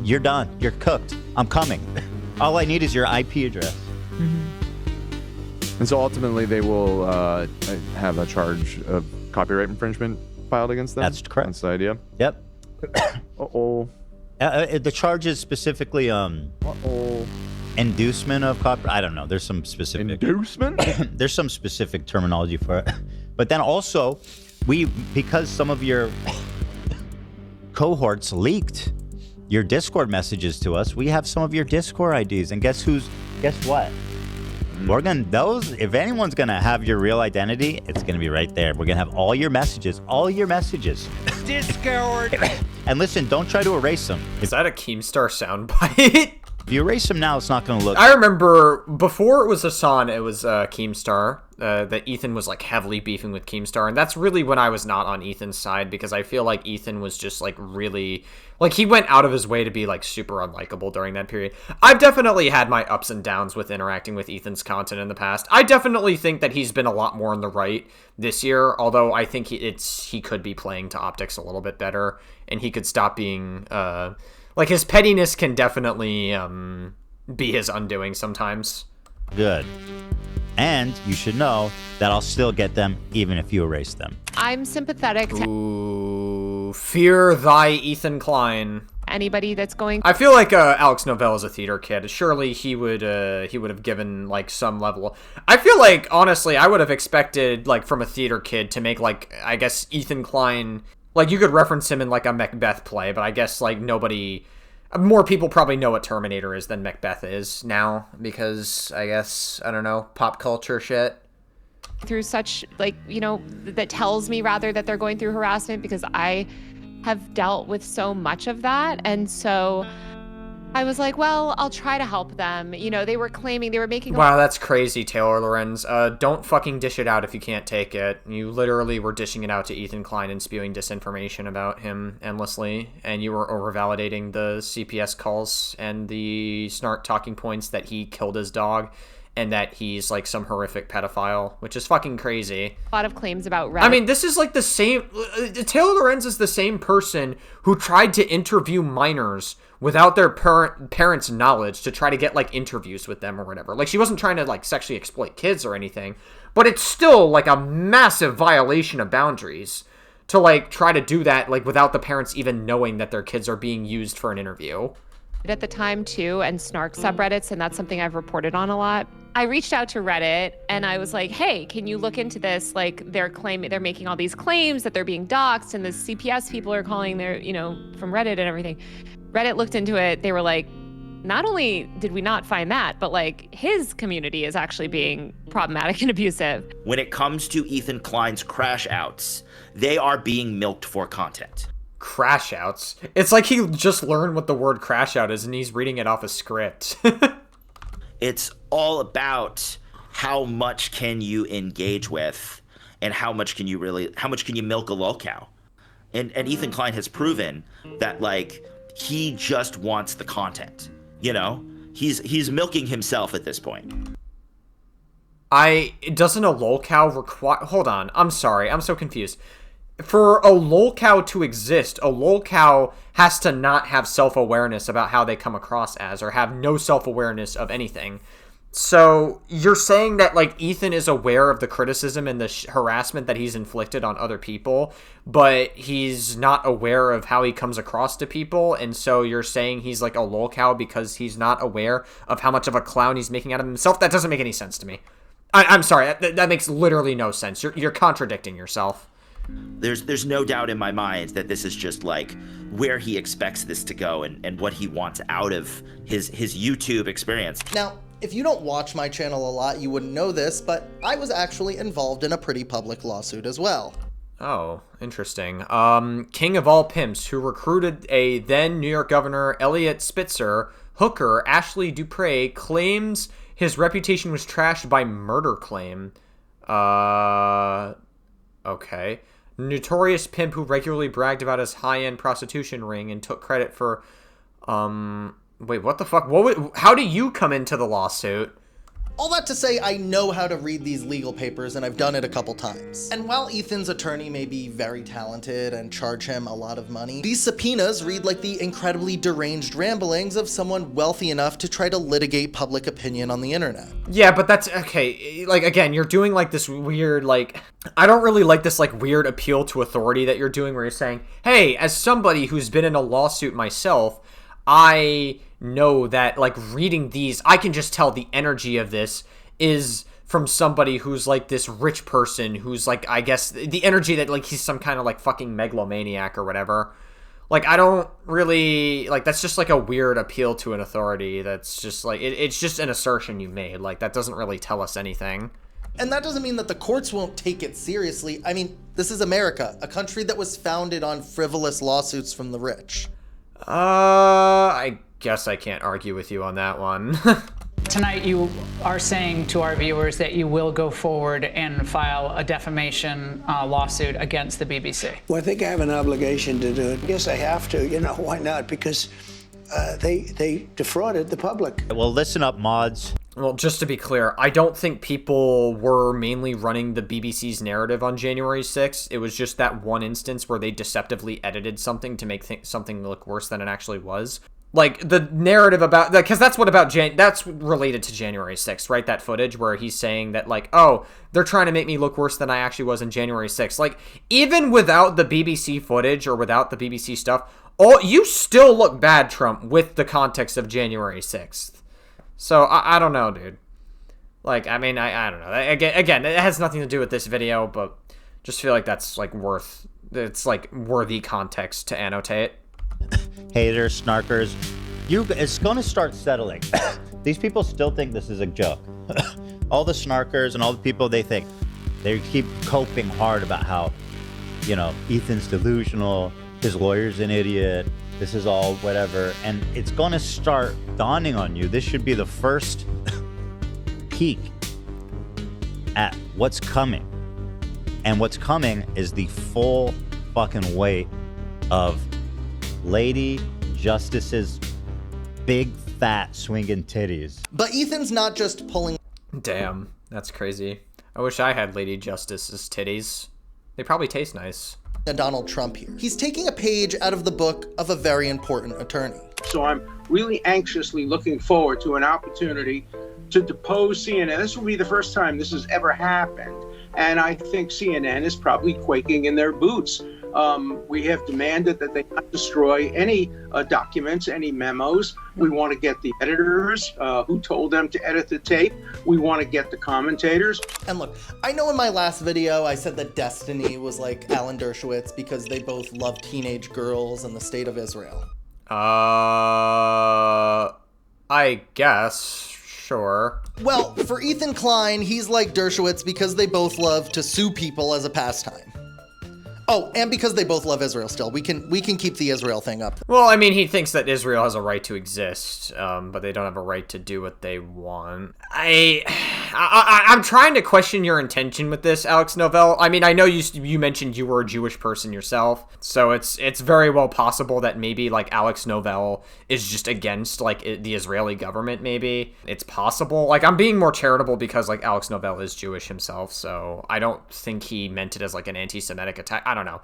You're done. You're cooked. I'm coming. All I need is your IP address. And so ultimately, they will have a charge of copyright infringement filed against them. That's correct. That's the idea. Yep. Uh-oh. The charge is specifically inducement of copyright. I don't know. There's some specific inducement. There's some specific terminology for it. But then also, because some of your cohorts leaked your Discord messages to us, we have some of your Discord IDs, and guess what? We're gonna if anyone's gonna have your real identity, it's gonna be right there. We're gonna have all your messages. Discord. And listen, don't try to erase them. Is that a Keemstar soundbite? If you erase them now, it's not gonna look. I remember before it was Hassan, it was Keemstar. That Ethan was like heavily beefing with Keemstar, and that's really when I was not on Ethan's side, because I feel like Ethan was just like really, like he went out of his way to be like super unlikable during that period. I've definitely had my ups and downs with interacting with Ethan's content in the past. I definitely think that he's been a lot more on the right this year, although I think he could be playing to optics a little bit better, and he could stop being like his pettiness can definitely be his undoing sometimes. Good. And you should know that I'll still get them even if you erase them. I'm sympathetic to Fear thy Ethan Klein. Anybody that's going. I feel like Alex Novell is a theater kid. Surely he would have given like some level. I feel like honestly, I would have expected like from a theater kid to make like, I guess Ethan Klein, like you could reference him in like a Macbeth play, but I guess like more people probably know what Terminator is than Macbeth is now, because I guess, I don't know, pop culture shit. Through such, like, you know, that tells me rather that they're going through harassment, because I have dealt with so much of that. And so I was like, well, I'll try to help them. You know, they were making. Wow, that's crazy, Taylor Lorenz. Don't fucking dish it out if you can't take it. You literally were dishing it out to Ethan Klein and spewing disinformation about him endlessly, and you were over-validating the CPS calls and the snark talking points that he killed his dog and that he's like some horrific pedophile, which is fucking crazy. A lot of claims about Reddit. I mean, this is like the same. Taylor Lorenz is the same person who tried to interview minors without their parents' knowledge to try to get like interviews with them or whatever. Like, she wasn't trying to like sexually exploit kids or anything, but it's still like a massive violation of boundaries to like try to do that like without the parents even knowing that their kids are being used for an interview. At the time too, and snark subreddits, and that's something I've reported on a lot. I reached out to Reddit and I was like, hey, can you look into this? Like, they're making all these claims that they're being doxxed, and the CPS people are calling their, you know, from Reddit and everything. Reddit looked into it. They were like, not only did we not find that, but like his community is actually being problematic and abusive. When it comes to Ethan Klein's crash outs, they are being milked for content. Crash outs? It's like he just learned what the word crash out is and he's reading it off a script. It's all about how much can you engage with and how much can you milk a lolcow. And Ethan Klein has proven that like he just wants the content. You know? He's milking himself at this point. Doesn't a lolcow require... Hold on. I'm sorry. I'm so confused. For a lolcow to exist, a lolcow has to not have self-awareness about how they come across as, or have no self-awareness of anything. So you're saying that like Ethan is aware of the criticism and the harassment that he's inflicted on other people, but he's not aware of how he comes across to people, and so you're saying he's like a lolcow because he's not aware of how much of a clown he's making out of himself? That doesn't make any sense to me. I'm sorry, that makes literally no sense. You're contradicting yourself. There's no doubt in my mind that this is just like where he expects this to go and what he wants out of his YouTube experience. Now, if you don't watch my channel a lot, you wouldn't know this, but I was actually involved in a pretty public lawsuit as well. Oh, interesting. King of all pimps, who recruited a then New York Governor Elliot Spitzer, hooker Ashley Dupre, claims his reputation was trashed by murder claim. Okay. Notorious pimp who regularly bragged about his high-end prostitution ring and took credit for, wait, what the fuck? How do you come into the lawsuit? All that to say, I know how to read these legal papers, and I've done it a couple times. And while Ethan's attorney may be very talented and charge him a lot of money, these subpoenas read like the incredibly deranged ramblings of someone wealthy enough to try to litigate public opinion on the internet. Yeah, but that's, okay, like, again, you're doing, like, this weird, like, I don't really like this, like, weird appeal to authority that you're doing where you're saying, hey, as somebody who's been in a lawsuit myself, I know that, like, reading these, I can just tell the energy of this is from somebody who's, like, this rich person who's, like, I guess, the energy that, like, he's some kind of, like, fucking megalomaniac or whatever. Like, I don't really, like, that's just, like, a weird appeal to an authority that's just, like, it's just an assertion you made. Like, that doesn't really tell us anything. And that doesn't mean that the courts won't take it seriously. I mean, this is America, a country that was founded on frivolous lawsuits from the rich. I guess I can't argue with you on that one. Tonight you are saying to our viewers that you will go forward and file a defamation lawsuit against the BBC. Well, I think I have an obligation to do it. Yes, I have to. You know, why not? Because they defrauded the public. Well, listen up, mods. Well, just to be clear, I don't think people were mainly running the BBC's narrative on January 6th. It was just that one instance where they deceptively edited something to make something look worse than it actually was. Like, the narrative about, because that's that's related to January 6th, right? That footage where he's saying that, like, oh, they're trying to make me look worse than I actually was in January 6th. Like, even without the BBC footage or without the BBC stuff, you still look bad, Trump, with the context of January 6th. So, I don't know, dude. Like, I mean, I don't know. Again, it has nothing to do with this video, but just feel like that's, like, it's, like, worthy context to annotate. Haters, snarkers, it's gonna start settling. These people still think this is a joke. All the snarkers and all the people, they keep coping hard about how, you know, Ethan's delusional, his lawyer's an idiot, this is all whatever, and it's gonna start dawning on you. This should be the first peek at what's coming. And what's coming is the full fucking weight of Lady Justice's big fat swinging titties. But Ethan's not just pulling... Damn, that's crazy. I wish I had Lady Justice's titties. They probably taste nice. Donald Trump here. He's taking a page out of the book of a very important attorney. So I'm really anxiously looking forward to an opportunity to depose CNN. This will be the first time this has ever happened. And I think CNN is probably quaking in their boots. We have demanded that they not destroy any documents, any memos. We want to get the editors who told them to edit the tape. We want to get the commentators. And look, I know in my last video I said that Destiny was like Alan Dershowitz because they both love teenage girls and the state of Israel. I guess. Sure. Well, for Ethan Klein, he's like Dershowitz because they both love to sue people as a pastime. Oh, and because they both love Israel still. We can keep the Israel thing up. Well, I mean, he thinks that Israel has a right to exist, but they don't have a right to do what they want. I'm trying to question your intention with this, Alex Novell. I mean, I know you mentioned you were a Jewish person yourself, so it's very well possible that maybe, like, Alex Novell is just against, like, the Israeli government, maybe. It's possible. Like, I'm being more charitable because, like, Alex Novell is Jewish himself, so I don't think he meant it as, like, an anti-Semitic attack. I don't know.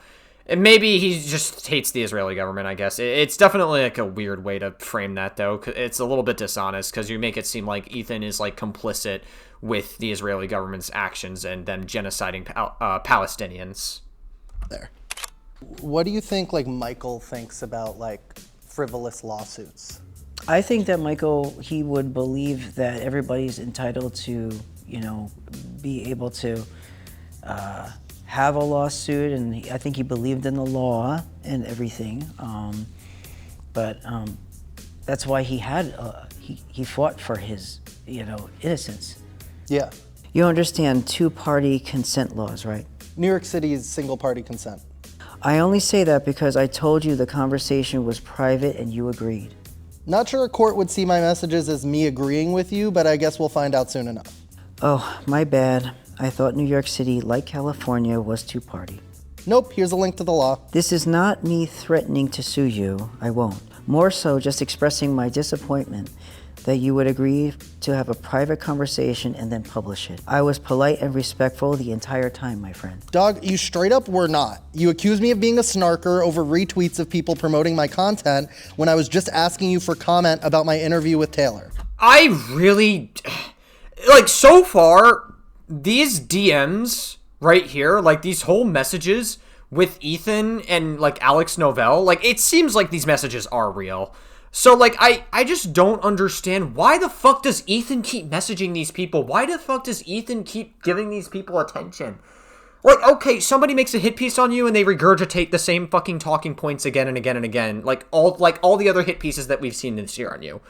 And maybe he just hates the Israeli government, I guess. It's definitely, like, a weird way to frame that, though. It's a little bit dishonest, because you make it seem like Ethan is, like, complicit with the Israeli government's actions and them genociding Palestinians. There. What do you think, like, Michael thinks about, like, frivolous lawsuits? I think that Michael, he would believe that everybody's entitled to, you know, be able to have a lawsuit, and I think he believed in the law and everything. But that's why he had he fought for his innocence. Yeah. You understand two-party consent laws, right? New York City's single-party consent. I only say that because I told you the conversation was private and you agreed. Not sure a court would see my messages as me agreeing with you, but I guess we'll find out soon enough. Oh, my bad. I thought New York City, like California, was two-party. Nope, here's a link to the law. This is not me threatening to sue you. I won't. More so just expressing my disappointment that you would agree to have a private conversation and then publish it. I was polite and respectful the entire time, my friend. Dog, you straight up were not. You accused me of being a snarker over retweets of people promoting my content when I was just asking you for comment about my interview with Taylor. I really... Like, so far, these DMs right here, like, these whole messages with Ethan and, like, Alex Novell, like, it seems like these messages are real. So, like, I just don't understand, why the fuck does Ethan keep messaging these people? Why the fuck does Ethan keep giving these people attention? Like, okay, somebody makes a hit piece on you and they regurgitate the same fucking talking points again and again and again. Like all the other hit pieces that we've seen this year on you.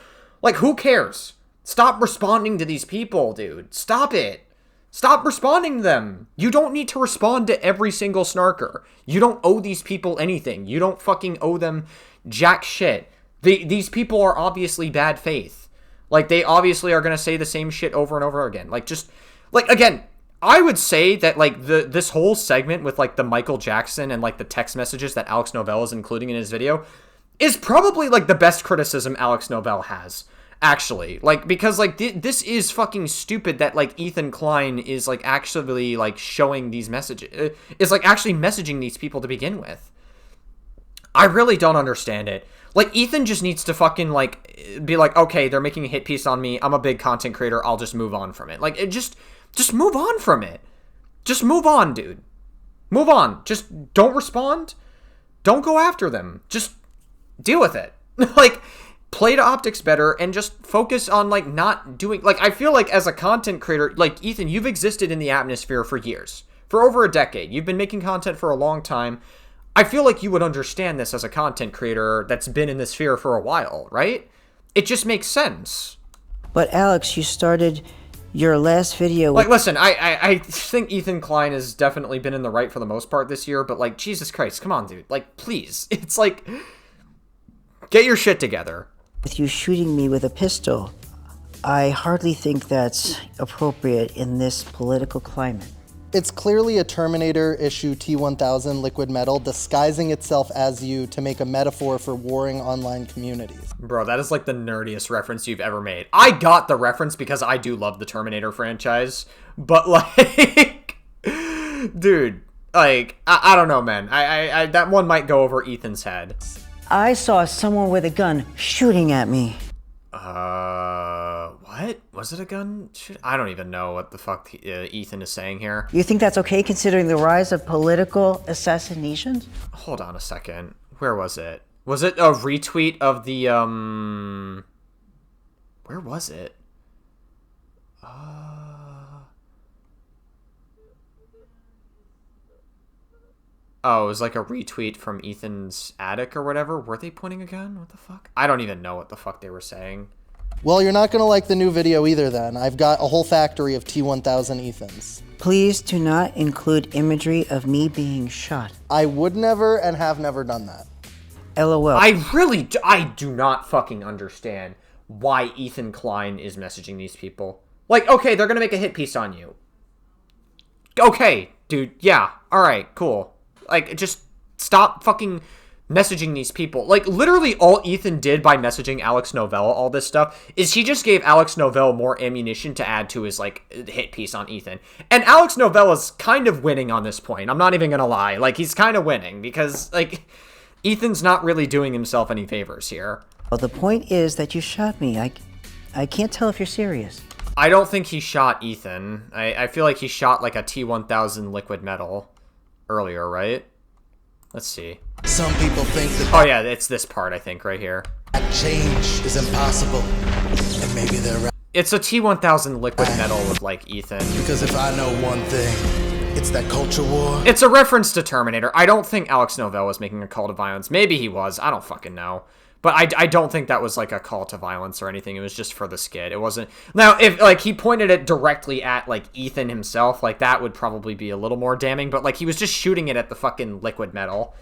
Like, who cares? Stop responding to these people, dude. Stop it. Stop responding to them. You don't need to respond to every single snarker. You don't owe these people anything. You don't fucking owe them jack shit. These people are obviously bad faith. Like, they obviously are going to say the same shit over and over again. Like, just, like, again, I would say that, like, this whole segment with, like, the Michael Jackson and, like, the text messages that Alex Novell is including in his video is probably, like, the best criticism Alex Novell has, actually. Like, because, like, this is fucking stupid that, like, Ethan Klein is, like, actually, like, showing these messages, is, like, actually messaging these people to begin with. I really don't understand it. Like, Ethan just needs to fucking, like, be like, okay, they're making a hit piece on me. I'm a big content creator. I'll just move on from it. Like, just move on from it. Just move on, dude. Move on. Just don't respond. Don't go after them. Just deal with it. Like, play to optics better and just focus on, like, not doing... Like, I feel like as a content creator, like, Ethan, you've existed in the atmosphere for years. For over a decade. You've been making content for a long time. I feel like you would understand this as a content creator that's been in this sphere for a while, right? It just makes sense. But Alex, you started your last video with... Like, listen, I think Ethan Klein has definitely been in the right for the most part this year, but, like, Jesus Christ, come on, dude. Like, please. It's like, get your shit together. With you shooting me with a pistol, I hardly think that's appropriate in this political climate. It's clearly a Terminator issue T-1000 liquid metal disguising itself as you to make a metaphor for warring online communities. Bro, that is like the nerdiest reference you've ever made. I got the reference because I do love the Terminator franchise, but like, dude, like, I don't know, man. I that one might go over Ethan's head. I saw someone with a gun shooting at me. What? Was it a gun? I don't even know what the fuck Ethan is saying here. You think that's okay considering the rise of political assassinations? Hold on a second. Where was it? Was it a retweet of the, where was it? Oh, it was like a retweet from Ethan's attic or whatever. Were they pointing a gun? What the fuck? I don't even know what the fuck they were saying. Well, you're not gonna like the new video either then. I've got a whole factory of T-1000 Ethans. Please do not include imagery of me being shot. I would never and have never done that. LOL. I do not fucking understand why Ethan Klein is messaging these people. Like, okay, they're gonna make a hit piece on you. Okay, dude, yeah, alright, cool. Like, just stop fucking messaging these people. Like, literally all Ethan did by messaging Alex Novell all this stuff is he just gave Alex Novell more ammunition to add to his, like, hit piece on Ethan. And Alex Novell is kind of winning on this point. I'm not even gonna lie. Like, he's kind of winning because, like, Ethan's not really doing himself any favors here. Well, the point is that you shot me. I can't tell if you're serious. I don't think he shot Ethan. I feel like he shot, like, a T-1000 liquid metal earlier, right? Let's see. Some people think that... Oh yeah, it's this part, I think, right here. That change is impossible. And maybe they're right. It's a T-1000 liquid metal with, like, Ethan. Because if I know one thing, It's that culture war. It's a reference to Terminator. I don't think Alex Novell was making a call to violence. Maybe he was. I don't fucking know. But I don't think that was, like, a call to violence or anything. It was just for the skit. It wasn't... Now, if, like, he pointed it directly at, like, Ethan himself, like, that would probably be a little more damning. But, like, he was just shooting it at the fucking liquid metal.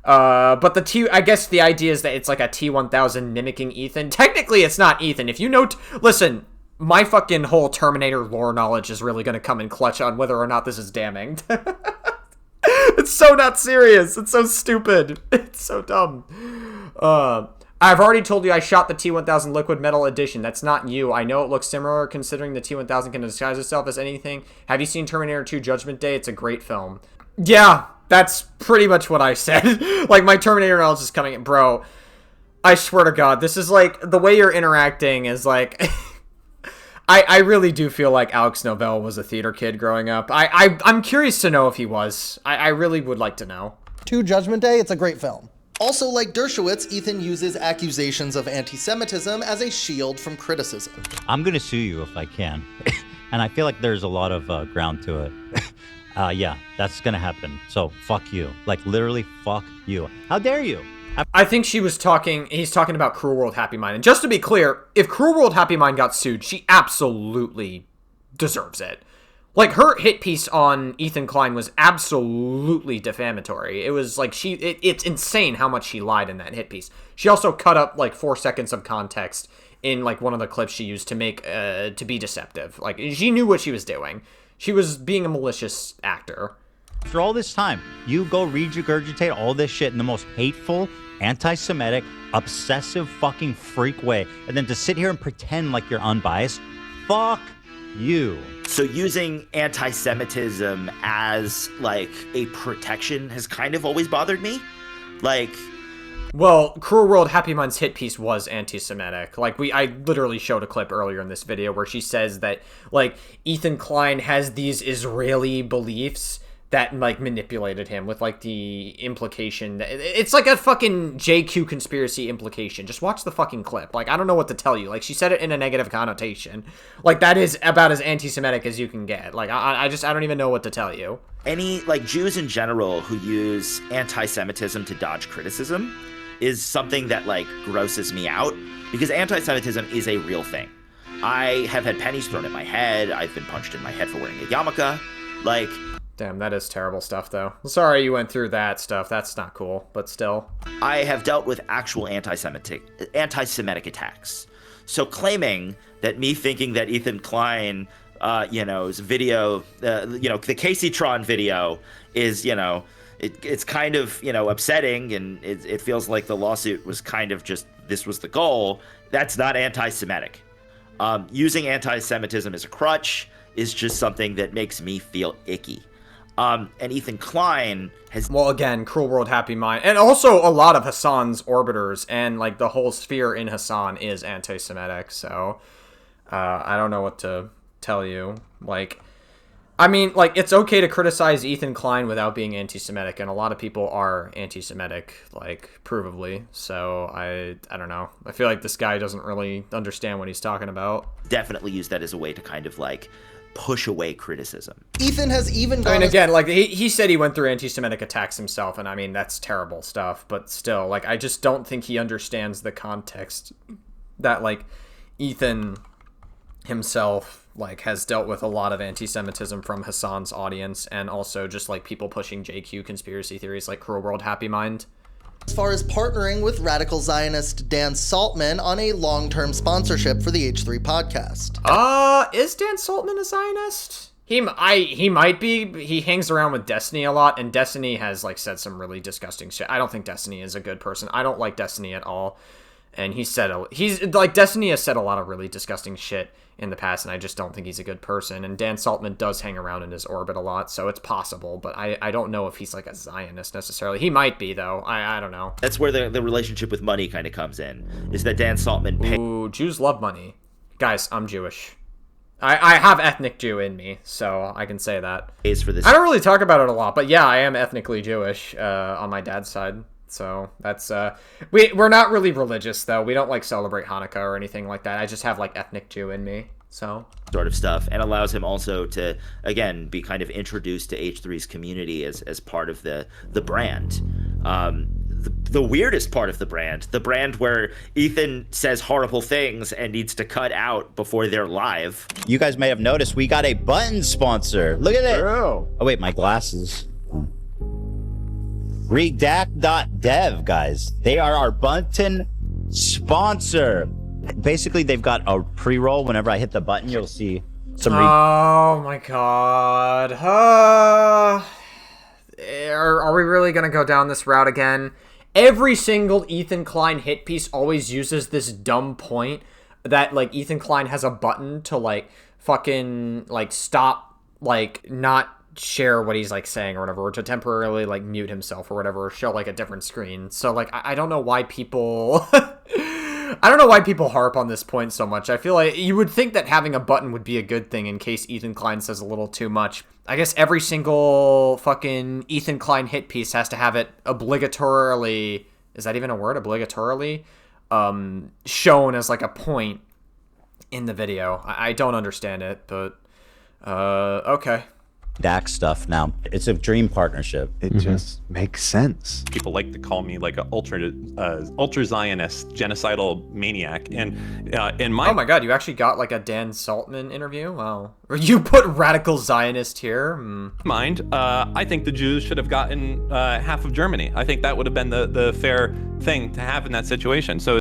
But I guess the idea is that it's, like, a T-1000 mimicking Ethan. Technically, it's not Ethan. If you know... Listen, my fucking whole Terminator lore knowledge is really going to come in clutch on whether or not this is damning. It's so not serious. It's so stupid. It's so dumb. I've already told you I shot the T-1000 Liquid Metal Edition. That's not you. I know it looks similar considering the T-1000 can disguise itself as anything. Have you seen Terminator 2 Judgment Day? It's a great film. Yeah, that's pretty much what I said. Like, my Terminator knowledge is coming in. Bro, I swear to God, this is like, the way you're interacting is like... I really do feel like Alex Novell was a theater kid growing up. I'm curious to know if he was. I really would like to know. 2 Judgment Day, it's a great film. Also, like Dershowitz, Ethan uses accusations of anti-Semitism as a shield from criticism. I'm gonna sue you if I can. And I feel like there's a lot of ground to it. Yeah, that's gonna happen. So, fuck you. Like, literally, fuck you. How dare you? I think he's talking about Cruel World Happy Mind. And just to be clear, if Cruel World Happy Mind got sued, she absolutely deserves it. Like, her hit piece on Ethan Klein was absolutely defamatory. It was like it's insane how much she lied in that hit piece. She also cut up like 4 seconds of context in like one of the clips she used to make to be deceptive. Like, she knew what she was doing. She was being a malicious actor. After all this time, you go regurgitate all this shit in the most hateful, anti-Semitic, obsessive fucking freak way, and then to sit here and pretend like you're unbiased, fuck you. So using anti-Semitism as, like, a protection has kind of always bothered me. Like... Well, Cruel World Happy Mind's hit piece was anti-Semitic. Like, I literally showed a clip earlier in this video where she says that, like, Ethan Klein has these Israeli beliefs that, like, manipulated him with, like, the implication that... It's like a fucking JQ conspiracy implication. Just watch the fucking clip. Like, I don't know what to tell you. Like, she said it in a negative connotation. Like, that is about as anti-Semitic as you can get. Like, I don't even know what to tell you. Any, like, Jews in general who use anti-Semitism to dodge criticism is something that, like, grosses me out. Because anti-Semitism is a real thing. I have had pennies thrown at my head. I've been punched in my head for wearing a yarmulke. Like... Damn, that is terrible stuff, though. Sorry you went through that stuff. That's not cool, but still. I have dealt with actual anti-Semitic attacks. So claiming that me thinking that Ethan Klein, his video, the Casey-tron video is, it's kind of, upsetting, and it feels like the lawsuit was kind of just, this was the goal. That's not anti-Semitic. Using anti-Semitism as a crutch is just something that makes me feel icky. And Ethan Klein has... Well, again, Cruel World Happy Mind. And also a lot of Hassan's orbiters and, like, the whole sphere in Hassan is anti-Semitic. So, I don't know what to tell you. Like, I mean, like, it's okay to criticize Ethan Klein without being anti-Semitic. And a lot of people are anti-Semitic, like, provably. So, I don't know. I feel like this guy doesn't really understand what he's talking about. Definitely use that as a way to kind of, like... push away criticism. Ethan has even gone... I mean, again, like, he said he went through anti-Semitic attacks himself, and I mean, that's terrible stuff, but still, like, I just don't think he understands the context that, like, Ethan himself, like, has dealt with a lot of anti-Semitism from Hassan's audience, and also just, like, people pushing JQ conspiracy theories like Cruel World Happy Mind. As far as partnering with radical Zionist Dan Saltman on a long-term sponsorship for the H3 podcast. Is Dan Saltman a Zionist? He might be. He hangs around with Destiny a lot, and Destiny has, like, said some really disgusting shit. I don't think Destiny is a good person. I don't like Destiny at all. And Destiny has said a lot of really disgusting shit in the past, and I just don't think he's a good person. And Dan Saltman does hang around in his orbit a lot, so it's possible, but I don't know if he's, like, a Zionist necessarily. He might be, though. I don't know. That's where the relationship with money kind of comes in, is that Dan Saltman... Ooh, Jews love money. Guys, I'm Jewish. I have ethnic Jew in me, so I can say that. For this. I don't really talk about it a lot, but yeah, I am ethnically Jewish on my dad's side. So that's we're not really religious though. We don't like celebrate Hanukkah or anything like that. I just have like ethnic Jew in me. So sort of stuff, and allows him also to, again, be kind of introduced to H3's community as part of the brand. The weirdest part of the brand where Ethan says horrible things and needs to cut out before they're live. You guys may have noticed we got a button sponsor. Look at it. Oh wait, my glasses. Redact.dev, guys. They are our button sponsor. Basically, they've got a pre-roll. Whenever I hit the button, you'll see some. Oh my god. Are we really gonna go down this route again? Every single Ethan Klein hit piece always uses this dumb point that, like, Ethan Klein has a button to, like, fucking, like, stop, like, not share what he's, like, saying or whatever, or to temporarily, like, mute himself or whatever, or show, like, a different screen. So, like, I don't know why people... I don't know why people harp on this point so much. I feel like you would think that having a button would be a good thing in case Ethan Klein says a little too much. I guess every single fucking Ethan Klein hit piece has to have it obligatorily, is that even a word? Obligatorily? Shown as like a point in the video. I don't understand it, but okay. DAC stuff now. It's a dream partnership. It just makes sense. People like to call me like an ultra Zionist, genocidal maniac, and in my oh my god, you actually got like a Dan Saltman interview? Wow. Or you put radical Zionist here? mind, I think the Jews should have gotten half of Germany. I think that would have been the fair thing to have in that situation. So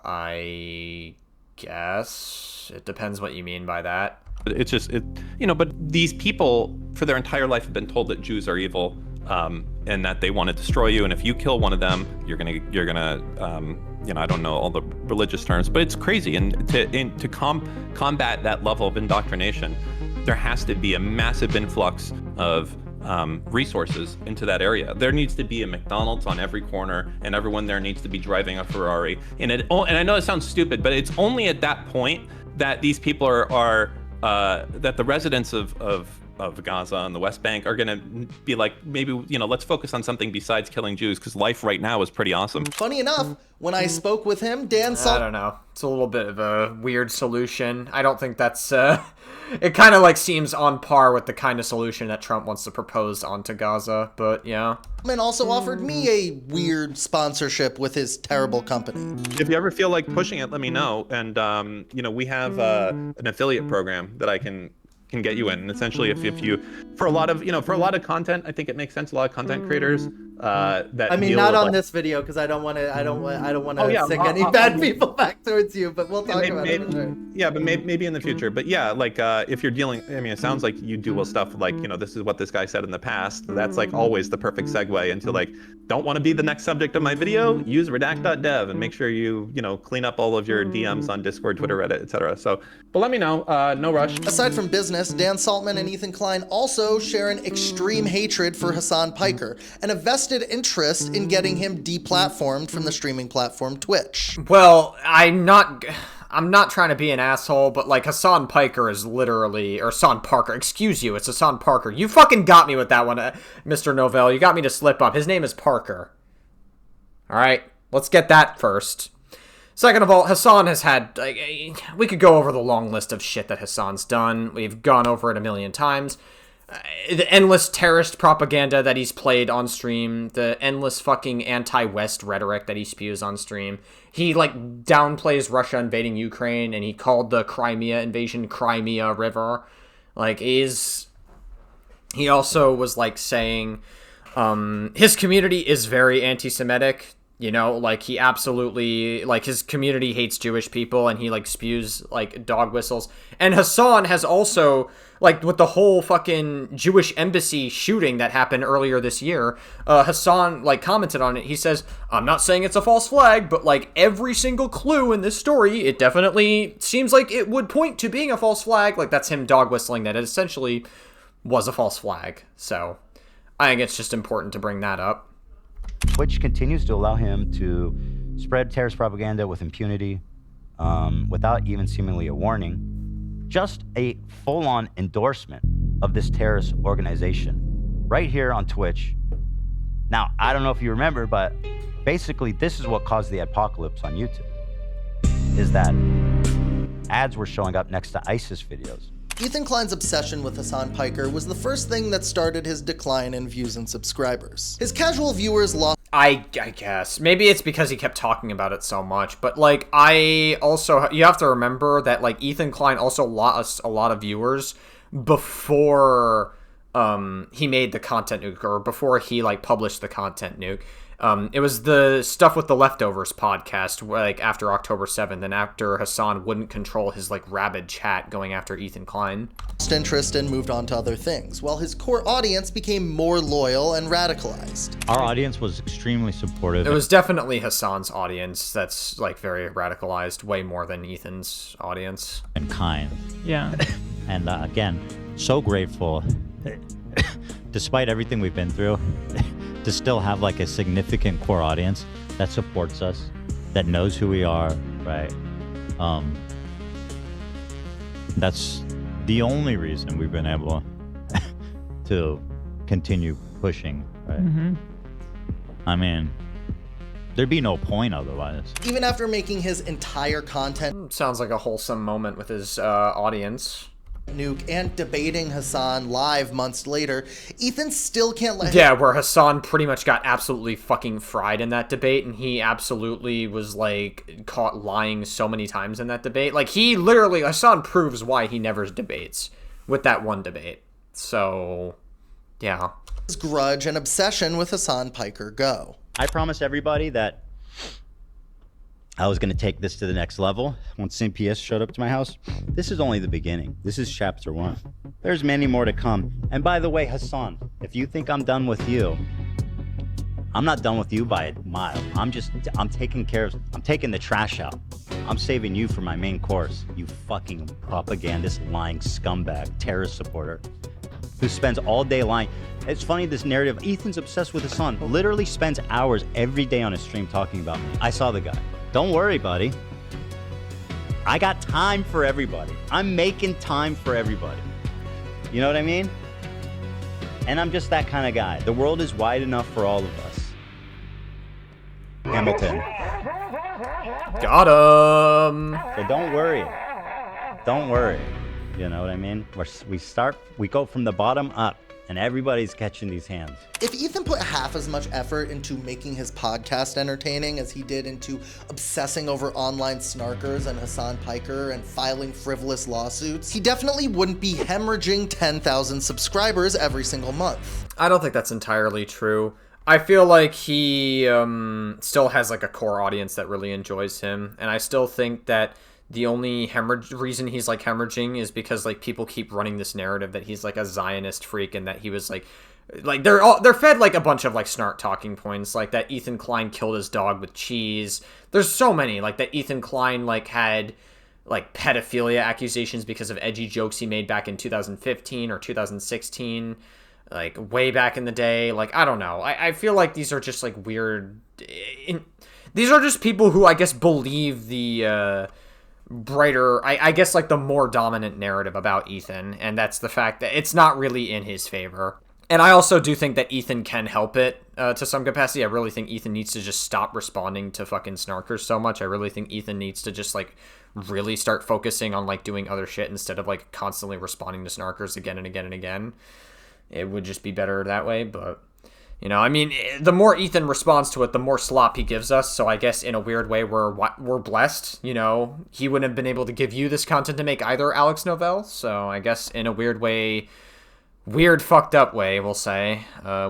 I guess it depends what you mean by that. It's just, but these people for their entire life have been told that Jews are evil, and that they want to destroy you. And if you kill one of them, you're gonna, I don't know all the religious terms, but it's crazy. And to combat that level of indoctrination, there has to be a massive influx of resources into that area. There needs to be a McDonald's on every corner, and everyone there needs to be driving a Ferrari. And I know it sounds stupid, but it's only at that point that these people are that the residents of Gaza and the West Bank are going to be like, maybe, let's focus on something besides killing Jews, because life right now is pretty awesome. Funny enough, when I spoke with him, Dan Saltman... I don't know. It's a little bit of a weird solution. I don't think that's... it kind of like seems on par with the kind of solution that Trump wants to propose onto Gaza, but yeah. And also offered me a weird sponsorship with his terrible company. If you ever feel like pushing it, let me know. And, we have an affiliate program that I can get you in. And essentially, if you, for a lot of content, I think it makes sense. A lot of content creators that I mean, not on this video, because I don't want to sink any bad people back towards you, but we'll talk about it. Sure. Yeah, but maybe in the future. But yeah, like if you're dealing, I mean, it sounds like you do stuff like, this is what this guy said in the past. That's like always the perfect segue into like, don't want to be the next subject of my video? Use redact.dev and make sure you clean up all of your DMs on Discord, Twitter, Reddit, etc. So, but let me know. No rush. Aside from business, Dan Saltman and Ethan Klein also share an extreme hatred for Hassan Piker and a vested interest in getting him deplatformed from the streaming platform Twitch. Well, I'm not trying to be an asshole, but like Hassan Piker is literally, or Hassan Parker, excuse you, it's Hassan Parker. You fucking got me with that one, Mr. Novell. You got me to slip up. His name is Parker. All right, let's get that first. Second of all, Hassan has had, we could go over the long list of shit that Hassan's done. We've gone over it a million times. The endless terrorist propaganda that he's played on stream, the endless fucking anti-West rhetoric that he spews on stream. He, downplays Russia invading Ukraine, and he called the Crimea invasion Crimea River. He also was, saying, his community is very anti-Semitic. He absolutely, his community hates Jewish people, and he, spews, dog whistles. And Hassan has also, with the whole fucking Jewish embassy shooting that happened earlier this year, Hassan, commented on it. He says, I'm not saying it's a false flag, but, every single clue in this story, it definitely seems like it would point to being a false flag. That's him dog whistling that it essentially was a false flag. So, I think it's just important to bring that up. Twitch continues to allow him to spread terrorist propaganda with impunity, without even seemingly a warning. Just a full-on endorsement of this terrorist organization right here on Twitch. Now, I don't know if you remember, but basically this is what caused the apocalypse on YouTube. is that ads were showing up next to ISIS videos. Ethan Klein's obsession with Hassan Piker was the first thing that started his decline in views and subscribers. His casual viewers lost. I guess. Maybe it's because he kept talking about it so much, but like you have to remember that like Ethan Klein also lost a lot of viewers before he made the content nuke, or before he like published the content nuke. It was the Stuff with the Leftovers podcast, like after October 7th, and after Hassan wouldn't control his like rabid chat going after Ethan Klein. Lost interest and moved on to other things, while his core audience became more loyal and radicalized. Our audience was extremely supportive. It was definitely Hassan's audience that's like very radicalized, way more than Ethan's audience. And kind. Yeah. And again, so grateful, despite everything we've been through, to still have like a significant core audience that supports us, that knows who we are, right? That's the only reason we've been able to continue pushing, right? Mm-hmm. I mean, there'd be no point otherwise. Even after making his entire content sounds like a wholesome moment with his audience. Nuke and debating Hassan live months later, Ethan still can't let where Hassan pretty much got absolutely fucking fried in that debate, and he absolutely was like caught lying so many times in that debate. Like Hassan proves why he never debates with that one debate. So yeah, his grudge and obsession with Hassan Piker go. I promised everybody that I was going to take this to the next level once CPS showed up to my house. This is only the beginning. This is chapter 1. There's many more to come. And by the way, Hassan, if you think I'm done with you, I'm not done with you by a mile. I'm taking the trash out. I'm saving you for my main course, you fucking propagandist, lying scumbag, terrorist supporter who spends all day lying. It's funny, this narrative, Ethan's obsessed with Hassan, literally spends hours every day on his stream talking about me. I saw the guy. Don't worry, buddy. I got time for everybody. I'm making time for everybody. You know what I mean? And I'm just that kind of guy. The world is wide enough for all of us. Hamilton. Got him. So don't worry. Don't worry. You know what I mean? We go from the bottom up. And everybody's catching these hands. If Ethan put half as much effort into making his podcast entertaining as he did into obsessing over online snarkers and Hassan Piker and filing frivolous lawsuits, he definitely wouldn't be hemorrhaging 10,000 subscribers every single month. I don't think that's entirely true. I feel like he still has like a core audience that really enjoys him, and I still think that the only reason he's like hemorrhaging is because like people keep running this narrative that he's like a Zionist freak and that he was like they're fed like a bunch of like snark talking points, like that Ethan Klein killed his dog with cheese. There's so many, like that Ethan Klein like had like pedophilia accusations because of edgy jokes he made back in 2015 or 2016, like way back in the day. Like I don't know. I feel like these are just like weird. These are just people who I guess believe the brighter, I guess like the more dominant narrative about Ethan, and that's the fact that it's not really in his favor. And I also do think that Ethan can help it to some capacity. I really think Ethan needs to just stop responding to fucking snarkers so much. I really think Ethan needs to just like really start focusing on like doing other shit instead of like constantly responding to snarkers again and again and again. It would just be better that way, but you know, I mean, the more Ethan responds to it, the more slop he gives us. So I guess in a weird way, we're blessed. You know, he wouldn't have been able to give you this content to make either, Alex Novell. So I guess in a weird way, weird fucked up way, we'll say,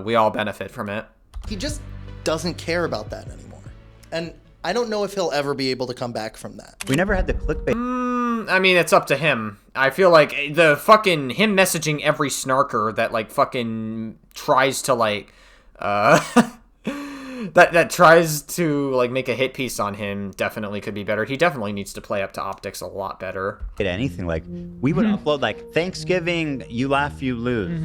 we all benefit from it. He just doesn't care about that anymore. And I don't know if he'll ever be able to come back from that. We never had the clickbait. I mean, it's up to him. I feel like the fucking him messaging every snarker that like fucking tries to like that tries to like make a hit piece on him definitely could be better. He definitely needs to play up to optics a lot better. Anything like we would upload like Thanksgiving, you laugh, you lose,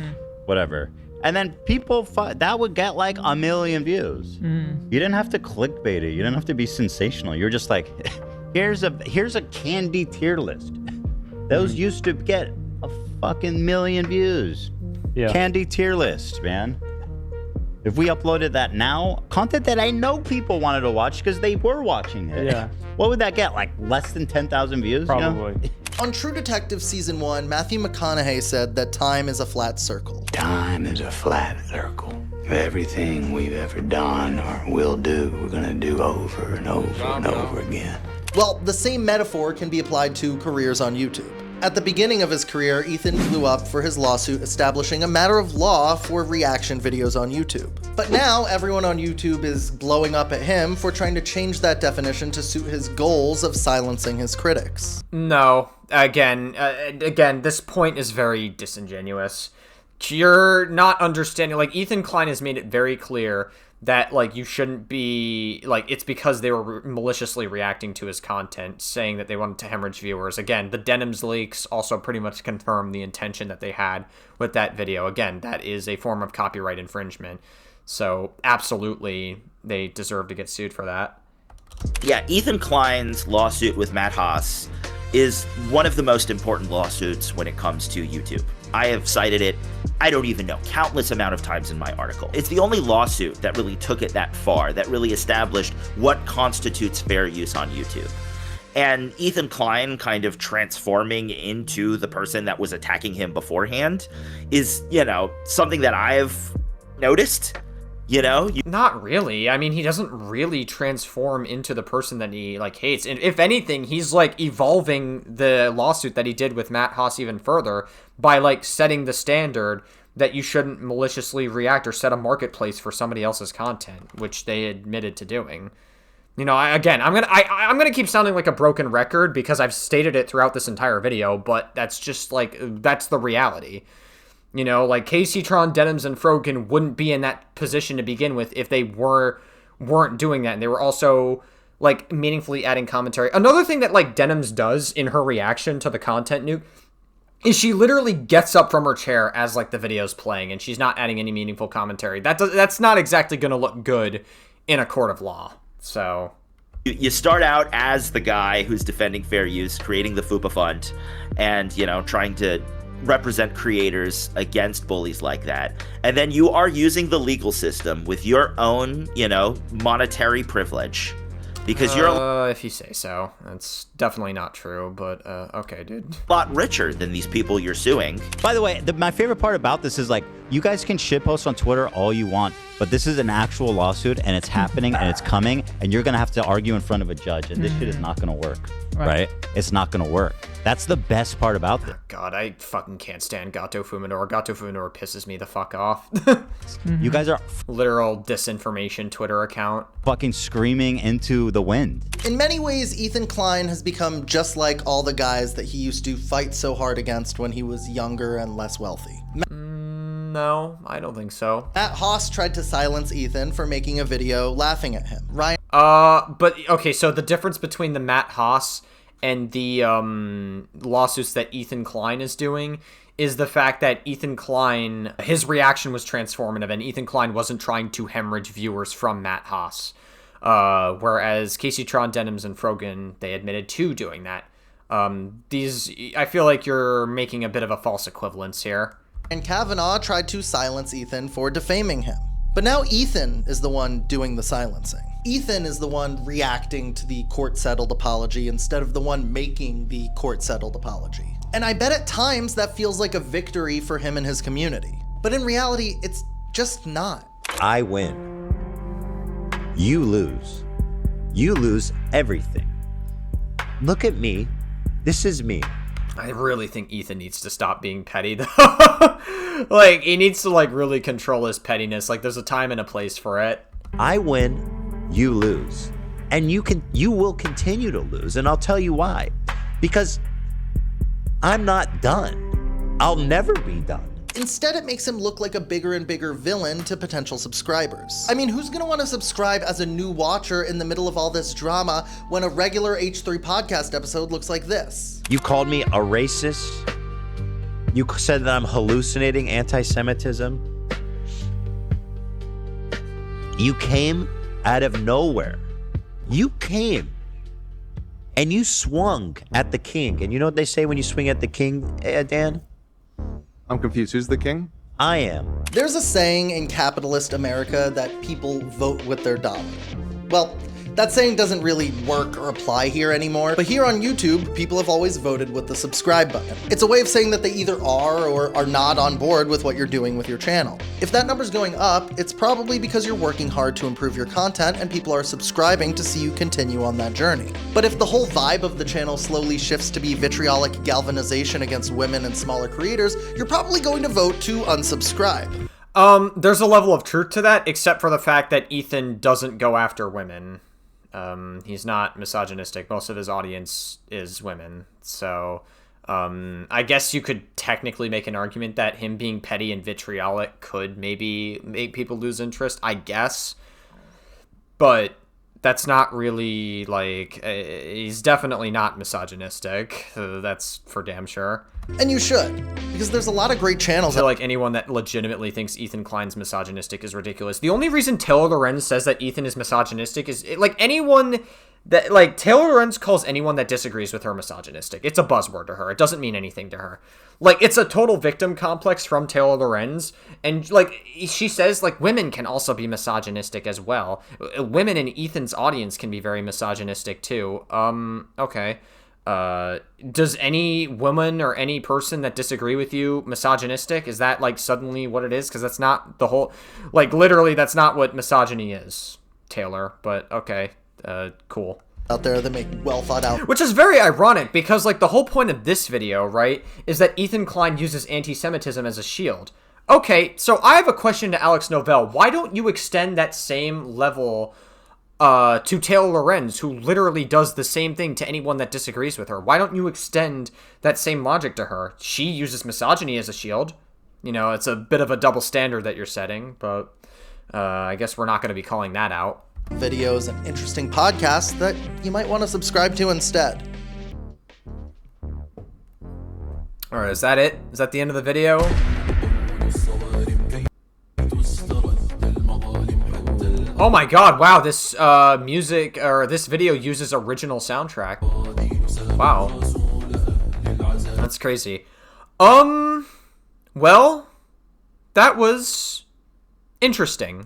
whatever, and then people that would get like 1 million views. You didn't have to clickbait it. You didn't have to be sensational. You're just like, here's a candy tier list. Those used to get a fucking 1 million views. Yeah. Candy tier list, man. If we uploaded that now, content that I know people wanted to watch because they were watching it. Yeah. What would that get? Like less than 10,000 views? Probably. You know? On True Detective Season 1, Matthew McConaughey said that time is a flat circle. Time is a flat circle. Everything we've ever done or will do, we're gonna do over and over and over again. Well, the same metaphor can be applied to careers on YouTube. At the beginning of his career, Ethan blew up for his lawsuit establishing a matter of law for reaction videos on YouTube. But now everyone on YouTube is blowing up at him for trying to change that definition to suit his goals of silencing his critics. No, again, this point is very disingenuous. You're not understanding, like, Ethan Klein has made it very clear that, like, you shouldn't be, like, it's because they were maliciously reacting to his content, saying that they wanted to hemorrhage viewers. Again, the Denims leaks also pretty much confirm the intention that they had with that video. Again, that is a form of copyright infringement. So, absolutely, they deserve to get sued for that. Yeah, Ethan Klein's lawsuit with Matt Haas is one of the most important lawsuits when it comes to YouTube. I have cited it, I don't even know, countless amount of times in my article. It's the only lawsuit that really took it that far, that really established what constitutes fair use on YouTube. And Ethan Klein kind of transforming into the person that was attacking him beforehand is, you know, something that I've noticed. You know? Not really. I mean, he doesn't really transform into the person that he, like, hates. And if anything, he's, like, evolving the lawsuit that he did with Matt Haas even further by, like, setting the standard that you shouldn't maliciously react or set a marketplace for somebody else's content, which they admitted to doing. You know, I'm gonna keep sounding like a broken record because I've stated it throughout this entire video, but that's just, like, that's the reality. You know, like, KC-Tron, Denims, and Frogan wouldn't be in that position to begin with if they weren't doing that. And they were also, like, meaningfully adding commentary. Another thing that, like, Denims does in her reaction to the content nuke is she literally gets up from her chair as, like, the video's playing, and she's not adding any meaningful commentary. That's not exactly going to look good in a court of law. So... You start out as the guy who's defending fair use, creating the FUPA fund, and, you know, trying to represent creators against bullies like that. And then you are using the legal system with your own, you know, monetary privilege. Because you're if you say so. That's definitely not true, but okay, dude. A lot richer than these people you're suing. By the way, my favorite part about this is, like, you guys can shitpost on Twitter all you want, but this is an actual lawsuit, and it's happening, and it's coming, and you're going to have to argue in front of a judge, and this shit is not going to work, right? It's not going to work. That's the best part about this. God, I fucking can't stand Gato Fuminor. Gato Fuminor pisses me the fuck off. You guys are literal disinformation Twitter account. Fucking screaming into the wind. In many ways, Ethan Klein has become just like all the guys that he used to fight so hard against when he was younger and less wealthy. No, I don't think so. Matt Haas tried to silence Ethan for making a video laughing at him. Ryan. But okay, so the difference between the Matt Haas and the lawsuits that Ethan Klein is doing is the fact that Ethan Klein, his reaction was transformative, and Ethan Klein wasn't trying to hemorrhage viewers from Matt Haas. Whereas KC-Tron, Denims, and Frogan, they admitted to doing that. I feel like you're making a bit of a false equivalence here. And Kavanaugh tried to silence Ethan for defaming him. But now Ethan is the one doing the silencing. Ethan is the one reacting to the court-settled apology instead of the one making the court-settled apology. And I bet at times that feels like a victory for him and his community. But in reality, it's just not. I win. You lose. You lose everything. Look at me. This is me. I really think Ethan needs to stop being petty, though. Like, he needs to, like, really control his pettiness. Like, there's a time and a place for it. I win, you lose. And you will continue to lose, and I'll tell you why. Because I'm not done. I'll never be done. Instead, it makes him look like a bigger and bigger villain to potential subscribers. I mean, who's gonna want to subscribe as a new watcher in the middle of all this drama when a regular H3 podcast episode looks like this? You called me a racist. You said that I'm hallucinating anti-Semitism. You came out of nowhere. You came and you swung at the king. And you know what they say when you swing at the king, Dan? I'm confused. Who's the king? I am. There's a saying in capitalist America that people vote with their dollar. Well, that saying doesn't really work or apply here anymore, but here on YouTube, people have always voted with the subscribe button. It's a way of saying that they either are or are not on board with what you're doing with your channel. If that number's going up, it's probably because you're working hard to improve your content and people are subscribing to see you continue on that journey. But if the whole vibe of the channel slowly shifts to be vitriolic galvanization against women and smaller creators, you're probably going to vote to unsubscribe. There's a level of truth to that, except for the fact that Ethan doesn't go after women. He's not misogynistic. Most of his audience is women. So, I guess you could technically make an argument that him being petty and vitriolic could maybe make people lose interest, I guess. But that's not really, like, he's definitely not misogynistic. That's for damn sure. And you should, because there's a lot of great channels. I feel like anyone that legitimately thinks Ethan Klein's misogynistic is ridiculous. The only reason Taylor Lorenz says that Ethan is misogynistic is, like, anyone that, like, Taylor Lorenz calls anyone that disagrees with her misogynistic. It's a buzzword to her. It doesn't mean anything to her. Like, it's a total victim complex from Taylor Lorenz. And, like, she says, like, women can also be misogynistic as well. Women in Ethan's audience can be very misogynistic, too. Okay. Does any woman or any person that disagree with you misogynistic? Is that, like, suddenly what it is? Because that's not the whole, like, literally that's not what misogyny is, Taylor, but okay, cool. Out there that make well thought out. Which is very ironic because, like, the whole point of this video, right, is that Ethan Klein uses anti-Semitism as a shield. Okay, so I have a question to Alex Novell. Why don't you extend that same level to Taylor Lorenz, who literally does the same thing to anyone that disagrees with her? Why don't you extend that same logic to her? She uses misogyny as a shield. You know, it's a bit of a double standard that you're setting, but I guess we're not going to be calling that out. Videos and interesting podcasts that you might want to subscribe to instead. Alright, is that it? Is that the end of the video? Oh my god, wow, this music, or this video uses original soundtrack. Wow. That's crazy. Well, that was interesting.